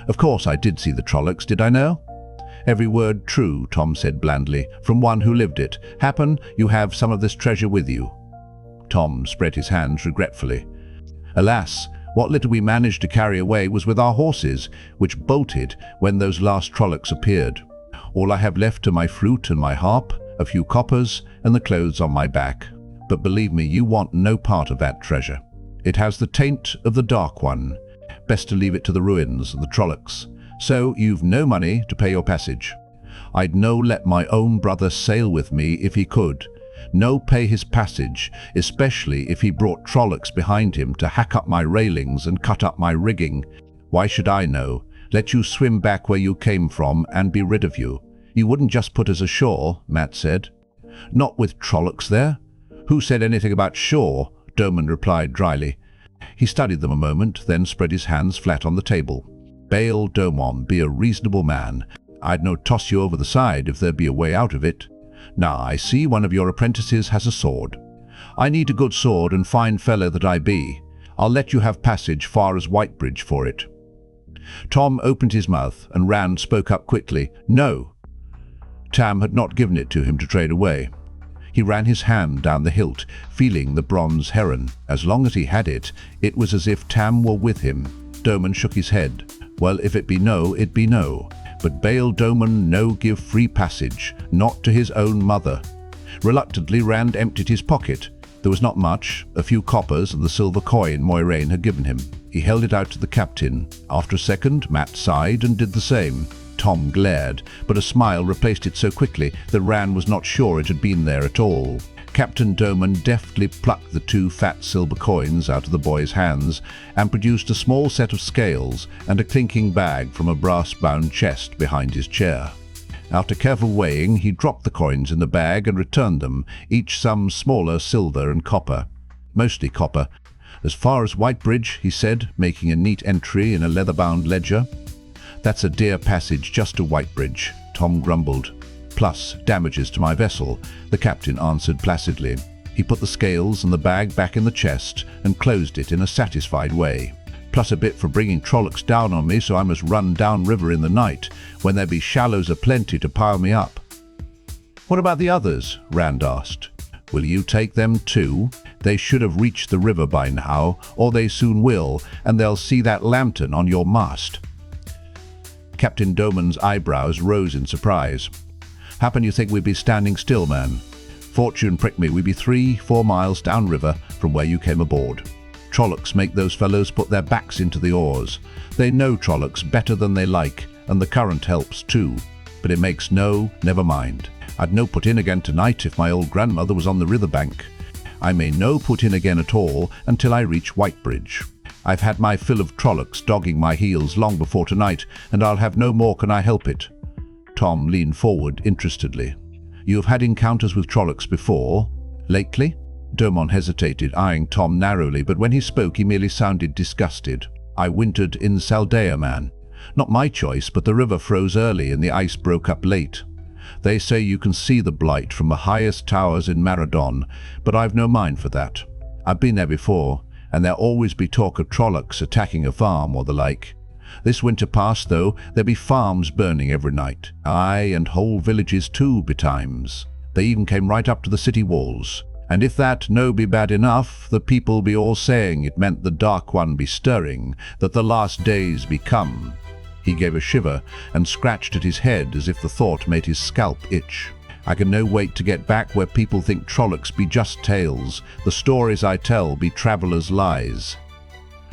"Of course I did see the Trollocs, did I no?" "Every word true," Tom said blandly, "from one who lived it. Happen you have some of this treasure with you." Tom spread his hands regretfully. "Alas, what little we managed to carry away was with our horses, which bolted when those last Trollocs appeared. All I have left are my flute and my harp, a few coppers, and the clothes on my back. But believe me, you want no part of that treasure. It has the taint of the Dark One. Best to leave it to the ruins and the Trollocs. So you've no money to pay your passage. I'd no let my own brother sail with me if he could. No pay his passage, especially if he brought Trollocs behind him to hack up my railings and cut up my rigging. Why should I know? Let you swim back where you came from and be rid of you. You wouldn't just put us ashore," Matt said. "Not with Trollocs there." "Who said anything about shore?" Doman replied dryly. He studied them a moment, then spread his hands flat on the table. "Bail Domon, be a reasonable man. I'd no toss you over the side if there be a way out of it. Now, I see one of your apprentices has a sword. I need a good sword and fine fellow that I be. I'll let you have passage far as Whitebridge for it." Tom opened his mouth, and Rand spoke up quickly. "No." Tam had not given it to him to trade away. He ran his hand down the hilt, feeling the bronze heron. As long as he had it, it was as if Tam were with him. Doman shook his head. "Well, if it be no, it be no. But Bail Doman no give free passage, not to his own mother." Reluctantly, Rand emptied his pocket. There was not much, a few coppers and the silver coin Moiraine had given him. He held it out to the captain. After a second, Matt sighed and did the same. Tom glared, but a smile replaced it so quickly that Rand was not sure it had been there at all. Captain Doman deftly plucked the two fat silver coins out of the boy's hands and produced a small set of scales and a clinking bag from a brass-bound chest behind his chair. After careful weighing, he dropped the coins in the bag and returned them, each some smaller silver and copper. Mostly copper. "As far as Whitebridge," he said, making a neat entry in a leather-bound ledger. "That's a dear passage just to Whitebridge," Tom grumbled. "Plus damages to my vessel," the captain answered placidly. He put the scales and the bag back in the chest and closed it in a satisfied way. "Plus a bit for bringing Trollocs down on me so I must run down river in the night, when there be shallows aplenty to pile me up." "What about the others?" Rand asked. "Will you take them too? They should have reached the river by now, or they soon will, and they'll see that lantern on your mast." Captain Doman's eyebrows rose in surprise. "Happen you think we'd be standing still, man? Fortune prick me, we'd be 3-4 miles downriver from where you came aboard. Trollocs make those fellows put their backs into the oars. They know Trollocs better than they like, and the current helps too. But it makes never mind. I'd no put in again tonight if my old grandmother was on the riverbank. I may no put in again at all until I reach Whitebridge. I've had my fill of Trollocs dogging my heels long before tonight, and I'll have no more can I help it." Tom leaned forward interestedly. "You have had encounters with Trollocs before? Lately?" Domon hesitated, eyeing Tom narrowly, but when he spoke he merely sounded disgusted. "I wintered in Saldea, man. Not my choice, but the river froze early and the ice broke up late. They say you can see the blight from the highest towers in Maradon, but I've no mind for that. I've been there before, and there'll always be talk of Trollocs attacking a farm or the like. This winter past, though, there be farms burning every night. Aye, and whole villages too, betimes. They even came right up to the city walls. And if that no be bad enough, the people be all saying it meant the Dark One be stirring, that the last days be come." He gave a shiver and scratched at his head as if the thought made his scalp itch. "I can no wait to get back where people think Trollocs be just tales, the stories I tell be travellers' lies."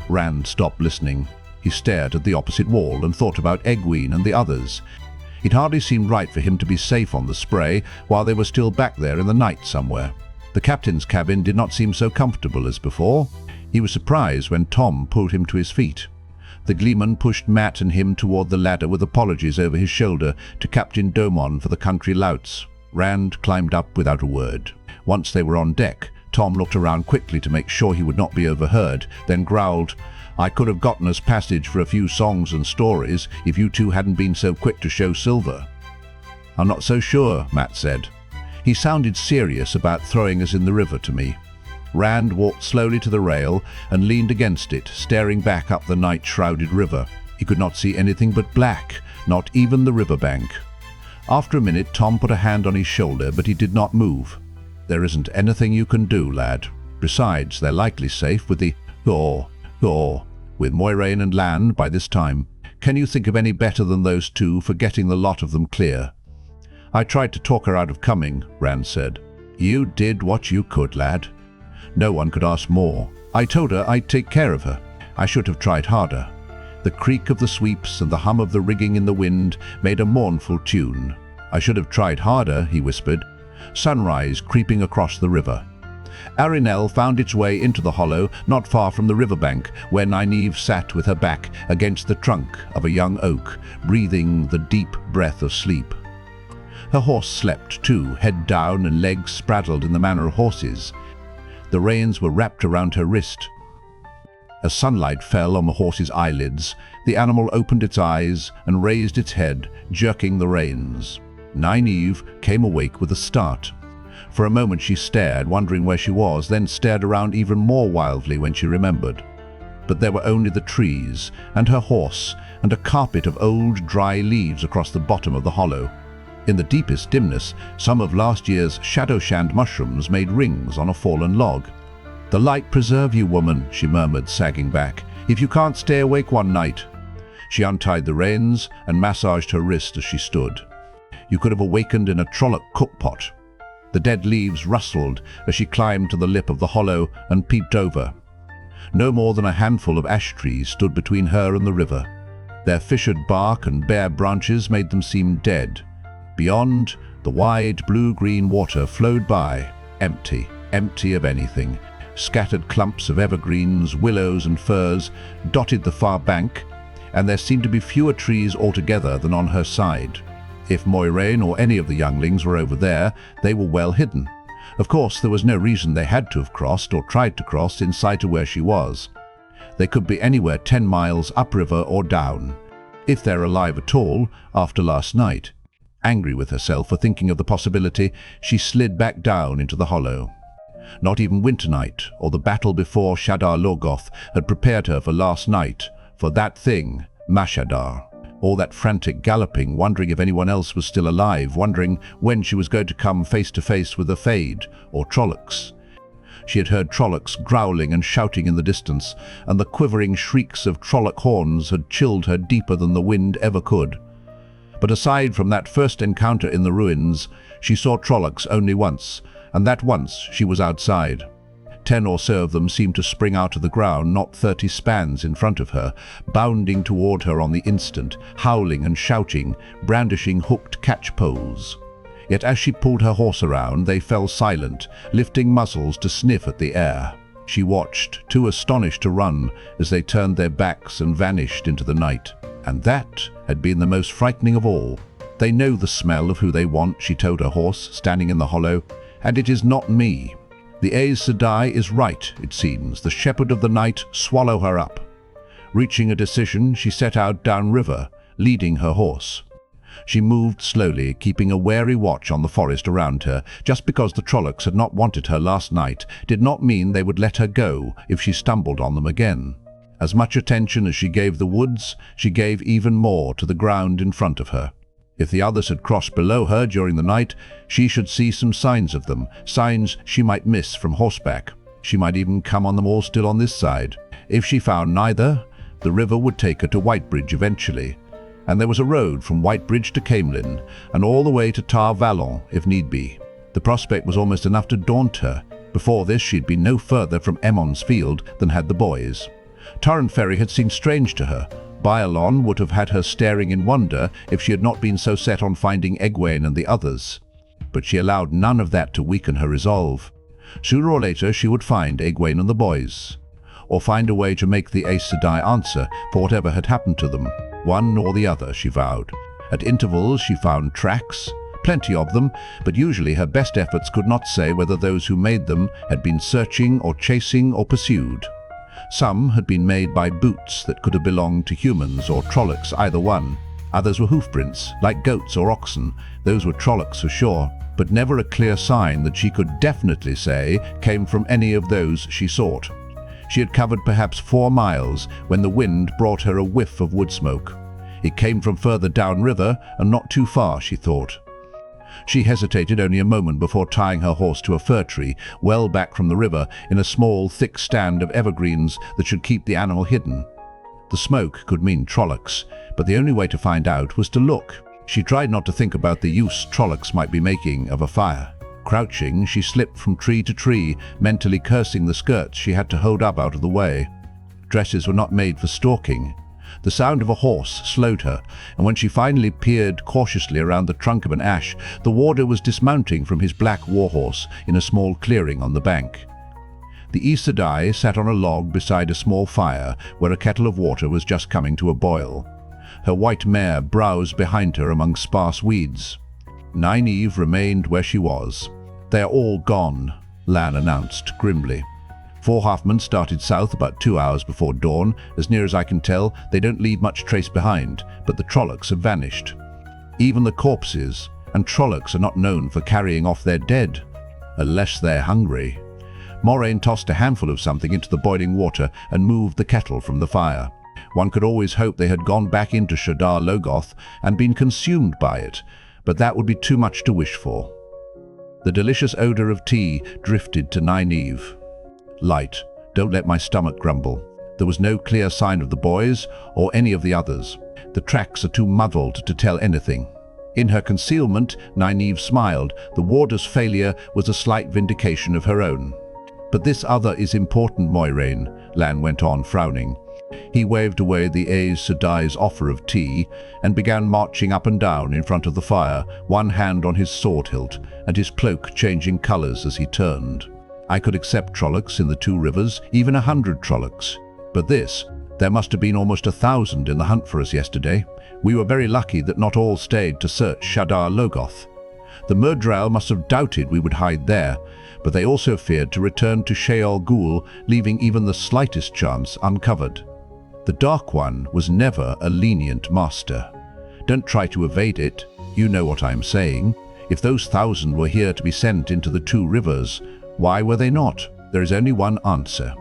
Rand stopped listening. He stared at the opposite wall and thought about Egwene and the others. It hardly seemed right for him to be safe on the spray while they were still back there in the night somewhere. The captain's cabin did not seem so comfortable as before. He was surprised when Tom pulled him to his feet. The gleeman pushed Matt and him toward the ladder with apologies over his shoulder to Captain Domon for the country louts. Rand climbed up without a word. Once they were on deck, Tom looked around quickly to make sure he would not be overheard, then growled, "I could have gotten us passage for a few songs and stories if you two hadn't been so quick to show silver." "I'm not so sure," Matt said. "He sounded serious about throwing us in the river to me." Rand walked slowly to the rail and leaned against it, staring back up the night-shrouded river. He could not see anything but black, not even the riverbank. After a minute, Tom put a hand on his shoulder, but he did not move. "There isn't anything you can do, lad. Besides, they're likely safe with the with Moiraine and Lan by this time. Can you think of any better than those two for getting the lot of them clear?" "I tried to talk her out of coming," Rand said. "You did what you could, lad. No one could ask more. I told her I'd take care of her. I should have tried harder." The creak of the sweeps and the hum of the rigging in the wind made a mournful tune. "I should have tried harder," he whispered. Sunrise creeping across the river. Arinel found its way into the hollow not far from the riverbank, where Nynaeve sat with her back against the trunk of a young oak, breathing the deep breath of sleep. Her horse slept too, head down and legs spraddled in the manner of horses. The reins were wrapped around her wrist. As sunlight fell on the horse's eyelids, the animal opened its eyes and raised its head, jerking the reins. Nynaeve came awake with a start. For a moment she stared, wondering where she was, then stared around even more wildly when she remembered. But there were only the trees, and her horse, and a carpet of old, dry leaves across the bottom of the hollow. In the deepest dimness, some of last year's shadow-shand mushrooms made rings on a fallen log. "The light preserve you, woman," she murmured, sagging back, "if you can't stay awake one night." She untied the reins and massaged her wrist as she stood. You could have awakened in a Trolloc cookpot. The dead leaves rustled as she climbed to the lip of the hollow and peeped over. No more than a handful of ash trees stood between her and the river. Their fissured bark and bare branches made them seem dead. Beyond, the wide blue-green water flowed by, empty, empty of anything. Scattered clumps of evergreens, willows and firs dotted the far bank, and there seemed to be fewer trees altogether than on her side. If Moiraine or any of the younglings were over there, they were well hidden. Of course, there was no reason they had to have crossed or tried to cross in sight of where she was. They could be anywhere 10 miles upriver or down, if they're alive at all, after last night. Angry with herself for thinking of the possibility, she slid back down into the hollow. Not even Winter Night or the battle before Shadar Logoth had prepared her for last night, for that thing, Mashadar. All that frantic galloping, wondering if anyone else was still alive, wondering when she was going to come face to face with a Fade or Trollocs. She had heard Trollocs growling and shouting in the distance, and the quivering shrieks of Trolloc horns had chilled her deeper than the wind ever could. But aside from that first encounter in the ruins, she saw Trollocs only once, and that once she was outside. 10 or so of them seemed to spring out of the ground not 30 spans in front of her, bounding toward her on the instant, howling and shouting, brandishing hooked catch poles. Yet as she pulled her horse around, they fell silent, lifting muzzles to sniff at the air. She watched, too astonished to run, as they turned their backs and vanished into the night. And that had been the most frightening of all. They know the smell of who they want, she told her horse, standing in the hollow, and it is not me. The Aes Sedai is right, it seems. The shepherd of the night swallow her up. Reaching a decision, she set out downriver, leading her horse. She moved slowly, keeping a wary watch on the forest around her. Just because the Trollocs had not wanted her last night did not mean they would let her go if she stumbled on them again. As much attention as she gave the woods, she gave even more to the ground in front of her. If the others had crossed below her during the night, she should see some signs of them, signs she might miss from horseback. She might even come on them all still on this side. If she found neither, the river would take her to Whitebridge eventually, and there was a road from Whitebridge to Caemlyn, and all the way to Tar Valon if need be. The prospect was almost enough to daunt her. Before this, she'd been no further from Emond's field than had the boys. Torrent Ferry had seemed strange to her. Baerlon would have had her staring in wonder if she had not been so set on finding Egwene and the others. But she allowed none of that to weaken her resolve. Sooner or later she would find Egwene and the boys, or find a way to make the Aes Sedai answer for whatever had happened to them. One or the other, she vowed. At intervals she found tracks, plenty of them, but usually her best efforts could not say whether those who made them had been searching or chasing or pursued. Some had been made by boots that could have belonged to humans or Trollocs, either one. Others were hoofprints, like goats or oxen. Those were Trollocs for sure, but never a clear sign that she could definitely say came from any of those she sought. She had covered perhaps 4 miles when the wind brought her a whiff of wood smoke. It came from further downriver and not too far, she thought. She hesitated only a moment before tying her horse to a fir tree, well back from the river, in a small, thick stand of evergreens that should keep the animal hidden. The smoke could mean Trollocs, but the only way to find out was to look. She tried not to think about the use Trollocs might be making of a fire. Crouching, she slipped from tree to tree, mentally cursing the skirts she had to hold up out of the way. Dresses were not made for stalking. The sound of a horse slowed her, and when she finally peered cautiously around the trunk of an ash, the warder was dismounting from his black warhorse in a small clearing on the bank. The Aes Sedai sat on a log beside a small fire where a kettle of water was just coming to a boil. Her white mare browsed behind her among sparse weeds. Nynaeve remained where she was. "They are all gone," Lan announced grimly. 4 Halfmen started south about 2 hours before dawn. As near as I can tell, they don't leave much trace behind, but the Trollocs have vanished. Even the corpses, and Trollocs are not known for carrying off their dead, unless they're hungry. Moraine tossed a handful of something into the boiling water and moved the kettle from the fire. One could always hope they had gone back into Shadar Logoth and been consumed by it, but that would be too much to wish for. The delicious odor of tea drifted to Nynaeve. "Light, don't let my stomach grumble." There was no clear sign of the boys or any of the others. The tracks are too muddled to tell anything. In her concealment, Nynaeve smiled. The warder's failure was a slight vindication of her own. "But this other is important, Moiraine," Lan went on, frowning. He waved away the Aes Sedai's offer of tea and began marching up and down in front of the fire, one hand on his sword hilt, and his cloak changing colors as he turned. "I could accept Trollocs in the 2 rivers, even 100 Trollocs. But this, there must have been almost 1,000 in the hunt for us yesterday. We were very lucky that not all stayed to search Shadar Logoth. The Myrddraal must have doubted we would hide there, but they also feared to return to Sheol Ghul, leaving even the slightest chance uncovered. The Dark One was never a lenient master. Don't try to evade it. You know what I'm saying. If those 1,000 were here to be sent into the 2 rivers, why were they not? There is only one answer.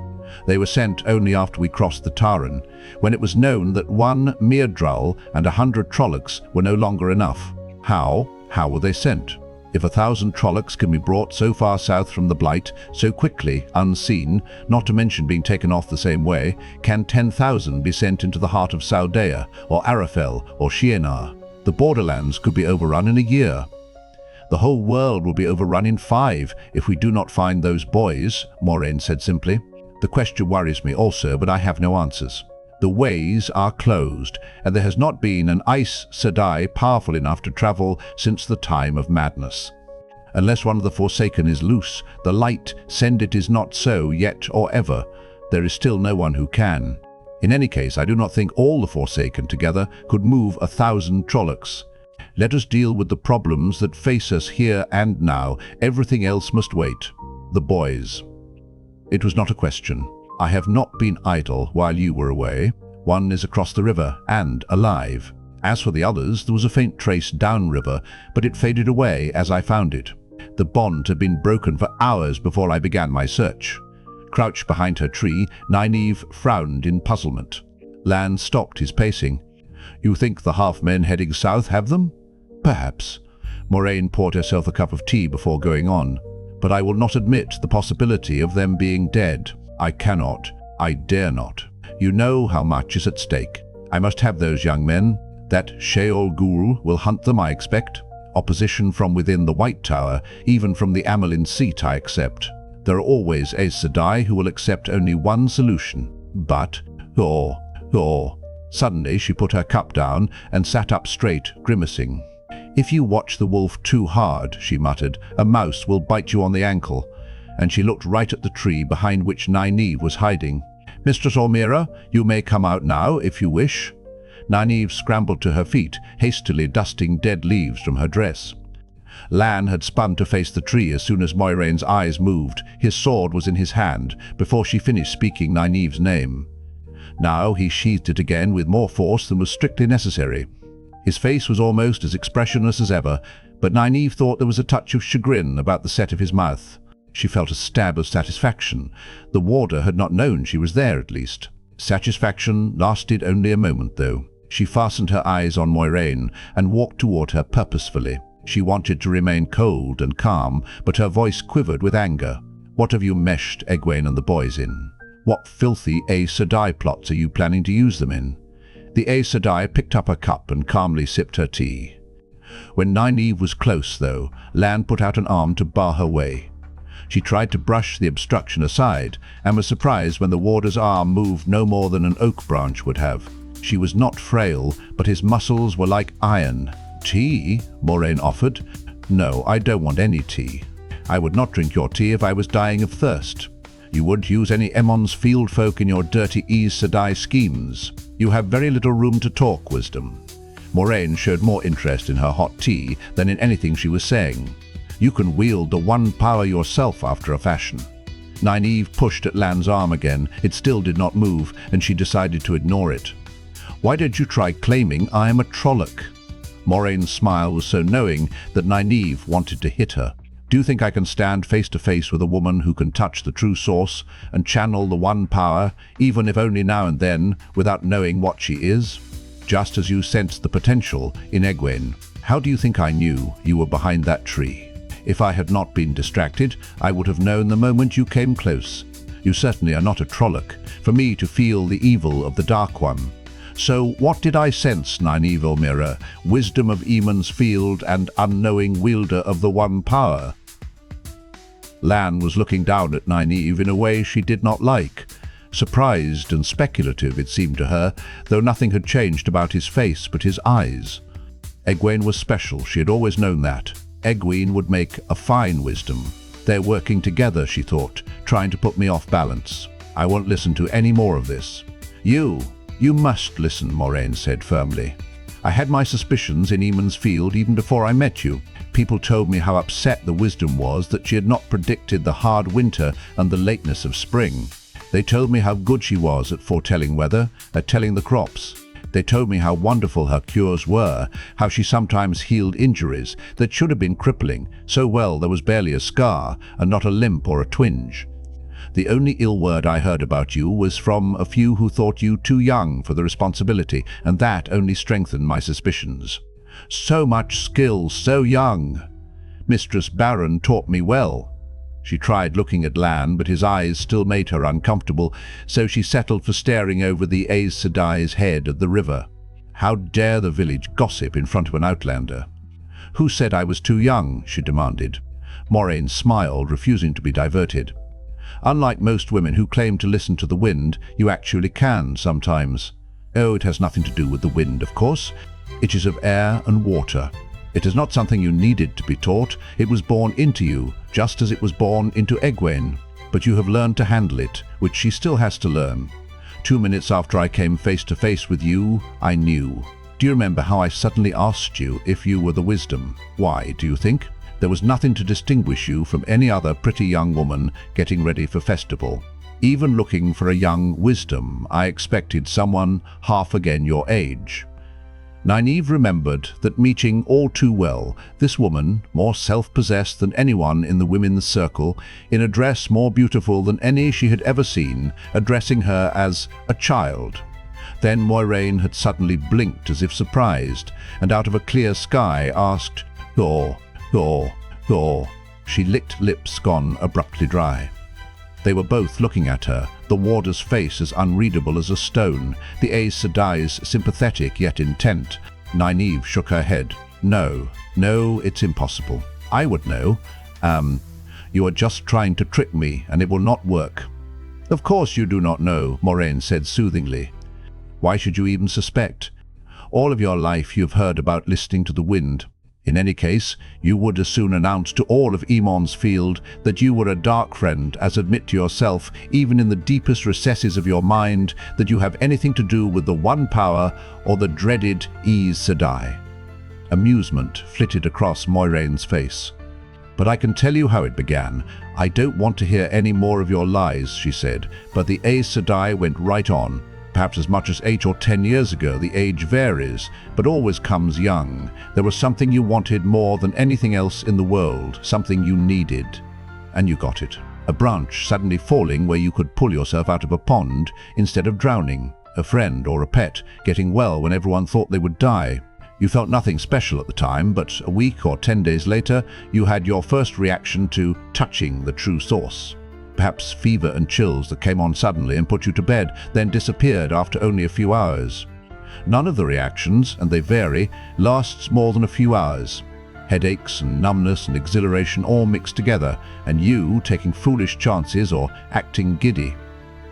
They were sent only after we crossed the Taran, when it was known that 1 Meardral and 100 Trollocs were no longer enough. How were they sent? If 1,000 Trollocs can be brought so far south from the Blight, so quickly, unseen, not to mention being taken off the same way, can 10,000 be sent into the heart of Saudea, or Arafel, or Shienar? The borderlands could be overrun in a year. The whole world will be overrun in 5 if we do not find those boys, Moiraine said simply. The question worries me also, but I have no answers. The ways are closed, and there has not been an Aes Sedai powerful enough to travel since the time of madness. Unless one of the Forsaken is loose, the light send it is not so yet or ever. There is still no one who can. In any case, I do not think all the Forsaken together could move 1,000 Trollocs. Let us deal with the problems that face us here and now. Everything else must wait. The boys. It was not a question. I have not been idle while you were away. One is across the river and alive. As for the others, there was a faint trace downriver, but it faded away as I found it. The bond had been broken for hours before I began my search. Crouched behind her tree, Nynaeve frowned in puzzlement. Lan stopped his pacing. You think the half-men heading south have them? Perhaps. Moiraine poured herself a cup of tea before going on. But I will not admit the possibility of them being dead. I cannot. I dare not. You know how much is at stake. I must have those young men. That Sheol Ghul will hunt them, I expect. Opposition from within the White Tower, even from the Amelin seat, I accept. There are always Aes Sedai who will accept only one solution. But, Suddenly she put her cup down and sat up straight, grimacing. If you watch the wolf too hard, she muttered, a mouse will bite you on the ankle. And she looked right at the tree behind which Nynaeve was hiding. Mistress Ormira, you may come out now, if you wish. Nynaeve scrambled to her feet, hastily dusting dead leaves from her dress. Lan had spun to face the tree as soon as Moiraine's eyes moved. His sword was in his hand, before she finished speaking Nynaeve's name. Now he sheathed it again with more force than was strictly necessary. His face was almost as expressionless as ever, but Nynaeve thought there was a touch of chagrin about the set of his mouth. She felt a stab of satisfaction. The warder had not known she was there, at least. Satisfaction lasted only a moment, though. She fastened her eyes on Moiraine and walked toward her purposefully. She wanted to remain cold and calm, but her voice quivered with anger. What have you meshed Egwene and the boys in? What filthy Aes Sedai plots are you planning to use them in? The Aes Sedai picked up her cup and calmly sipped her tea. When Nynaeve was close, though, Lan put out an arm to bar her way. She tried to brush the obstruction aside, and was surprised when the warder's arm moved no more than an oak branch would have. She was not frail, but his muscles were like iron. Tea? Moiraine offered. No, I don't want any tea. I would not drink your tea if I was dying of thirst. You wouldn't use any Emon's field folk in your dirty Aes Sedai schemes. You have very little room to talk, Wisdom. Moiraine showed more interest in her hot tea than in anything she was saying. You can wield the one power yourself after a fashion. Nynaeve pushed at Lan's arm again. It still did not move, and she decided to ignore it. Why don't you try claiming I am a Trolloc? Moraine's smile was so knowing that Nynaeve wanted to hit her. Do you think I can stand face to face with a woman who can touch the true source and channel the one power, even if only now and then, without knowing what she is? Just as you sensed the potential in Egwene. How do you think I knew you were behind that tree? If I had not been distracted, I would have known the moment you came close. You certainly are not a Trolloc, for me to feel the evil of the Dark One. So what did I sense, Nynaeve Ormira, wisdom of Eamon's field and unknowing wielder of the one power? Lan was looking down at Nynaeve in a way she did not like. Surprised and speculative, it seemed to her, though nothing had changed about his face but his eyes. Egwene was special, she had always known that. Egwene would make a fine wisdom. They're working together, she thought, trying to put me off balance. I won't listen to any more of this. You must listen, Moiraine said firmly. I had my suspicions in Eamon's field even before I met you. People told me how upset the wisdom was that she had not predicted the hard winter and the lateness of spring. They told me how good she was at foretelling weather, at telling the crops. They told me how wonderful her cures were, how she sometimes healed injuries that should have been crippling, so well there was barely a scar and not a limp or a twinge. The only ill word I heard about you was from a few who thought you too young for the responsibility, and that only strengthened my suspicions. So much skill, so young. Mistress Baron taught me well." She tried looking at Lan, but his eyes still made her uncomfortable, so she settled for staring over the Aes Sedai's head at the river. How dare the village gossip in front of an outlander? "Who said I was too young?" she demanded. Moraine smiled, refusing to be diverted. "Unlike most women who claim to listen to the wind, you actually can sometimes. Oh, it has nothing to do with the wind, of course. It is of air and water. It is not something you needed to be taught. It was born into you, just as it was born into Egwene. But you have learned to handle it, which she still has to learn. 2 minutes after I came face to face with you, I knew. Do you remember how I suddenly asked you if you were the wisdom? Why, do you think? There was nothing to distinguish you from any other pretty young woman getting ready for festival. Even looking for a young wisdom, I expected someone half again your age." Nynaeve remembered that meeting all too well this woman, more self-possessed than anyone in the women's circle, in a dress more beautiful than any she had ever seen, addressing her as a child. Then Moiraine had suddenly blinked as if surprised, and out of a clear sky asked, "Thor, Thor, Thor." She licked lips gone abruptly dry. They were both looking at her, the warder's face as unreadable as a stone, the Aes Sedai's sympathetic yet intent. Nynaeve shook her head. No, it's impossible. I would know. You are just trying to trick me, and it will not work." "Of course you do not know," Moraine said soothingly. "Why should you even suspect? All of your life you have heard about listening to the wind. In any case, you would as soon announce to all of Emon's Field that you were a dark friend as admit to yourself, even in the deepest recesses of your mind, that you have anything to do with the One Power or the dreaded Aes Sedai." Amusement flitted across Moiraine's face. "But I can tell you how it began. I don't want to hear any more of your lies," she said, "but the Aes Sedai went right on. Perhaps as much as 8 or 10 years ago, the age varies, but always comes young. There was something you wanted more than anything else in the world, something you needed. And you got it. A branch suddenly falling where you could pull yourself out of a pond instead of drowning. A friend or a pet getting well when everyone thought they would die. You felt nothing special at the time, but a week or 10 days later, you had your first reaction to touching the true source. Perhaps fever and chills that came on suddenly and put you to bed, then disappeared after only a few hours. None of the reactions, and they vary, lasts more than a few hours. Headaches and numbness and exhilaration all mixed together, and you taking foolish chances or acting giddy.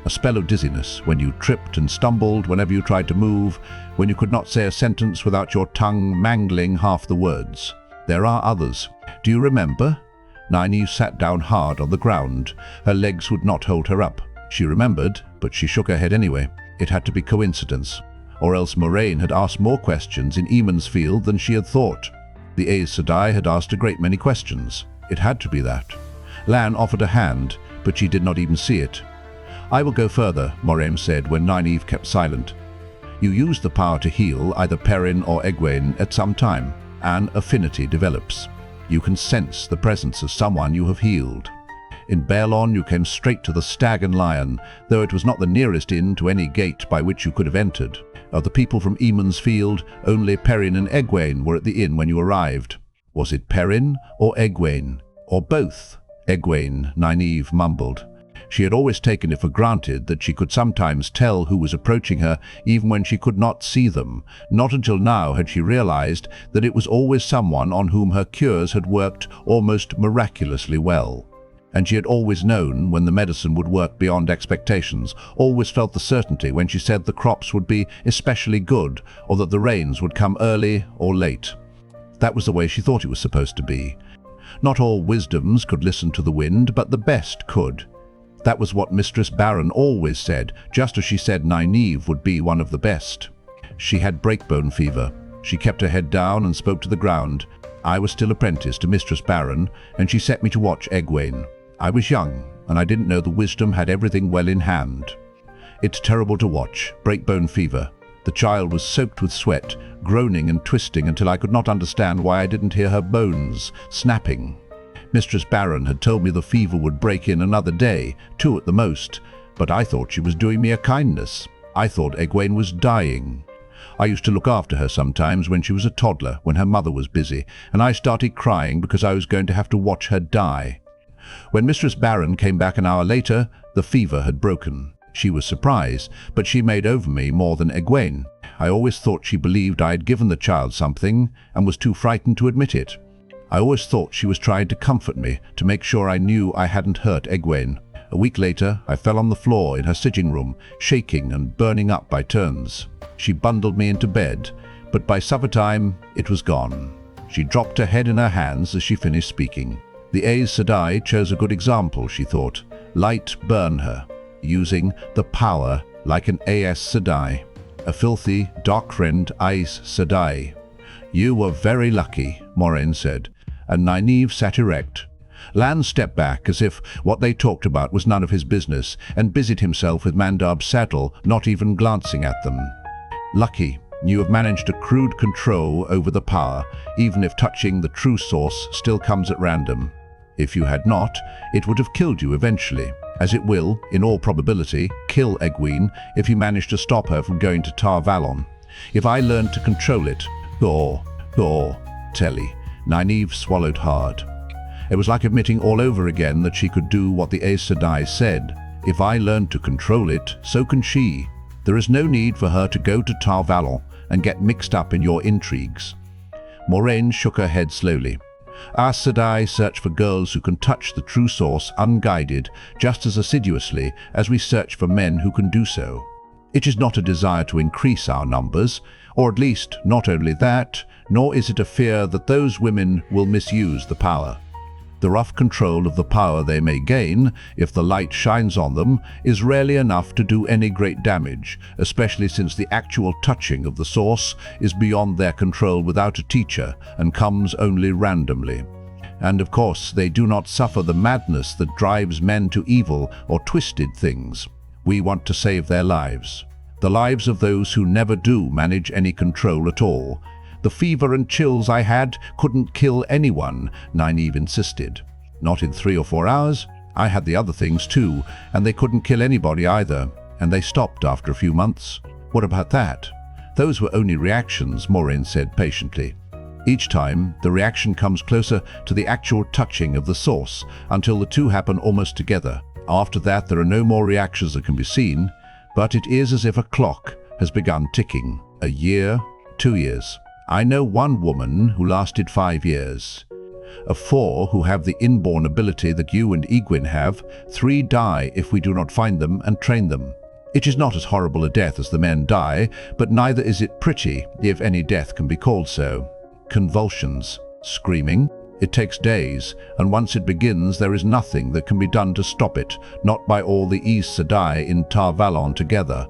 A spell of dizziness when you tripped and stumbled whenever you tried to move, when you could not say a sentence without your tongue mangling half the words. There are others. Do you remember? Nynaeve sat down hard on the ground. Her legs would not hold her up. She remembered, but she shook her head anyway. It had to be coincidence. Or else Moraine had asked more questions in Emon's Field than she had thought. The Aes Sedai had asked a great many questions. It had to be that. Lan offered a hand, but she did not even see it. "I will go further," Moraine said when Nynaeve kept silent. "You use the power to heal either Perrin or Egwene at some time. An affinity develops. You can sense the presence of someone you have healed. In Baelon you came straight to the Stag and Lion, though it was not the nearest inn to any gate by which you could have entered. Of the people from Emon's Field, only Perrin and Egwene were at the inn when you arrived. Was it Perrin or Egwene? Or both?" "Egwene," Nynaeve mumbled. She had always taken it for granted that she could sometimes tell who was approaching her even when she could not see them. Not until now had she realized that it was always someone on whom her cures had worked almost miraculously well. And she had always known when the medicine would work beyond expectations, always felt the certainty when she said the crops would be especially good or that the rains would come early or late. That was the way she thought it was supposed to be. Not all wisdoms could listen to the wind, but the best could. That was what Mistress Baron always said, just as she said Nynaeve would be one of the best. She had breakbone fever. She kept her head down and spoke to the ground. I was still apprentice to Mistress Baron, and she set me to watch Egwene. I was young, and I didn't know the wisdom had everything well in hand. It's terrible to watch, breakbone fever. The child was soaked with sweat, groaning and twisting until I could not understand why I didn't hear her bones snapping. Mistress Baron had told me the fever would break in another day, 2 at the most, but I thought she was doing me a kindness. I thought Egwene was dying. I used to look after her sometimes when she was a toddler, when her mother was busy, and I started crying because I was going to have to watch her die. When Mistress Baron came back an hour later, the fever had broken. She was surprised, but she made over me more than Egwene. I always thought she believed I had given the child something and was too frightened to admit it. I always thought she was trying to comfort me, to make sure I knew I hadn't hurt Egwene. A week later, I fell on the floor in her sitting room, shaking and burning up by turns. She bundled me into bed, but by supper time, it was gone. She dropped her head in her hands as she finished speaking. The Aes Sedai chose a good example, she thought. Light burn her, using the power like an Aes Sedai. A filthy, dark-friend Aes Sedai. You were very lucky, Moiraine said, and Nynaeve sat erect. Lan stepped back as if what they talked about was none of his business and busied himself with Mandarb's saddle, not even glancing at them. Lucky, you have managed a crude control over the power, even if touching the true source still comes at random. If you had not, it would have killed you eventually, as it will, in all probability, kill Egwene if you manage to stop her from going to Tar Valon. If I learned to control it, Telly. Nynaeve swallowed hard. It was like admitting all over again that she could do what the Aes Sedai said. If I learned to control it, so can she. There is no need for her to go to Tar Valon and get mixed up in your intrigues. Moiraine shook her head slowly. Aes Sedai search for girls who can touch the true source unguided just as assiduously as we search for men who can do so. It is not a desire to increase our numbers, or at least not only that, nor is it a fear that those women will misuse the power. The rough control of the power they may gain, if the light shines on them, is rarely enough to do any great damage, especially since the actual touching of the source is beyond their control without a teacher and comes only randomly. And of course, they do not suffer the madness that drives men to evil or twisted things. We want to save their lives. The lives of those who never do manage any control at all. The fever and chills I had couldn't kill anyone, Nynaeve insisted. Not in 3 or 4 hours. I had the other things too, and they couldn't kill anybody either, and they stopped after a few months. What about that? Those were only reactions, Moiraine said patiently. Each time, the reaction comes closer to the actual touching of the source, until the two happen almost together. After that, there are no more reactions that can be seen, but it is as if a clock has begun ticking. A year, 2 years. I know one woman who lasted 5 years. Of 4 who have the inborn ability that you and Egwene have, 3 die if we do not find them and train them. It is not as horrible a death as the men die, but neither is it pretty, if any death can be called so. Convulsions, screaming. It takes days, and once it begins there is nothing that can be done to stop it, not by all the Aes Sedai in Tar Valon together.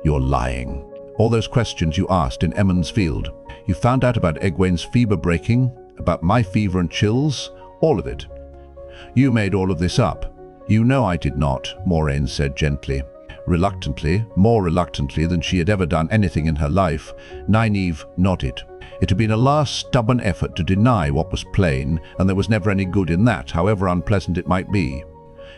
You're lying. All those questions you asked in Emond's Field. You found out about Egwene's fever breaking, about my fever and chills, all of it. You made all of this up. You know I did not, Moiraine said gently. Reluctantly, more reluctantly than she had ever done anything in her life, Nynaeve nodded. It had been a last stubborn effort to deny what was plain, and there was never any good in that, however unpleasant it might be.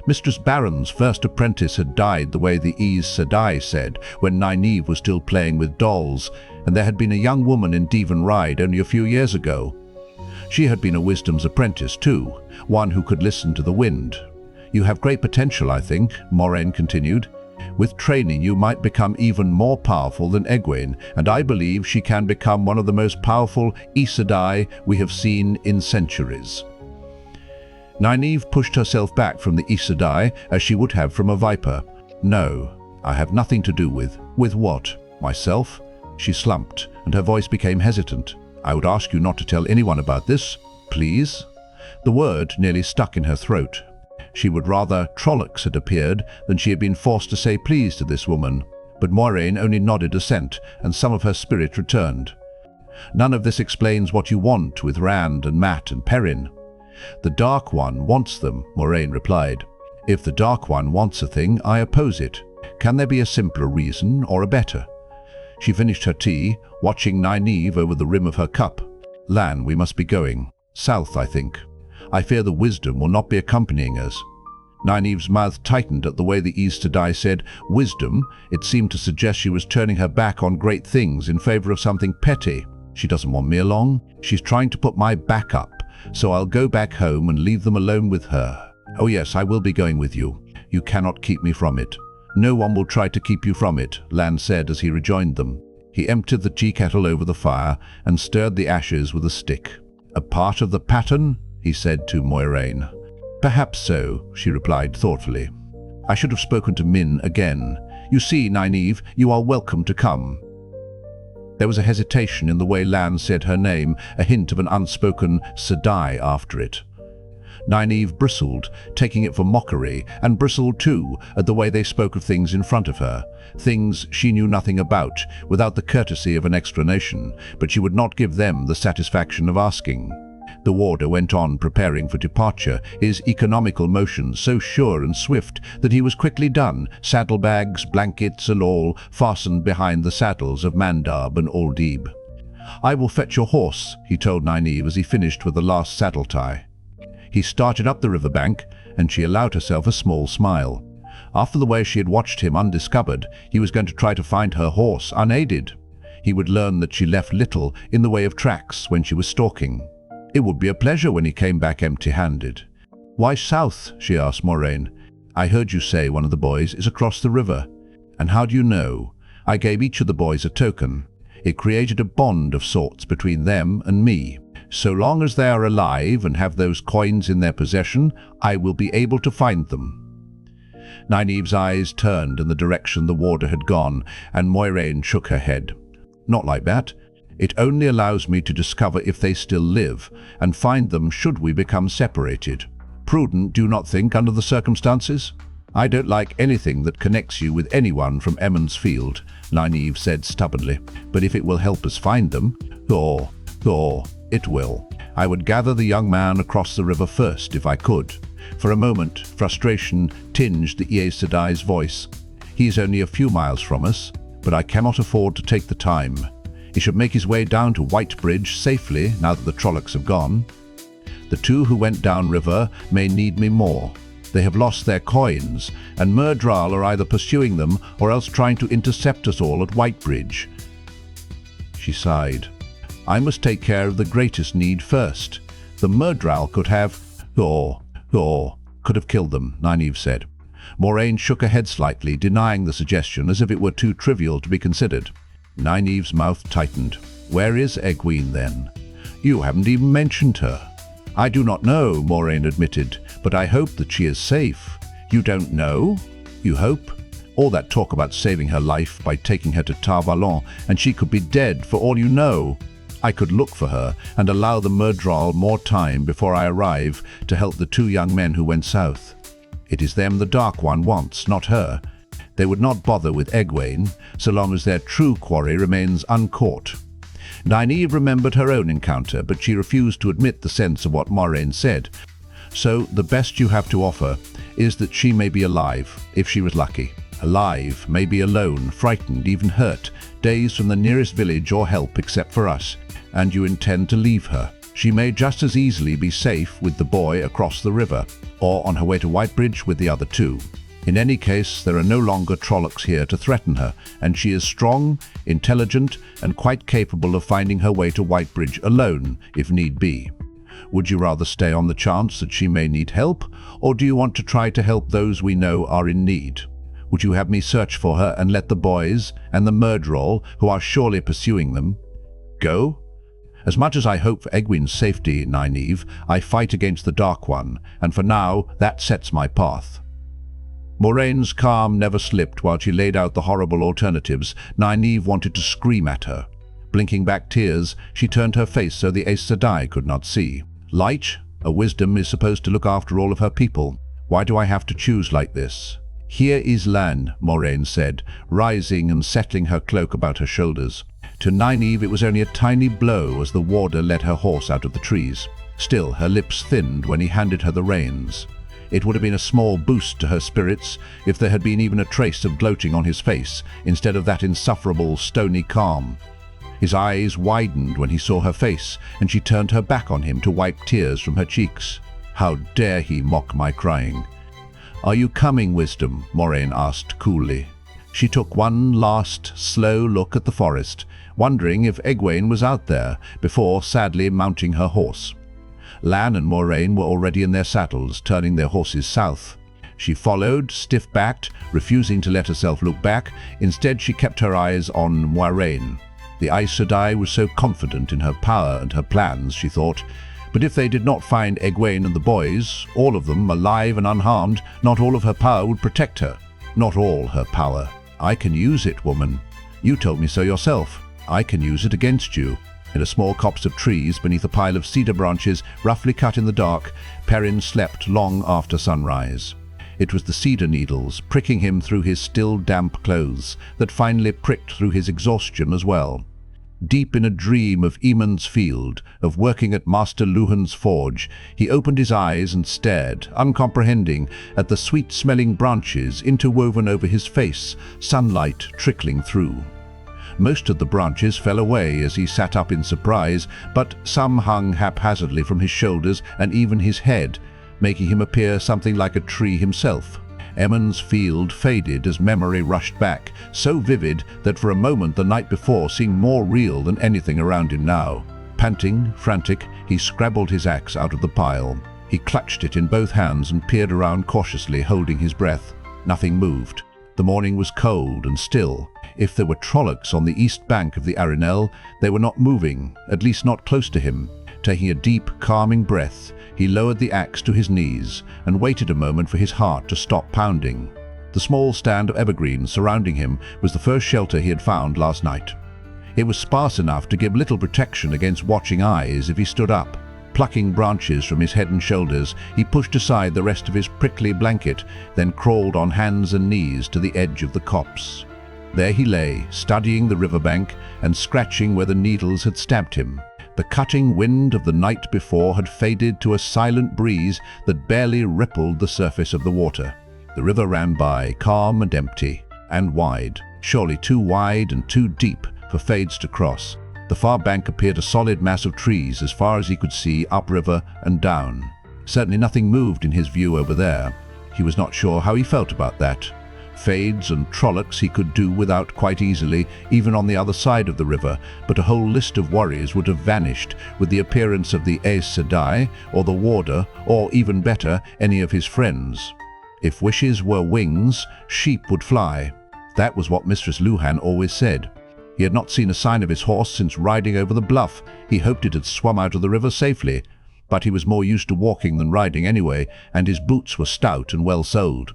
Mistress Baron's first apprentice had died the way the Aes Sedai said, when Nynaeve was still playing with dolls, and there had been a young woman in Devon Ride only a few years ago. She had been a wisdom's apprentice too, one who could listen to the wind. You have great potential, I think, Moiraine continued. With training you might become even more powerful than Egwene, and I believe she can become one of the most powerful Aes Sedai we have seen in centuries. Nynaeve pushed herself back from the Aes Sedai as she would have from a viper. No, I have nothing to do with. With what? Myself? She slumped, and her voice became hesitant. I would ask you not to tell anyone about this, please. The word nearly stuck in her throat. She would rather Trollocs had appeared than she had been forced to say please to this woman. But Moiraine only nodded assent, and some of her spirit returned. None of this explains what you want with Rand and Mat and Perrin. The Dark One wants them, Moiraine replied. If the Dark One wants a thing, I oppose it. Can there be a simpler reason or a better? She finished her tea, watching Nynaeve over the rim of her cup. Lan, we must be going. South, I think. I fear the wisdom will not be accompanying us." Nynaeve's mouth tightened at the way the Aes Sedai said wisdom. It seemed to suggest she was turning her back on great things in favor of something petty. "She doesn't want me along. She's trying to put my back up, so I'll go back home and leave them alone with her. Oh yes, I will be going with you. You cannot keep me from it." "No one will try to keep you from it," Lan said as he rejoined them. He emptied the tea kettle over the fire and stirred the ashes with a stick. "A part of the pattern?" he said to Moiraine. "Perhaps so," she replied thoughtfully. "I should have spoken to Min again. You see, Nynaeve, you are welcome to come." There was a hesitation in the way Lan said her name, a hint of an unspoken Sedai after it. Nynaeve bristled, taking it for mockery, and bristled too at the way they spoke of things in front of her, things she knew nothing about, without the courtesy of an explanation, but she would not give them the satisfaction of asking. The warder went on preparing for departure, his economical motions so sure and swift that he was quickly done, saddlebags, blankets and all fastened behind the saddles of Mandab and Aldib. "I will fetch your horse," he told Nynaeve as he finished with the last saddle tie. He started up the riverbank, and she allowed herself a small smile. After the way she had watched him undiscovered, he was going to try to find her horse unaided. He would learn that she left little in the way of tracks when she was stalking. It would be a pleasure when he came back empty-handed. "Why south?" she asked Moiraine. "I heard you say one of the boys is across the river. And how do you know?" "I gave each of the boys a token. It created a bond of sorts between them and me. So long as they are alive and have those coins in their possession, I will be able to find them." Nynaeve's eyes turned in the direction the warder had gone, and Moiraine shook her head. "Not like that. It only allows me to discover if they still live, and find them should we become separated. Prudent, do you not think, under the circumstances?" "I don't like anything that connects you with anyone from Emond's Field," Nynaeve said stubbornly. "But if it will help us find them, Thor, it will. I would gather the young man across the river first, if I could." For a moment, frustration tinged the Aes Sedai's voice. "He is only a few miles from us, but I cannot afford to take the time. He should make his way down to Whitebridge safely now that the Trollocs have gone. The two who went down river may need me more. They have lost their coins, and Myrddraal are either pursuing them or else trying to intercept us all at Whitebridge." She sighed. "I must take care of the greatest need first. The Myrddraal could have..." Thor could have killed them," Nynaeve said. Moiraine shook her head slightly, denying the suggestion as if it were too trivial to be considered. Nynaeve's mouth tightened. "Where is Egwene, then?" "You haven't even mentioned her." "I do not know," Moiraine admitted, "but I hope that she is safe." "You don't know? You hope?" "All that talk about saving her life by taking her to Tar Valon, and she could be dead for all you know. I could look for her and allow the Myrddraal more time before I arrive to help the two young men who went south. It is them the Dark One wants, not her. They would not bother with Egwene so long as their true quarry remains uncaught." Nynaeve remembered her own encounter, but she refused to admit the sense of what Moiraine said. "So the best you have to offer is that she may be alive, if she was lucky. Alive, maybe alone, frightened, even hurt, days from the nearest village or help except for us, and you intend to leave her. She may just as easily be safe with the boy across the river, or on her way to Whitebridge with the other two. In any case, there are no longer Trollocs here to threaten her, and she is strong, intelligent, and quite capable of finding her way to Whitebridge alone, if need be. Would you rather stay on the chance that she may need help, or do you want to try to help those we know are in need? Would you have me search for her and let the boys and the Myrddraal, who are surely pursuing them, go? As much as I hope for Egwene's safety, Nynaeve, I fight against the Dark One, and for now that sets my path." Moraine's calm never slipped while she laid out the horrible alternatives. Nynaeve wanted to scream at her. Blinking back tears, she turned her face so the Aes Sedai could not see. "Light, a wisdom is supposed to look after all of her people. Why do I have to choose like this?" "Here is Lan," Moiraine said, rising and settling her cloak about her shoulders. To Nynaeve it was only a tiny blow as the warder led her horse out of the trees. Still, her lips thinned when he handed her the reins. It would have been a small boost to her spirits if there had been even a trace of gloating on his face, instead of that insufferable, stony calm. His eyes widened when he saw her face, and she turned her back on him to wipe tears from her cheeks. How dare he mock my crying? "Are you coming, Wisdom?" Moraine asked coolly. She took one last, slow look at the forest, wondering if Egwene was out there, before sadly mounting her horse. Lan and Moraine were already in their saddles, turning their horses south. She followed, stiff-backed, refusing to let herself look back. Instead, she kept her eyes on Moraine. The Aes Sedai was so confident in her power and her plans, she thought. But if they did not find Egwene and the boys, all of them alive and unharmed, not all of her power would protect her. Not all her power. "I can use it, woman. You told me so yourself. I can use it against you." In a small copse of trees, beneath a pile of cedar branches roughly cut in the dark, Perrin slept long after sunrise. It was the cedar needles, pricking him through his still damp clothes, that finally pricked through his exhaustion as well. Deep in a dream of Eamon's field, of working at Master Luhan's forge, he opened his eyes and stared, uncomprehending, at the sweet-smelling branches interwoven over his face, sunlight trickling through. Most of the branches fell away as he sat up in surprise, but some hung haphazardly from his shoulders and even his head, making him appear something like a tree himself. Eamon's field faded as memory rushed back, so vivid that for a moment the night before seemed more real than anything around him now. Panting, frantic, he scrabbled his axe out of the pile. He clutched it in both hands and peered around cautiously, holding his breath. Nothing moved. The morning was cold and still. If there were Trollocs on the east bank of the Arenelle, they were not moving, at least not close to him. Taking a deep, calming breath, he lowered the axe to his knees and waited a moment for his heart to stop pounding. The small stand of evergreens surrounding him was the first shelter he had found last night. It was sparse enough to give little protection against watching eyes if he stood up. Plucking branches from his head and shoulders, he pushed aside the rest of his prickly blanket, then crawled on hands and knees to the edge of the copse. There he lay, studying the riverbank and scratching where the needles had stabbed him. The cutting wind of the night before had faded to a silent breeze that barely rippled the surface of the water. The river ran by, calm and empty, and wide, surely too wide and too deep for Fades to cross. The far bank appeared a solid mass of trees as far as he could see upriver and down. Certainly nothing moved in his view over there. He was not sure how he felt about that. Fades and Trollocs he could do without quite easily, even on the other side of the river, but a whole list of worries would have vanished with the appearance of the Aes Sedai, or the Warder, or even better, any of his friends. If wishes were wings, sheep would fly. That was what Mistress Luhan always said. He had not seen a sign of his horse since riding over the bluff. He hoped it had swum out of the river safely, but he was more used to walking than riding anyway, and his boots were stout and well soled.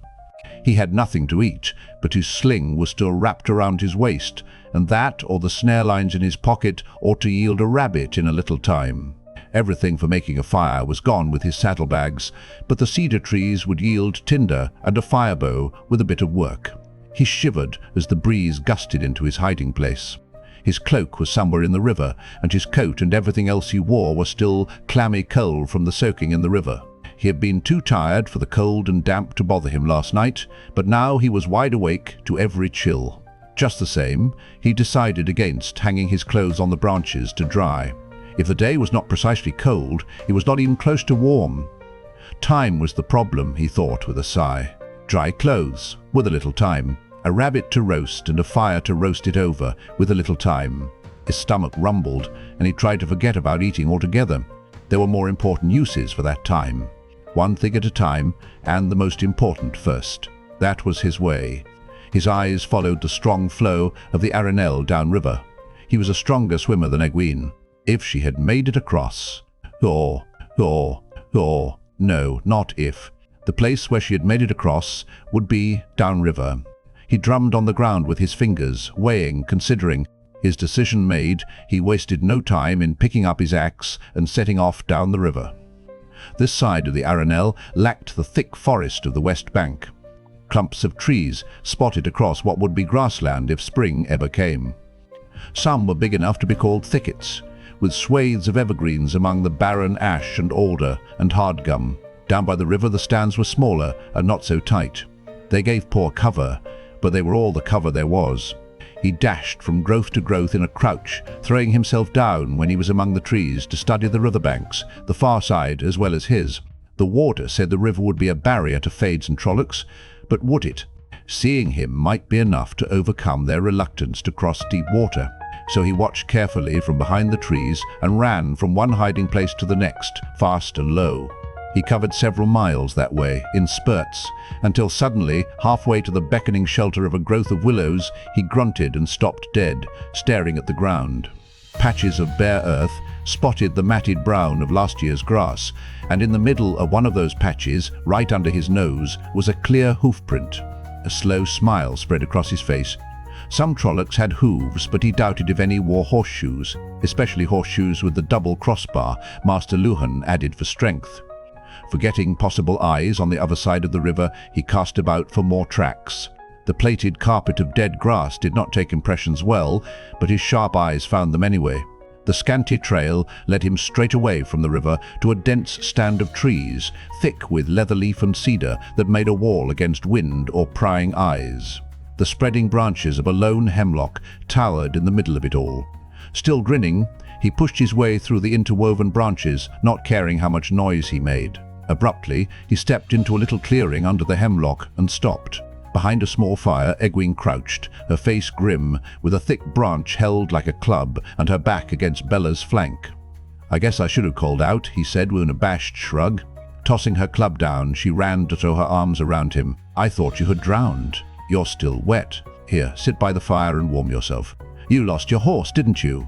He had nothing to eat, but his sling was still wrapped around his waist, and that, or the snare lines in his pocket, ought to yield a rabbit in a little time. Everything for making a fire was gone with his saddlebags, but the cedar trees would yield tinder and a firebow with a bit of work. He shivered as the breeze gusted into his hiding place. His cloak was somewhere in the river, and his coat and everything else he wore was still clammy cold from the soaking in the river. He had been too tired for the cold and damp to bother him last night, but now he was wide awake to every chill. Just the same, he decided against hanging his clothes on the branches to dry. If the day was not precisely cold, it was not even close to warm. Time was the problem, he thought with a sigh. Dry clothes, with a little time. A rabbit to roast and a fire to roast it over, with a little time. His stomach rumbled, and he tried to forget about eating altogether. There were more important uses for that time. One thing at a time, and the most important first. That was his way. His eyes followed the strong flow of the Arenelle downriver. He was a stronger swimmer than Egwene. If she had made it across. No, not if. The place where she had made it across would be downriver. He drummed on the ground with his fingers, weighing, considering. His decision made, he wasted no time in picking up his axe and setting off down the river. This side of the Arenelle lacked the thick forest of the west bank. Clumps of trees spotted across what would be grassland if spring ever came. Some were big enough to be called thickets, with swathes of evergreens among the barren ash and alder and hardgum. Down by the river the stands were smaller and not so tight. They gave poor cover, but they were all the cover there was. He dashed from growth to growth in a crouch, throwing himself down when he was among the trees to study the riverbanks, the far side as well as his. The warder said the river would be a barrier to Fades and Trollocs, but would it? Seeing him might be enough to overcome their reluctance to cross deep water. So he watched carefully from behind the trees and ran from one hiding place to the next, fast and low. He covered several miles that way, in spurts, until suddenly, halfway to the beckoning shelter of a growth of willows, he grunted and stopped dead, staring at the ground. Patches of bare earth spotted the matted brown of last year's grass, and in the middle of one of those patches, right under his nose, was a clear hoofprint. A slow smile spread across his face. Some Trollocs had hooves, but he doubted if any wore horseshoes, especially horseshoes with the double crossbar Master Luhan added for strength. Forgetting possible eyes on the other side of the river, he cast about for more tracks. The plaited carpet of dead grass did not take impressions well, but his sharp eyes found them anyway. The scanty trail led him straight away from the river to a dense stand of trees, thick with leatherleaf and cedar that made a wall against wind or prying eyes. The spreading branches of a lone hemlock towered in the middle of it all. Still grinning, he pushed his way through the interwoven branches, not caring how much noise he made. Abruptly, he stepped into a little clearing under the hemlock and stopped. Behind a small fire, Egwene crouched, her face grim, with a thick branch held like a club and her back against Bella's flank. "I guess I should have called out," he said with an abashed shrug. Tossing her club down, she ran to throw her arms around him. "I thought you had drowned. You're still wet. Here, sit by the fire and warm yourself. You lost your horse, didn't you?"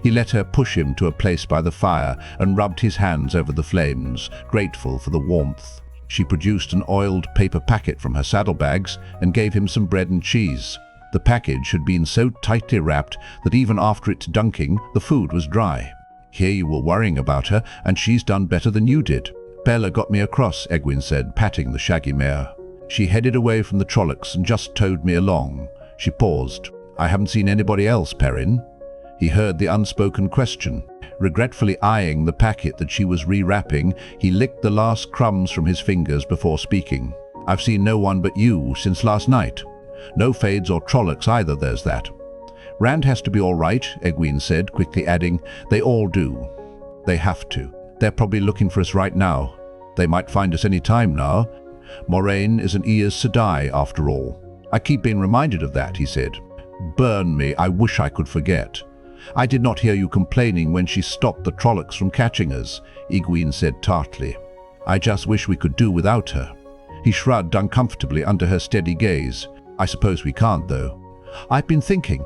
He let her push him to a place by the fire and rubbed his hands over the flames, grateful for the warmth. She produced an oiled paper packet from her saddlebags and gave him some bread and cheese. The package had been so tightly wrapped that even after its dunking, the food was dry. "Here you were worrying about her, and she's done better than you did." "Bella got me across," Egwene said, patting the shaggy mare. "She headed away from the Trollocs and just towed me along." She paused. "I haven't seen anybody else, Perrin." He heard the unspoken question. Regretfully eyeing the packet that she was rewrapping, he licked the last crumbs from his fingers before speaking. "I've seen no one but you since last night. No Fades or Trollocs either, there's that." "Rand has to be all right," Egwene said, quickly adding, "They all do. They have to. They're probably looking for us right now. They might find us any time now. Moraine is an Elyas Machera after all. I keep being reminded of that," he said. "Burn me, I wish I could forget. I did not hear you complaining when she stopped the Trollocs from catching us," Egwene said tartly. "I just wish we could do without her." He shrugged uncomfortably under her steady gaze. "I suppose we can't, though. I've been thinking."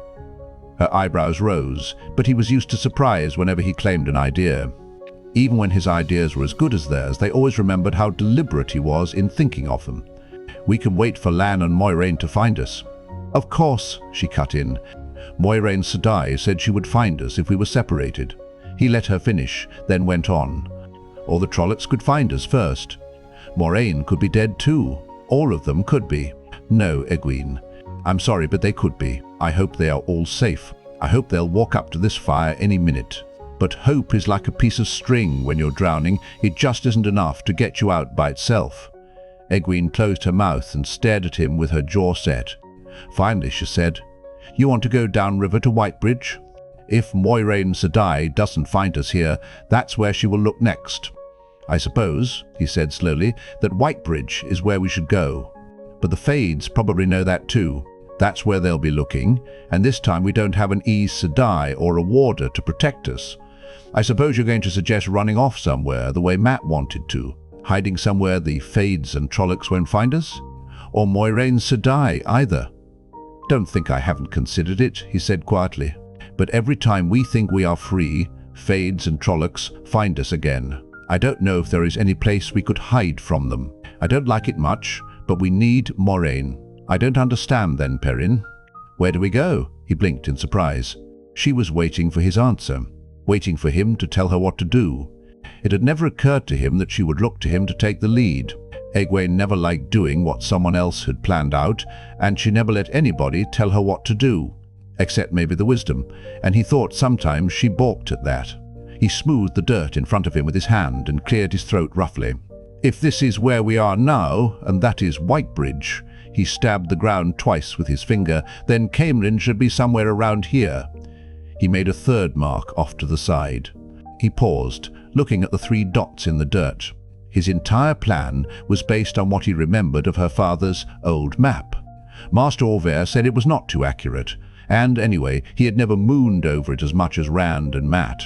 Her eyebrows rose, but he was used to surprise whenever he claimed an idea. Even when his ideas were as good as theirs, they always remembered how deliberate he was in thinking of them. "We can wait for Lan and Moiraine to find us." "Of course," she cut in. "Moiraine Sedai said she would find us if we were separated." He let her finish, then went on. "Or the Trollocs could find us first. Moraine could be dead too. All of them could be." "No, Egwene. I'm sorry, but they could be. I hope they are all safe. I hope they'll walk up to this fire any minute. But hope is like a piece of string when you're drowning. It just isn't enough to get you out by itself." Egwene closed her mouth and stared at him with her jaw set. Finally she said, "You want to go downriver to Whitebridge? If Moiraine Sedai doesn't find us here, that's where she will look next. I suppose," he said slowly, "that Whitebridge is where we should go. But the Fades probably know that too. That's where they'll be looking, and this time we don't have an Elyas Sedai or a warder to protect us. I suppose you're going to suggest running off somewhere the way Matt wanted to, hiding somewhere the Fades and Trollocs won't find us? Or Moiraine Sedai either." "Don't think I haven't considered it," he said quietly. "But every time we think we are free, Fades and Trollocs find us again. I don't know if there is any place we could hide from them. I don't like it much, but we need Moraine." "I don't understand then, Perrin." "Where do we go?" He blinked in surprise. She was waiting for his answer, waiting for him to tell her what to do. It had never occurred to him that she would look to him to take the lead. Egwene never liked doing what someone else had planned out, and she never let anybody tell her what to do, except maybe the wisdom, and he thought sometimes she balked at that. He smoothed the dirt in front of him with his hand and cleared his throat roughly. "If this is where we are now, and that is Whitebridge," he stabbed the ground twice with his finger, "then Caemlyn should be somewhere around here." He made a third mark off to the side. He paused, looking at the 3 dots in the dirt. His entire plan was based on what he remembered of her father's old map. Master Orvere said it was not too accurate, and anyway, he had never mooned over it as much as Rand and Matt.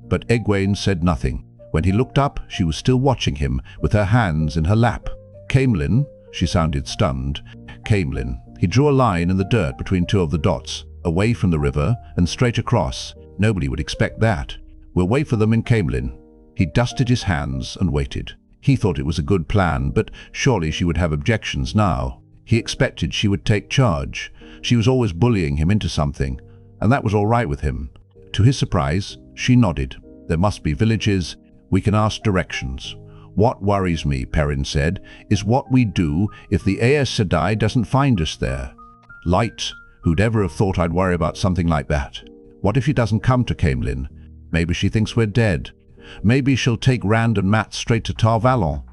But Egwene said nothing. When he looked up, she was still watching him, with her hands in her lap. Caemlyn, she sounded stunned. Caemlyn. He drew a line in the dirt between two of the dots, away from the river and straight across. Nobody would expect that. We'll wait for them in Caemlyn. He dusted his hands and waited. He thought it was a good plan, but surely she would have objections now. He expected she would take charge. She was always bullying him into something, and that was all right with him. To his surprise, she nodded. There must be villages. We can ask directions. What worries me, Perrin said, is what we do if the Aes Sedai doesn't find us there. Light, who'd ever have thought I'd worry about something like that? What if she doesn't come to Caemlyn? Maybe she thinks we're dead. Maybe she'll take Rand and Matt straight to Tar Valon.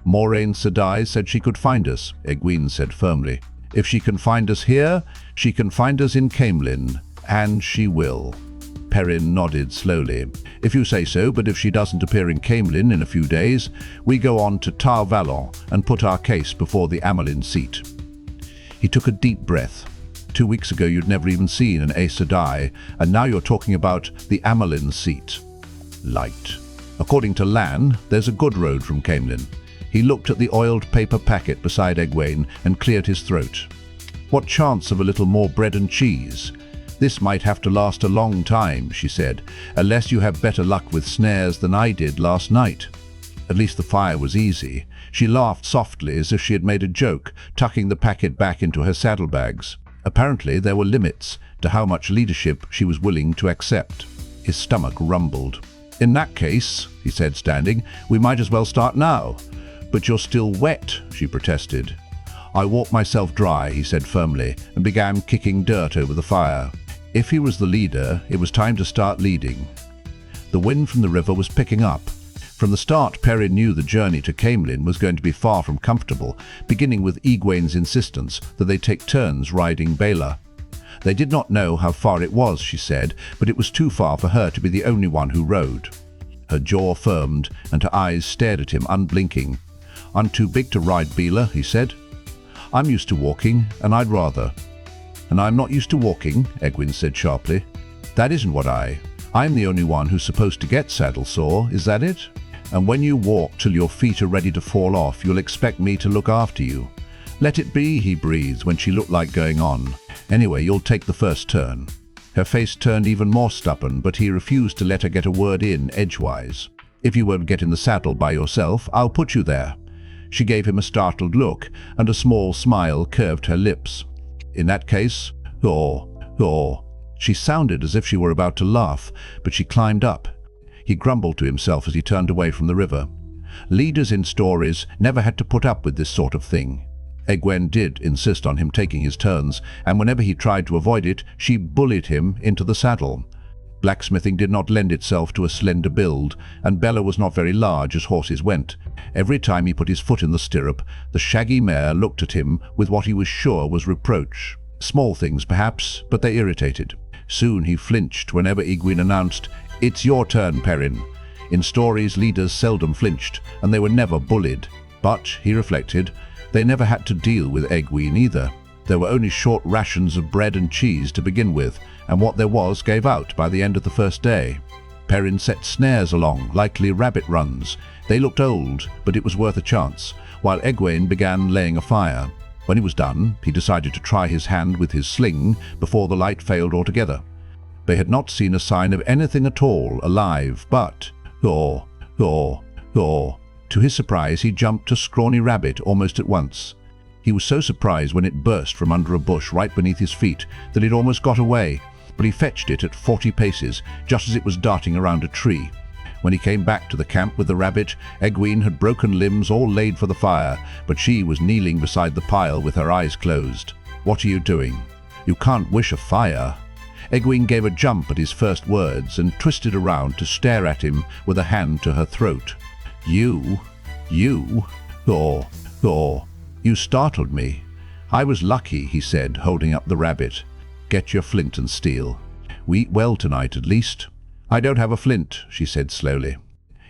Moraine Sedai said she could find us, Egwene said firmly. If she can find us here, she can find us in Caemlyn, and she will. Perrin nodded slowly. If you say so, but if she doesn't appear in Caemlyn in a few days, we go on to Tar Valon and put our case before the Amyrlin seat. He took a deep breath. 2 weeks ago you'd never even seen an Aes Sedai, and now you're talking about the Amyrlin seat. Light. According to Lan, there's a good road from Caemlyn. He looked at the oiled paper packet beside Egwene and cleared his throat. What chance of a little more bread and cheese? This might have to last a long time, she said, unless you have better luck with snares than I did last night. At least the fire was easy. She laughed softly as if she had made a joke, tucking the packet back into her saddlebags. Apparently there were limits to how much leadership she was willing to accept. His stomach rumbled. In that case, he said, standing, we might as well start now. But you're still wet, she protested. I walked myself dry, he said firmly, and began kicking dirt over the fire. If he was the leader, it was time to start leading. The wind from the river was picking up. From the start, Perrin knew the journey to Caemlyn was going to be far from comfortable, beginning with Egwene's insistence that they take turns riding Baela. They did not know how far it was, she said, but it was too far for her to be the only one who rode. Her jaw firmed, and her eyes stared at him, unblinking. I'm too big to ride Baela, he said. I'm used to walking, and I'd rather. And I'm not used to walking, Egwene said sharply. That isn't what I'm the only one who's supposed to get saddle sore, is that it? And when you walk till your feet are ready to fall off, you'll expect me to look after you. Let it be, he breathed when she looked like going on. Anyway, you'll take the first turn. Her face turned even more stubborn, but he refused to let her get a word in edgewise. If you won't get in the saddle by yourself, I'll put you there. She gave him a startled look, and a small smile curved her lips. In that case, She sounded as if she were about to laugh, but she climbed up. He grumbled to himself as he turned away from the river. Leaders in stories never had to put up with this sort of thing. Egwene did insist on him taking his turns, and whenever he tried to avoid it, she bullied him into the saddle. Blacksmithing did not lend itself to a slender build, and Bella was not very large as horses went. Every time he put his foot in the stirrup, the shaggy mare looked at him with what he was sure was reproach. Small things, perhaps, but they irritated. Soon he flinched whenever Egwene announced, "It's your turn, Perrin." In stories, leaders seldom flinched, and they were never bullied. But, he reflected, they never had to deal with Egwene either. There were only short rations of bread and cheese to begin with, and what there was gave out by the end of the first day. Perrin set snares along, likely rabbit runs. They looked old, but it was worth a chance, while Egwene began laying a fire. When he was done, he decided to try his hand with his sling before the light failed altogether. They had not seen a sign of anything at all alive, but to his surprise, he jumped a scrawny rabbit almost at once. He was so surprised when it burst from under a bush right beneath his feet that it almost got away, but he fetched it at 40 paces, just as it was darting around a tree. When he came back to the camp with the rabbit, Egwene had broken limbs all laid for the fire, but she was kneeling beside the pile with her eyes closed. "What are you doing? You can't wish a fire." Egwene gave a jump at his first words and twisted around to stare at him with a hand to her throat. You startled me." "I was lucky," he said, holding up the rabbit. "Get your flint and steel. We eat well tonight, at least." "I don't have a flint," she said slowly.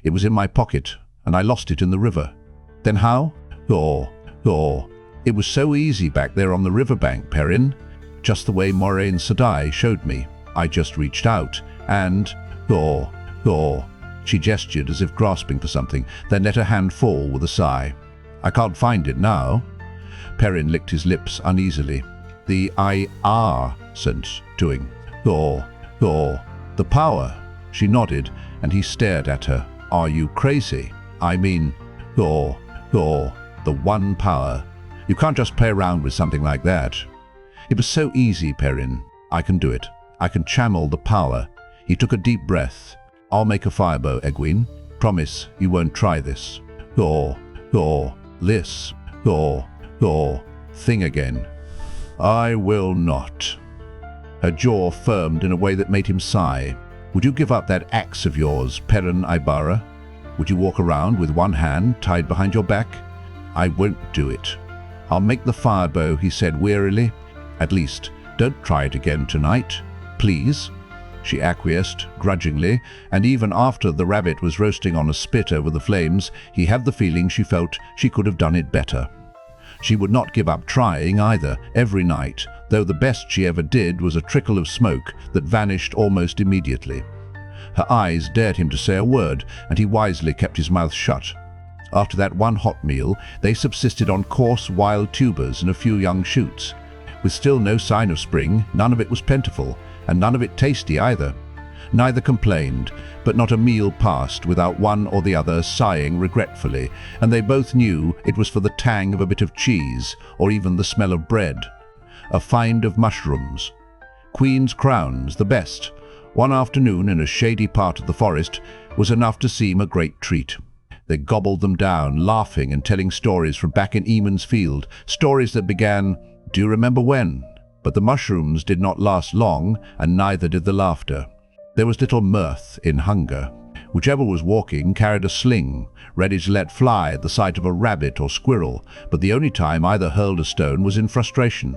"It was in my pocket. and I lost it in the river. Then how? It was so easy back there on the riverbank, Perrin. Just the way Moiraine Sedai showed me. I just reached out, and She gestured as if grasping for something, then let her hand fall with a sigh. I can't find it now. Perrin licked his lips uneasily. The sense doing. The power. She nodded, and he stared at her. Are you crazy? I mean, the one power. You can't just play around with something like that. It was so easy, Perrin. I can do it. I can channel the power. He took a deep breath. I'll make a firebow, Egwene. Promise you won't try this. This. Thing again. I will not. Her jaw firmed in a way that made him sigh. Would you give up that axe of yours, Perrin Aybara? Would you walk around with one hand tied behind your back? I won't do it. I'll make the firebow, he said wearily. At least, don't try it again tonight. Please? She acquiesced, grudgingly, and even after the rabbit was roasting on a spit over the flames, he had the feeling she felt she could have done it better. She would not give up trying either, every night, though the best she ever did was a trickle of smoke that vanished almost immediately. Her eyes dared him to say a word, and he wisely kept his mouth shut. After that one hot meal, they subsisted on coarse wild tubers and a few young shoots. With still no sign of spring, none of it was plentiful, and none of it tasty either. Neither complained, but not a meal passed without one or the other sighing regretfully, and they both knew it was for the tang of a bit of cheese, or even the smell of bread. A find of mushrooms. Queen's crowns, the best. One afternoon in a shady part of the forest was enough to seem a great treat. They gobbled them down, laughing and telling stories from back in Eamon's field, stories that began, "Do you remember when?" But the mushrooms did not last long, and neither did the laughter. There was little mirth in hunger. Whichever was walking carried a sling, ready to let fly at the sight of a rabbit or squirrel, but the only time either hurled a stone was in frustration.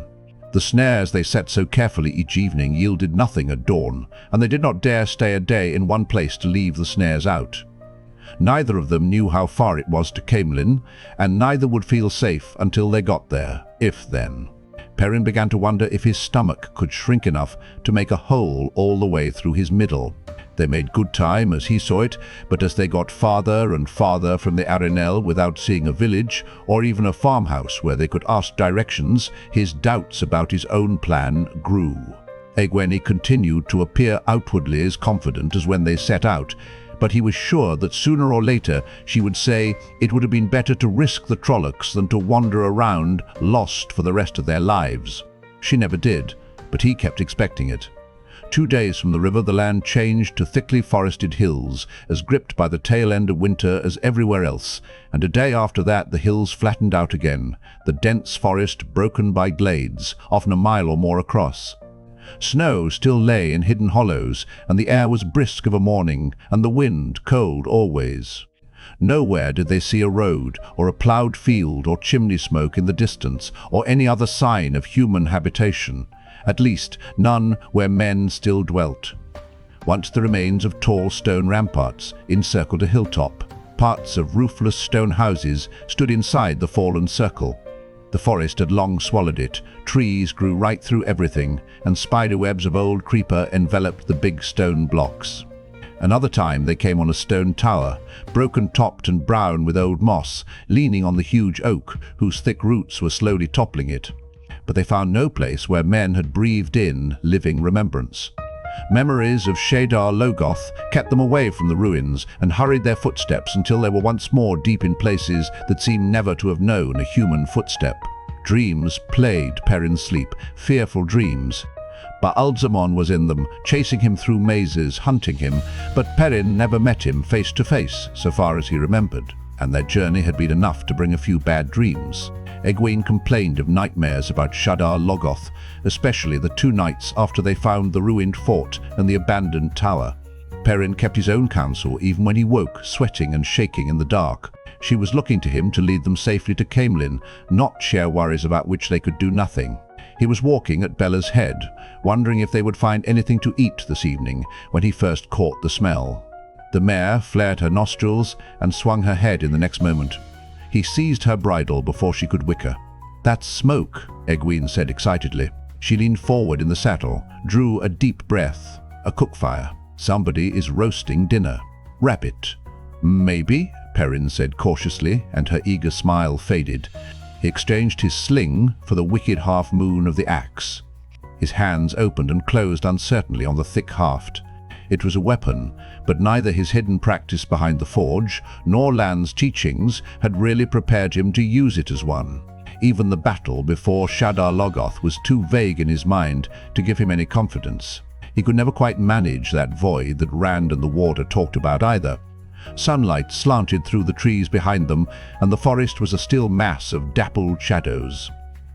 The snares they set so carefully each evening yielded nothing at dawn, and they did not dare stay a day in one place to leave the snares out. Neither of them knew how far it was to Caemlyn, and neither would feel safe until they got there, if then. Perrin began to wonder if his stomach could shrink enough to make a hole all the way through his middle. They made good time as he saw it, but as they got farther and farther from the Arenelle without seeing a village, or even a farmhouse where they could ask directions, his doubts about his own plan grew. Egwene continued to appear outwardly as confident as when they set out, but he was sure that sooner or later she would say it would have been better to risk the Trollocs than to wander around lost for the rest of their lives. She never did, but he kept expecting it. 2 days from the river the land changed to thickly forested hills, as gripped by the tail end of winter as everywhere else, and a day after that the hills flattened out again, the dense forest broken by glades, often a mile or more across. Snow still lay in hidden hollows, and the air was brisk of a morning, and the wind cold always. Nowhere did they see a road, or a ploughed field, or chimney smoke in the distance, or any other sign of human habitation. At least, none where men still dwelt. Once the remains of tall stone ramparts encircled a hilltop. Parts of roofless stone houses stood inside the fallen circle. The forest had long swallowed it, trees grew right through everything, and spiderwebs of old creeper enveloped the big stone blocks. Another time they came on a stone tower, broken-topped and brown with old moss, leaning on the huge oak, whose thick roots were slowly toppling it. But they found no place where men had breathed in living remembrance. Memories of Shadar Logoth kept them away from the ruins and hurried their footsteps until they were once more deep in places that seemed never to have known a human footstep. Dreams plagued Perrin's sleep, fearful dreams. Baalzamon was in them, chasing him through mazes, hunting him, but Perrin never met him face to face, so far as he remembered, and their journey had been enough to bring a few bad dreams. Egwene complained of nightmares about Shadar Logoth, especially the 2 nights after they found the ruined fort and the abandoned tower. Perrin kept his own counsel even when he woke, sweating and shaking in the dark. She was looking to him to lead them safely to Caemlyn, not share worries about which they could do nothing. He was walking at Bella's head, wondering if they would find anything to eat this evening when he first caught the smell. The mare flared her nostrils and swung her head in the next moment. He seized her bridle before she could wicker. "That's smoke," Egwene said excitedly. She leaned forward in the saddle, drew a deep breath. "A cook fire. Somebody is roasting dinner. Rabbit." "Maybe," Perrin said cautiously, and her eager smile faded. He exchanged his sling for the wicked half-moon of the axe. His hands opened and closed uncertainly on the thick haft. It was a weapon, but neither his hidden practice behind the forge nor Lan's teachings had really prepared him to use it as one. Even the battle before Shadar Logoth was too vague in his mind to give him any confidence. He could never quite manage that void that Rand and the warder talked about either. Sunlight slanted through the trees behind them, and the forest was a still mass of dappled shadows.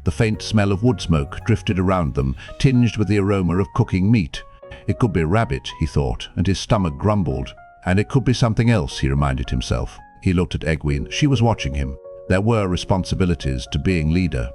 The faint smell of wood smoke drifted around them, tinged with the aroma of cooking meat. It could be a rabbit, he thought, and his stomach grumbled. And it could be something else, he reminded himself. He looked at Egwene. She was watching him. There were responsibilities to being leader.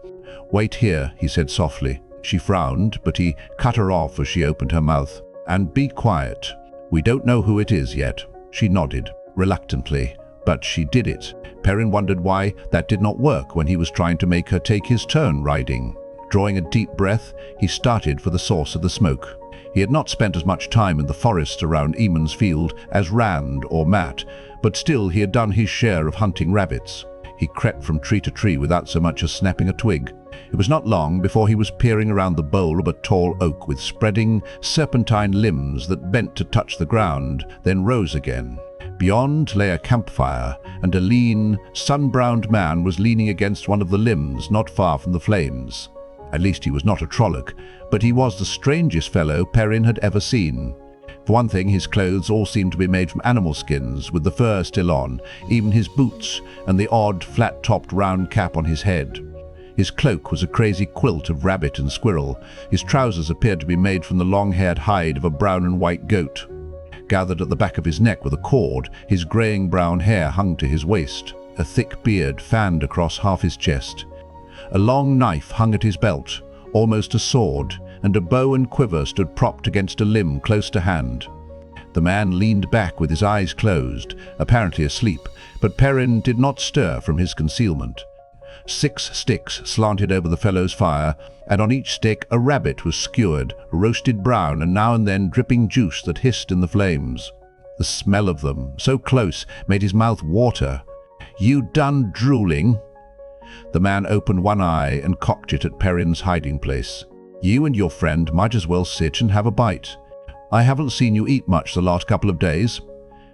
"Wait here," he said softly. She frowned, but he cut her off as she opened her mouth. "And be quiet. We don't know who it is yet." She nodded, reluctantly, but she did it. Perrin wondered why that did not work when he was trying to make her take his turn riding. Drawing a deep breath, he started for the source of the smoke. He had not spent as much time in the forests around Eamon's Field as Rand or Matt, but still he had done his share of hunting rabbits. He crept from tree to tree without so much as snapping a twig. It was not long before he was peering around the bole of a tall oak with spreading, serpentine limbs that bent to touch the ground, then rose again. Beyond lay a campfire, and a lean, sun-browned man was leaning against one of the limbs not far from the flames. At least he was not a Trolloc, but he was the strangest fellow Perrin had ever seen. For one thing, his clothes all seemed to be made from animal skins, with the fur still on, even his boots, and the odd, flat-topped round cap on his head. His cloak was a crazy quilt of rabbit and squirrel. His trousers appeared to be made from the long-haired hide of a brown and white goat. Gathered at the back of his neck with a cord, his greying brown hair hung to his waist. A thick beard fanned across half his chest. A long knife hung at his belt, almost a sword, and a bow and quiver stood propped against a limb close to hand. The man leaned back with his eyes closed, apparently asleep, but Perrin did not stir from his concealment. 6 sticks slanted over the fellow's fire, and on each stick a rabbit was skewered, roasted brown and now and then dripping juice that hissed in the flames. The smell of them, so close, made his mouth water. "You done drooling?" The man opened one eye and cocked it at Perrin's hiding place. "You and your friend might as well sit and have a bite. I haven't seen you eat much the last couple of days."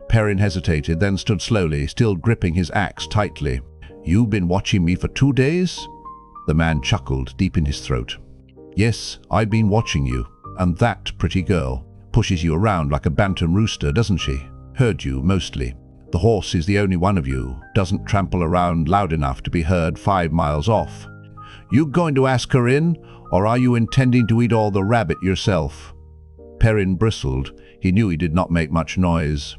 Perrin hesitated, then stood slowly, still gripping his axe tightly. "You've been watching me for 2 days?" The man chuckled deep in his throat. "Yes, I've been watching you. And that pretty girl pushes you around like a bantam rooster, doesn't she? Heard you, mostly. The horse is the only one of you, doesn't trample around loud enough to be heard 5 miles off. You going to ask her in, or are you intending to eat all the rabbit yourself?" Perrin bristled. He knew he did not make much noise.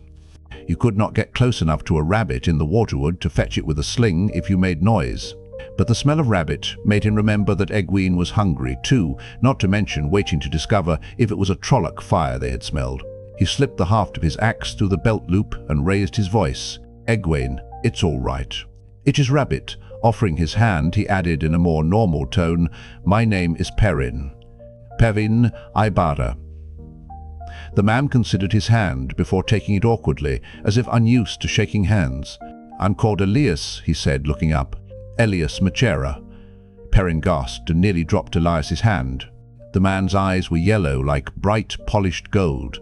You could not get close enough to a rabbit in the waterwood to fetch it with a sling if you made noise. But the smell of rabbit made him remember that Egwene was hungry too, not to mention waiting to discover if it was a Trolloc fire they had smelled. He slipped the haft of his axe through the belt loop and raised his voice. "Egwene, it's all right." "It is rabbit." Offering his hand, he added in a more normal tone, "My name is Perrin. Perrin Aybara." The man considered his hand before taking it awkwardly, as if unused to shaking hands. "I'm called Elyas," he said, looking up. "Elyas Machera." Perrin gasped and nearly dropped Elyas's hand. The man's eyes were yellow, like bright, polished gold.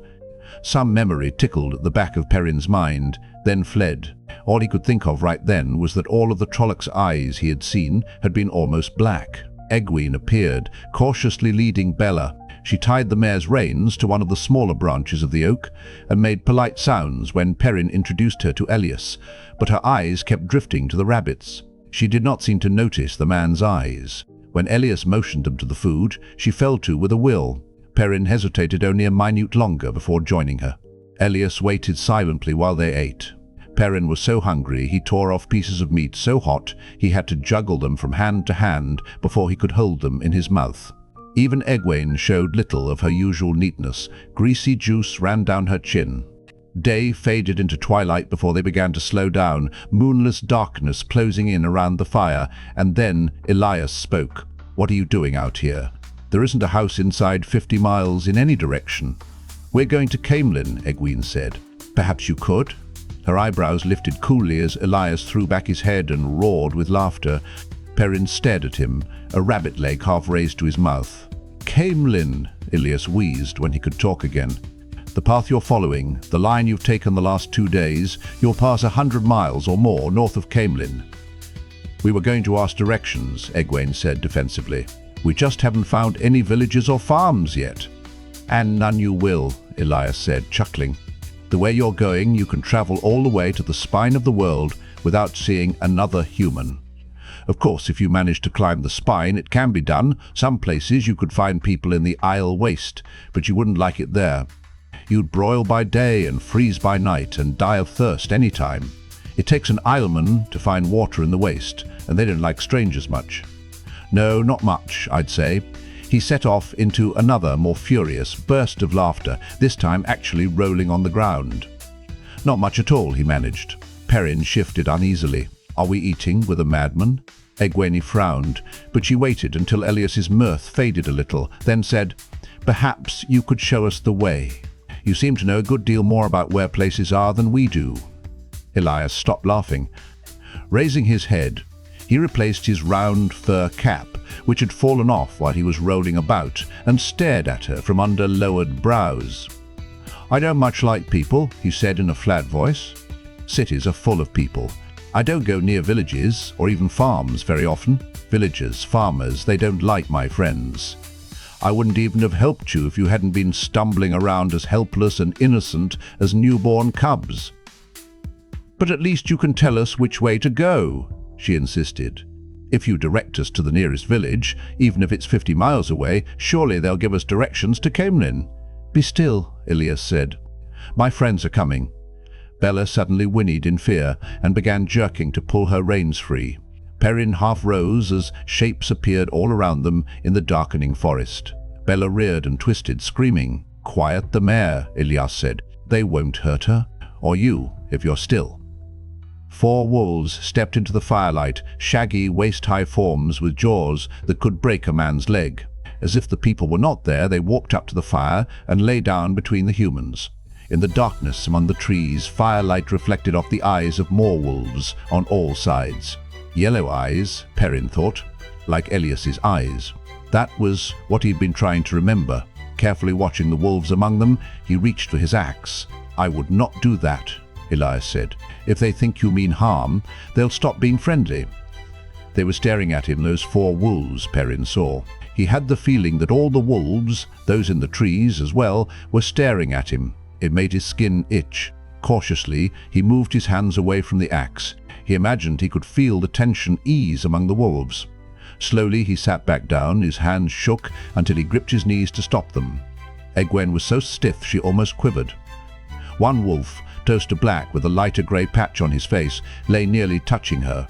Some memory tickled at the back of Perrin's mind, then fled. All he could think of right then was that all of the Trolloc's eyes he had seen had been almost black. Egwene appeared, cautiously leading Bella. She tied the mare's reins to one of the smaller branches of the oak and made polite sounds when Perrin introduced her to Elyas, but her eyes kept drifting to the rabbits. She did not seem to notice the man's eyes. When Elyas motioned them to the food, she fell to with a will. Perrin hesitated only a minute longer before joining her. Elyas waited silently while they ate. Perrin was so hungry he tore off pieces of meat so hot he had to juggle them from hand to hand before he could hold them in his mouth. Even Egwene showed little of her usual neatness. Greasy juice ran down her chin. Day faded into twilight before they began to slow down, moonless darkness closing in around the fire, and then Elyas spoke. "What are you doing out here? There isn't a house inside 50 miles in any direction." "We're going to Caemlyn," Egwene said. "Perhaps you could?" Her eyebrows lifted coolly as Elyas threw back his head and roared with laughter. Perrin stared at him, a rabbit leg half raised to his mouth. "Caemlyn," Elyas wheezed when he could talk again. "The path you're following, the line you've taken the last 2 days, you'll pass 100 miles or more north of Caemlyn." "We were going to ask directions," Egwene said defensively. "We just haven't found any villages or farms yet." "And none you will," Elyas said, chuckling. "The way you're going, you can travel all the way to the spine of the world without seeing another human. Of course, if you manage to climb the spine, it can be done. Some places you could find people in the Isle Waste, but you wouldn't like it there. You'd broil by day and freeze by night and die of thirst any time. It takes an Isleman to find water in the Waste, and they don't like strangers much." "No, not much, I'd say." He set off into another, more furious burst of laughter, this time actually rolling on the ground. "Not much at all," he managed. Perrin shifted uneasily. "Are we eating with a madman?" Egwene frowned, but she waited until Elyas's mirth faded a little, then said, "Perhaps you could show us the way. You seem to know a good deal more about where places are than we do." Elyas stopped laughing. Raising his head, he replaced his round fur cap, which had fallen off while he was rolling about, and stared at her from under lowered brows. "I don't much like people," he said in a flat voice. "Cities are full of people. I don't go near villages or even farms very often. Villagers, farmers, they don't like my friends. I wouldn't even have helped you if you hadn't been stumbling around as helpless and innocent as newborn cubs." "But at least you can tell us which way to go," she insisted. "If you direct us to the nearest village, even if it's 50 miles away, surely they'll give us directions to Caemlyn." "Be still," Elyas said. "My friends are coming." Bella suddenly whinnied in fear and began jerking to pull her reins free. Perrin half rose as shapes appeared all around them in the darkening forest. Bella reared and twisted, screaming. "Quiet the mare," Elyas said. "They won't hurt her. Or you, if you're still." 4 wolves stepped into the firelight, shaggy, waist-high forms with jaws that could break a man's leg. As if the people were not there, they walked up to the fire and lay down between the humans. In the darkness among the trees, firelight reflected off the eyes of more wolves on all sides. Yellow eyes, Perrin thought, like Elyas's eyes. That was what he'd been trying to remember. Carefully watching the wolves among them, he reached for his axe. "I would not do that," Elyas said. "If they think you mean harm, they'll stop being friendly." They were staring at him, those 4 wolves, Perrin saw. He had the feeling that all the wolves, those in the trees as well, were staring at him. It made his skin itch. Cautiously, he moved his hands away from the axe. He imagined he could feel the tension ease among the wolves. Slowly, he sat back down, his hands shook until he gripped his knees to stop them. Egwene was so stiff she almost quivered. One wolf, toaster black with a lighter grey patch on his face, lay nearly touching her.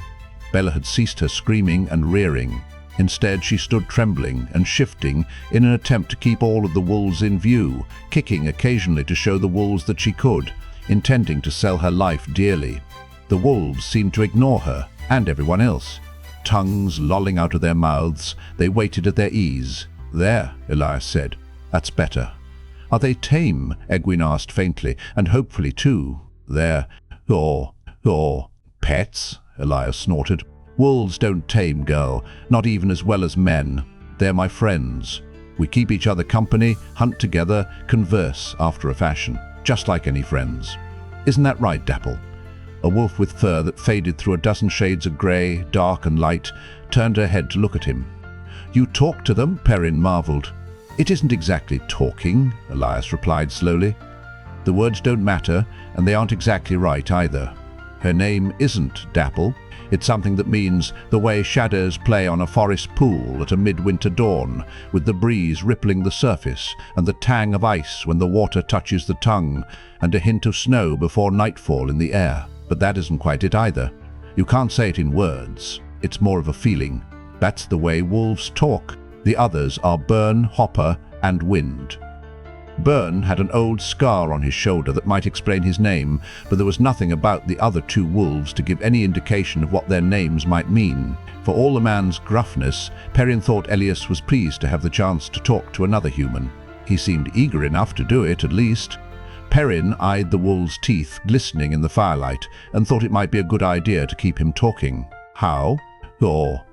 Bella had ceased her screaming and rearing. Instead, she stood trembling and shifting in an attempt to keep all of the wolves in view, kicking occasionally to show the wolves that she could, intending to sell her life dearly. The wolves seemed to ignore her and everyone else. Tongues lolling out of their mouths, they waited at their ease. "There," Elyas said. "That's better." "Are they tame?" Egwene asked faintly, and hopefully too. "They're... or pets," Elyas snorted. "Wolves don't tame, girl, not even as well as men. They're my friends. We keep each other company, hunt together, converse after a fashion, just like any friends. Isn't that right, Dapple?" A wolf with fur that faded through a dozen shades of grey, dark and light, turned her head to look at him. "You talk to them?" Perrin marvelled. "It isn't exactly talking," Elyas replied slowly. "The words don't matter, and they aren't exactly right either. Her name isn't Dapple. It's something that means the way shadows play on a forest pool at a midwinter dawn, with the breeze rippling the surface and the tang of ice when the water touches the tongue, and a hint of snow before nightfall in the air. But that isn't quite it either. You can't say it in words. It's more of a feeling. That's the way wolves talk. The others are burn, hopper, and wind." Byrne had an old scar on his shoulder that might explain his name, but there was nothing about the other two wolves to give any indication of what their names might mean. For all the man's gruffness, Perrin thought Elyas was pleased to have the chance to talk to another human. He seemed eager enough to do it, at least. Perrin eyed the wolf's teeth glistening in the firelight and thought it might be a good idea to keep him talking. How? Thor.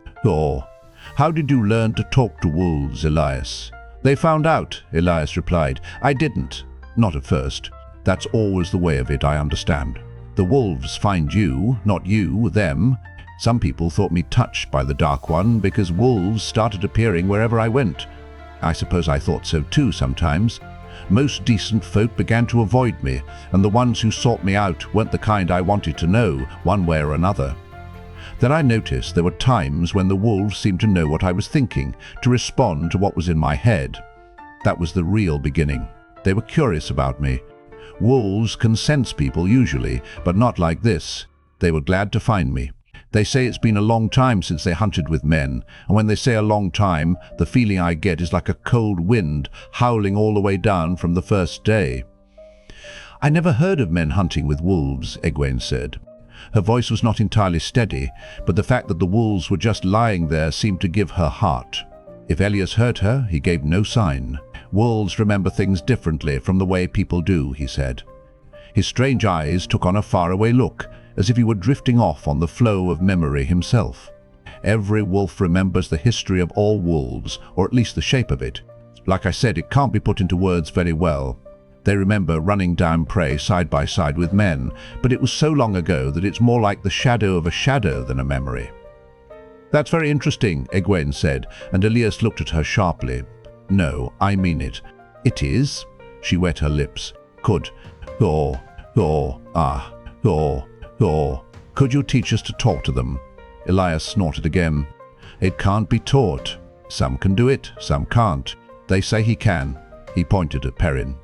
How did you learn to talk to wolves, Elyas? They found out, Elyas replied. I didn't. Not at first. That's always the way of it, I understand. The wolves find you, not you, them. Some people thought me touched by the Dark One because wolves started appearing wherever I went. I suppose I thought so too sometimes. Most decent folk began to avoid me, and the ones who sought me out weren't the kind I wanted to know, one way or another. Then I noticed there were times when the wolves seemed to know what I was thinking, to respond to what was in my head. That was the real beginning. They were curious about me. Wolves can sense people usually, but not like this. They were glad to find me. They say it's been a long time since they hunted with men, and when they say a long time, the feeling I get is like a cold wind howling all the way down from the first day. I never heard of men hunting with wolves, Egwene said. Her voice was not entirely steady, but the fact that the wolves were just lying there seemed to give her heart. If Elyas heard her, he gave no sign. Wolves remember things differently from the way people do, he said. His strange eyes took on a faraway look, as if he were drifting off on the flow of memory himself. Every wolf remembers the history of all wolves, or at least the shape of it. Like I said, it can't be put into words very well. They remember running down prey side by side with men, but it was so long ago that it's more like the shadow of a shadow than a memory. That's very interesting, Egwene said, and Elyas looked at her sharply. No, I mean it. It is? She wet her lips. Could you teach us to talk to them? Elyas snorted again. It can't be taught. Some can do it, some can't. They say he can. He pointed at Perrin.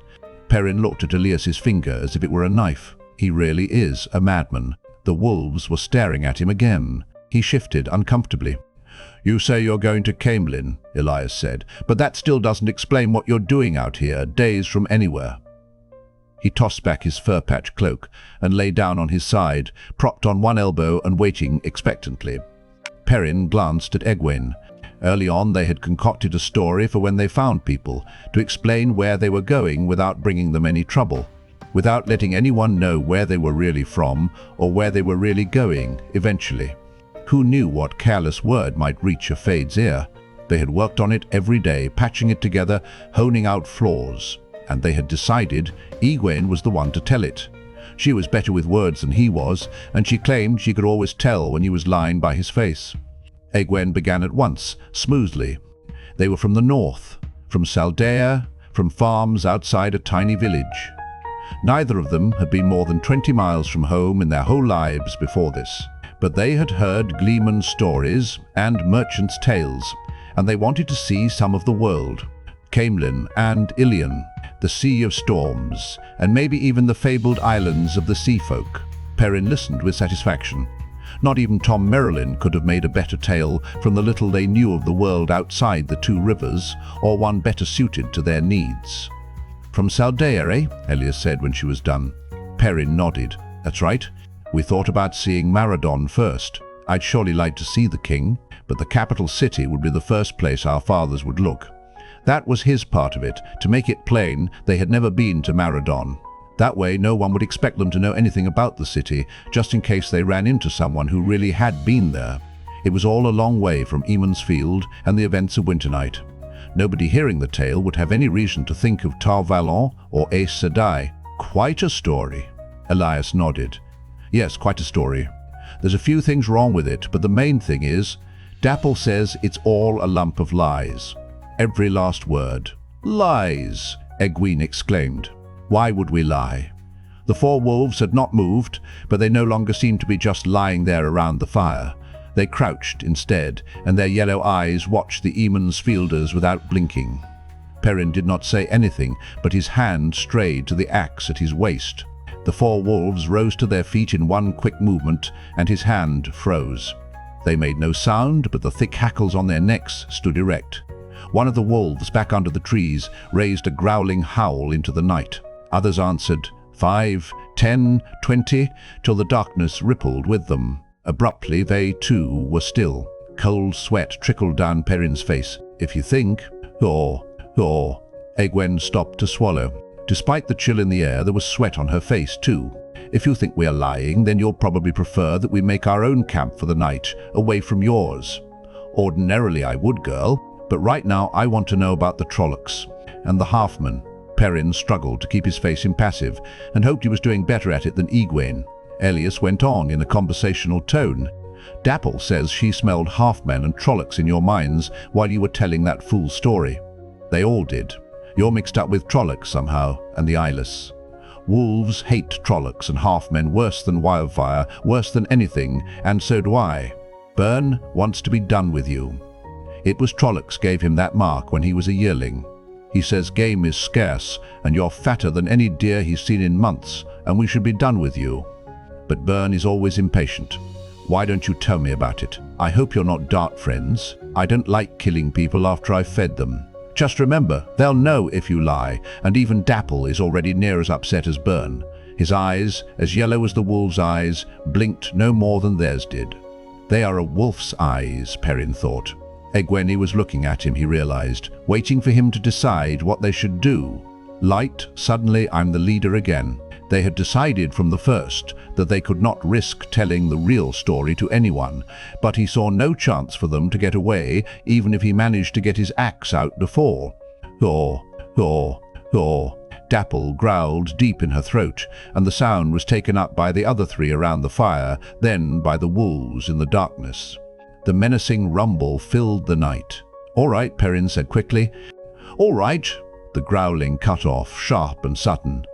Perrin looked at Elyas's finger as if it were a knife. He really is a madman. The wolves were staring at him again. He shifted uncomfortably. You say you're going to Caemlyn, Elyas said, but that still doesn't explain what you're doing out here, days from anywhere. He tossed back his fur-patch cloak and lay down on his side, propped on one elbow and waiting expectantly. Perrin glanced at Egwene. Early on they had concocted a story for when they found people, to explain where they were going without bringing them any trouble, without letting anyone know where they were really from or where they were really going, eventually. Who knew what careless word might reach a Fade's ear? They had worked on it every day, patching it together, honing out flaws. And they had decided Egwene was the one to tell it. She was better with words than he was, and she claimed she could always tell when he was lying by his face. Egwene began at once, smoothly. They were from the north, from Saldaea, from farms outside a tiny village. Neither of them had been more than 20 miles from home in their whole lives before this, but they had heard gleemen's stories and merchants' tales, and they wanted to see some of the world. Caemlyn and Ilion, the Sea of Storms, and maybe even the fabled islands of the sea folk. Perrin listened with satisfaction. Not even Tom Merrilin could have made a better tale from the little they knew of the world outside the two rivers, or one better suited to their needs. From Saldaea, eh? Elyas said when she was done. Perrin nodded. That's right. We thought about seeing Mashadar first. I'd surely like to see the king, but the capital city would be the first place our fathers would look. That was his part of it, to make it plain they had never been to Mashadar. That way no one would expect them to know anything about the city, just in case they ran into someone who really had been there. It was all a long way from Eamon's Field and the events of Winternight. Nobody hearing the tale would have any reason to think of Tar Valon or Aes Sedai. Quite a story. Elyas nodded. Yes, quite a story. There's a few things wrong with it, but the main thing is, Dapple says it's all a lump of lies. Every last word. Lies, Egwene exclaimed. Why would we lie? The four wolves had not moved, but they no longer seemed to be just lying there around the fire. They crouched instead, and their yellow eyes watched the Eamon's Fielders without blinking. Perrin did not say anything, but his hand strayed to the axe at his waist. The four wolves rose to their feet in one quick movement, and his hand froze. They made no sound, but the thick hackles on their necks stood erect. One of the wolves back under the trees raised a growling howl into the night. Others answered, 5, 10, 20, till the darkness rippled with them. Abruptly, they too were still. Cold sweat trickled down Perrin's face. If you think, Egwene stopped to swallow. Despite the chill in the air, there was sweat on her face too. If you think we are lying, then you'll probably prefer that we make our own camp for the night, away from yours. Ordinarily I would, girl, but right now I want to know about the Trollocs and the Halfmen. Perrin struggled to keep his face impassive and hoped he was doing better at it than Egwene. Elyas went on in a conversational tone. Dapple says she smelled Halfmen and Trollocs in your mines while you were telling that fool story. They all did. You're mixed up with Trollocs somehow, and the Eyeless. Wolves hate Trollocs and Halfmen worse than wildfire, worse than anything, and so do I. Bern wants to be done with you. It was Trollocs gave him that mark when he was a yearling. He says game is scarce, and you're fatter than any deer he's seen in months, and we should be done with you. But Bern is always impatient. Why don't you tell me about it? I hope you're not dart friends. I don't like killing people after I've fed them. Just remember, they'll know if you lie, and even Dapple is already near as upset as Bern. His eyes, as yellow as the wolves' eyes, blinked no more than theirs did. They are a wolf's eyes, Perrin thought. Egwene was looking at him, he realized, waiting for him to decide what they should do. Light, suddenly I'm the leader again. They had decided from the first that they could not risk telling the real story to anyone, but he saw no chance for them to get away, even if he managed to get his axe out before. Dapple growled deep in her throat, and the sound was taken up by the other three around the fire, then by the wolves in the darkness. The menacing rumble filled the night. All right, Perrin said quickly. All right, the growling cut off, sharp and sudden.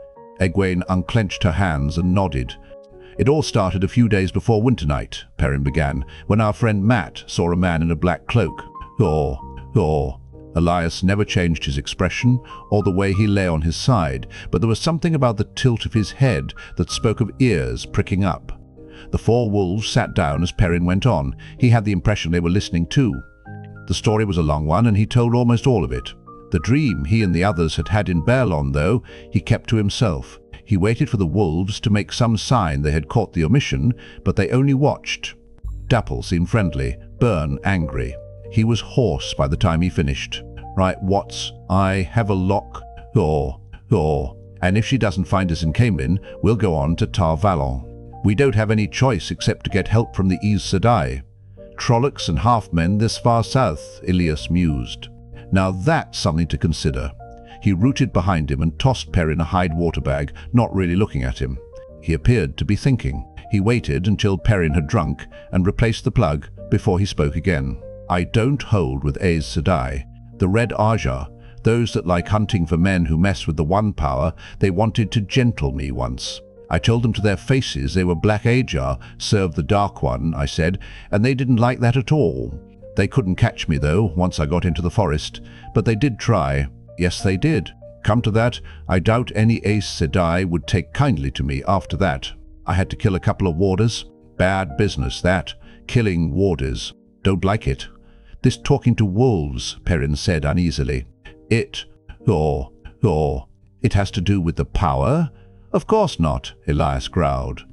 Egwene unclenched her hands and nodded. It all started a few days before winter night, Perrin began, when our friend Matt saw a man in a black cloak. Elyas never changed his expression or the way he lay on his side, but there was something about the tilt of his head that spoke of ears pricking up. The four wolves sat down as Perrin went on. He had the impression they were listening too. The story was a long one, and he told almost all of it. The dream he and the others had had in Baerlon, though, he kept to himself. He waited for the wolves to make some sign they had caught the omission, but they only watched. Dapple seemed friendly, Bern angry. He was hoarse by the time he finished. Right, I have a lock. And if she doesn't find us in Caemlyn, we'll go on to Tar Valon. We don't have any choice except to get help from the Aes Sedai. Trollocs and Halfmen this far south, Elyas mused. Now that's something to consider. He rooted behind him and tossed Perrin a hide water bag, not really looking at him. He appeared to be thinking. He waited until Perrin had drunk and replaced the plug before he spoke again. I don't hold with Aes Sedai. The Red Aja, those that like hunting for men who mess with the One Power, they wanted to gentle me once. I told them to their faces they were Black Ajar, served the Dark One, I said, and they didn't like that at all. They couldn't catch me, though, once I got into the forest, but they did try. Yes, they did. Come to that, I doubt any Aes Sedai would take kindly to me after that. I had to kill a couple of warders. Bad business, that. Killing warders. Don't like it. This talking to wolves, Perrin said uneasily. It has to do with the power? Of course not, Elyas growled.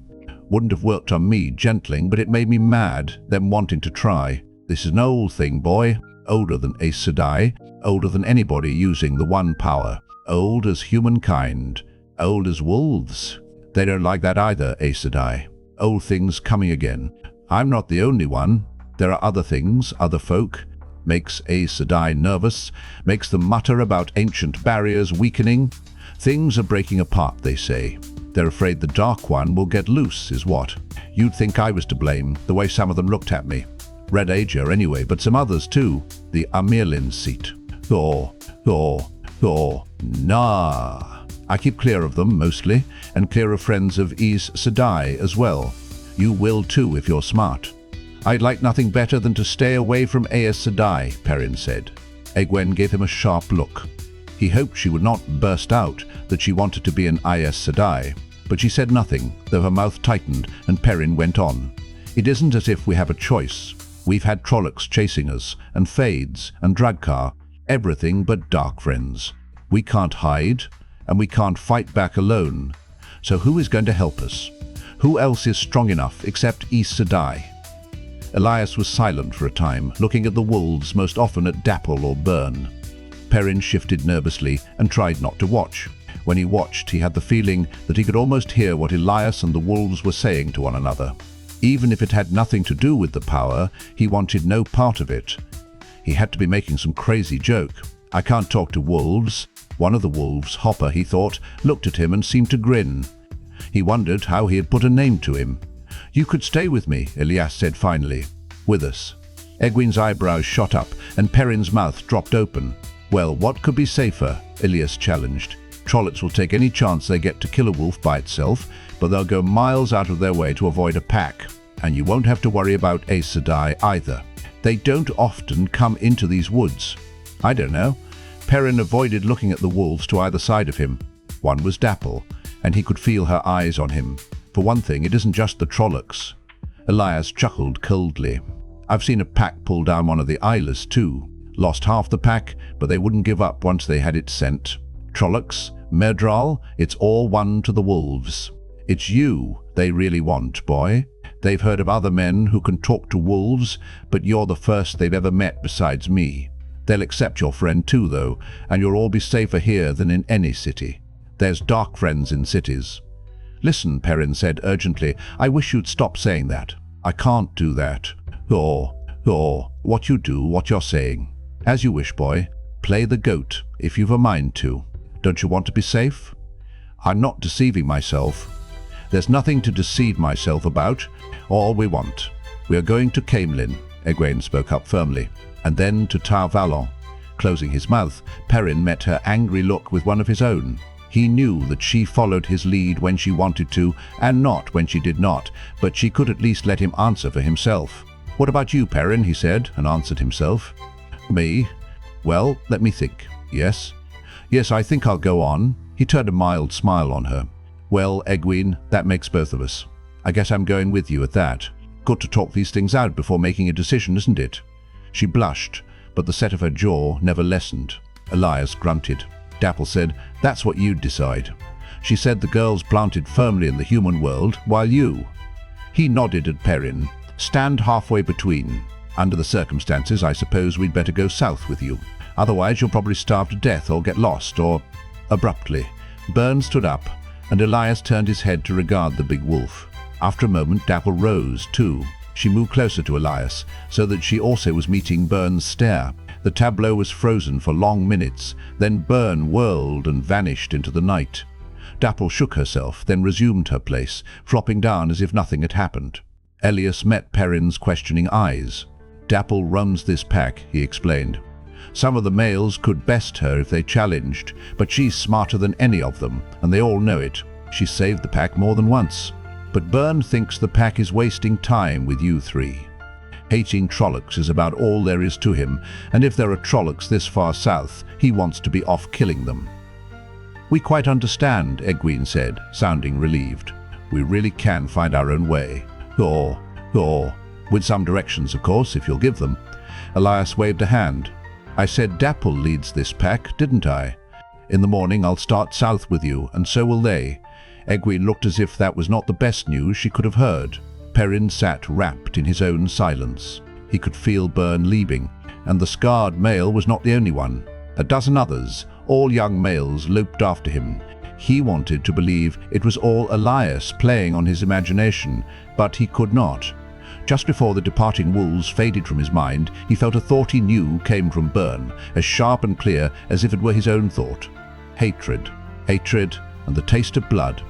Wouldn't have worked on me, gentling, but it made me mad, them wanting to try. This is an old thing, boy. Older than Aes Sedai. Older than anybody using the One Power. Old as humankind. Old as wolves. They don't like that either, Aes Sedai. Old things coming again. I'm not the only one. There are other things, other folk. Makes Aes Sedai nervous. Makes them mutter about ancient barriers weakening. Things are breaking apart, they say. They're afraid the Dark One will get loose, is what. You'd think I was to blame, the way some of them looked at me. Red Ajar anyway, but some others too. The Amirlin seat. Nah. I keep clear of them, mostly, and clear of friends of Aes Sedai as well. You will too, if you're smart. I'd like nothing better than to stay away from Aes Sedai, Perrin said. Egwene gave him a sharp look. He hoped she would not burst out that she wanted to be an Aes Sedai, but she said nothing, though her mouth tightened, and Perrin went on. It isn't as if we have a choice. We've had Trollocs chasing us, and Fades, and Dragkar. Everything but dark friends. We can't hide, and we can't fight back alone. So who is going to help us? Who else is strong enough except Aes Sedai? Elyas was silent for a time, looking at the wolves, most often at Dapple or Burn. Perrin shifted nervously and tried not to watch. When he watched, he had the feeling that he could almost hear what Elyas and the wolves were saying to one another. Even if it had nothing to do with the power, he wanted no part of it. He had to be making some crazy joke. I can't talk to wolves. One of the wolves, Hopper, he thought, looked at him and seemed to grin. He wondered how he had put a name to him. You could stay with me, Elyas said finally. With us. Egwene's eyebrows shot up and Perrin's mouth dropped open. Well, what could be safer? Elyas challenged. Trollocs will take any chance they get to kill a wolf by itself, but they'll go miles out of their way to avoid a pack. And you won't have to worry about Aes Sedai either. They don't often come into these woods. I don't know. Perrin avoided looking at the wolves to either side of him. One was Dapple, and he could feel her eyes on him. For one thing, it isn't just the Trollocs. Elyas chuckled coldly. I've seen a pack pull down one of the Elyas too. Lost half the pack, but they wouldn't give up once they had it sent. Trollocs, Merdral, it's all one to the wolves. It's you they really want, boy. They've heard of other men who can talk to wolves, but you're the first they've ever met besides me. They'll accept your friend too, though, and you'll all be safer here than in any city. There's dark friends in cities. Listen, Perrin said urgently, I wish you'd stop saying that. I can't do that. What you do, what you're saying. As you wish, boy. Play the goat, if you've a mind to. Don't you want to be safe? I'm not deceiving myself. There's nothing to deceive myself about. All we want. We are going to Caemlyn, Egwene spoke up firmly, and then to Tar Valon. Closing his mouth, Perrin met her angry look with one of his own. He knew that she followed his lead when she wanted to, and not when she did not, but she could at least let him answer for himself. What about you, Perrin? He said, and answered himself. Me? Well, let me think. Yes, I think I'll go on. He turned a mild smile on her. Well, Egwene, that makes both of us. I guess I'm going with you at that. Good to talk these things out before making a decision, isn't it? She blushed, but the set of her jaw never lessened. Elyas grunted. Dapple said, that's what you'd decide. She said the girl's planted firmly in the human world, while you. He nodded at Perrin. Stand halfway between. Under the circumstances, I suppose we'd better go south with you. Otherwise you'll probably starve to death or get lost, or... Abruptly, Burn stood up, and Elyas turned his head to regard the big wolf. After a moment, Dapple rose, too. She moved closer to Elyas, so that she also was meeting Burn's stare. The tableau was frozen for long minutes, then Burn whirled and vanished into the night. Dapple shook herself, then resumed her place, flopping down as if nothing had happened. Elyas met Perrin's questioning eyes. Dapple runs this pack, he explained. Some of the males could best her if they challenged, but she's smarter than any of them, and they all know it. She saved the pack more than once. But Burn thinks the pack is wasting time with you three. Hating Trollocs is about all there is to him, and if there are Trollocs this far south, he wants to be off killing them. We quite understand, Egwene said, sounding relieved. We really can find our own way. With some directions, of course, if you'll give them. Elyas waved a hand. I said Dapple leads this pack, didn't I? In the morning I'll start south with you, and so will they. Egwene looked as if that was not the best news she could have heard. Perrin sat wrapped in his own silence. He could feel Burn leaving, and the scarred male was not the only one. A dozen others, all young males, loped after him. He wanted to believe it was all Elyas playing on his imagination, but he could not. Just before the departing wolves faded from his mind, he felt a thought he knew came from Burn, as sharp and clear as if it were his own thought. Hatred, and the taste of blood.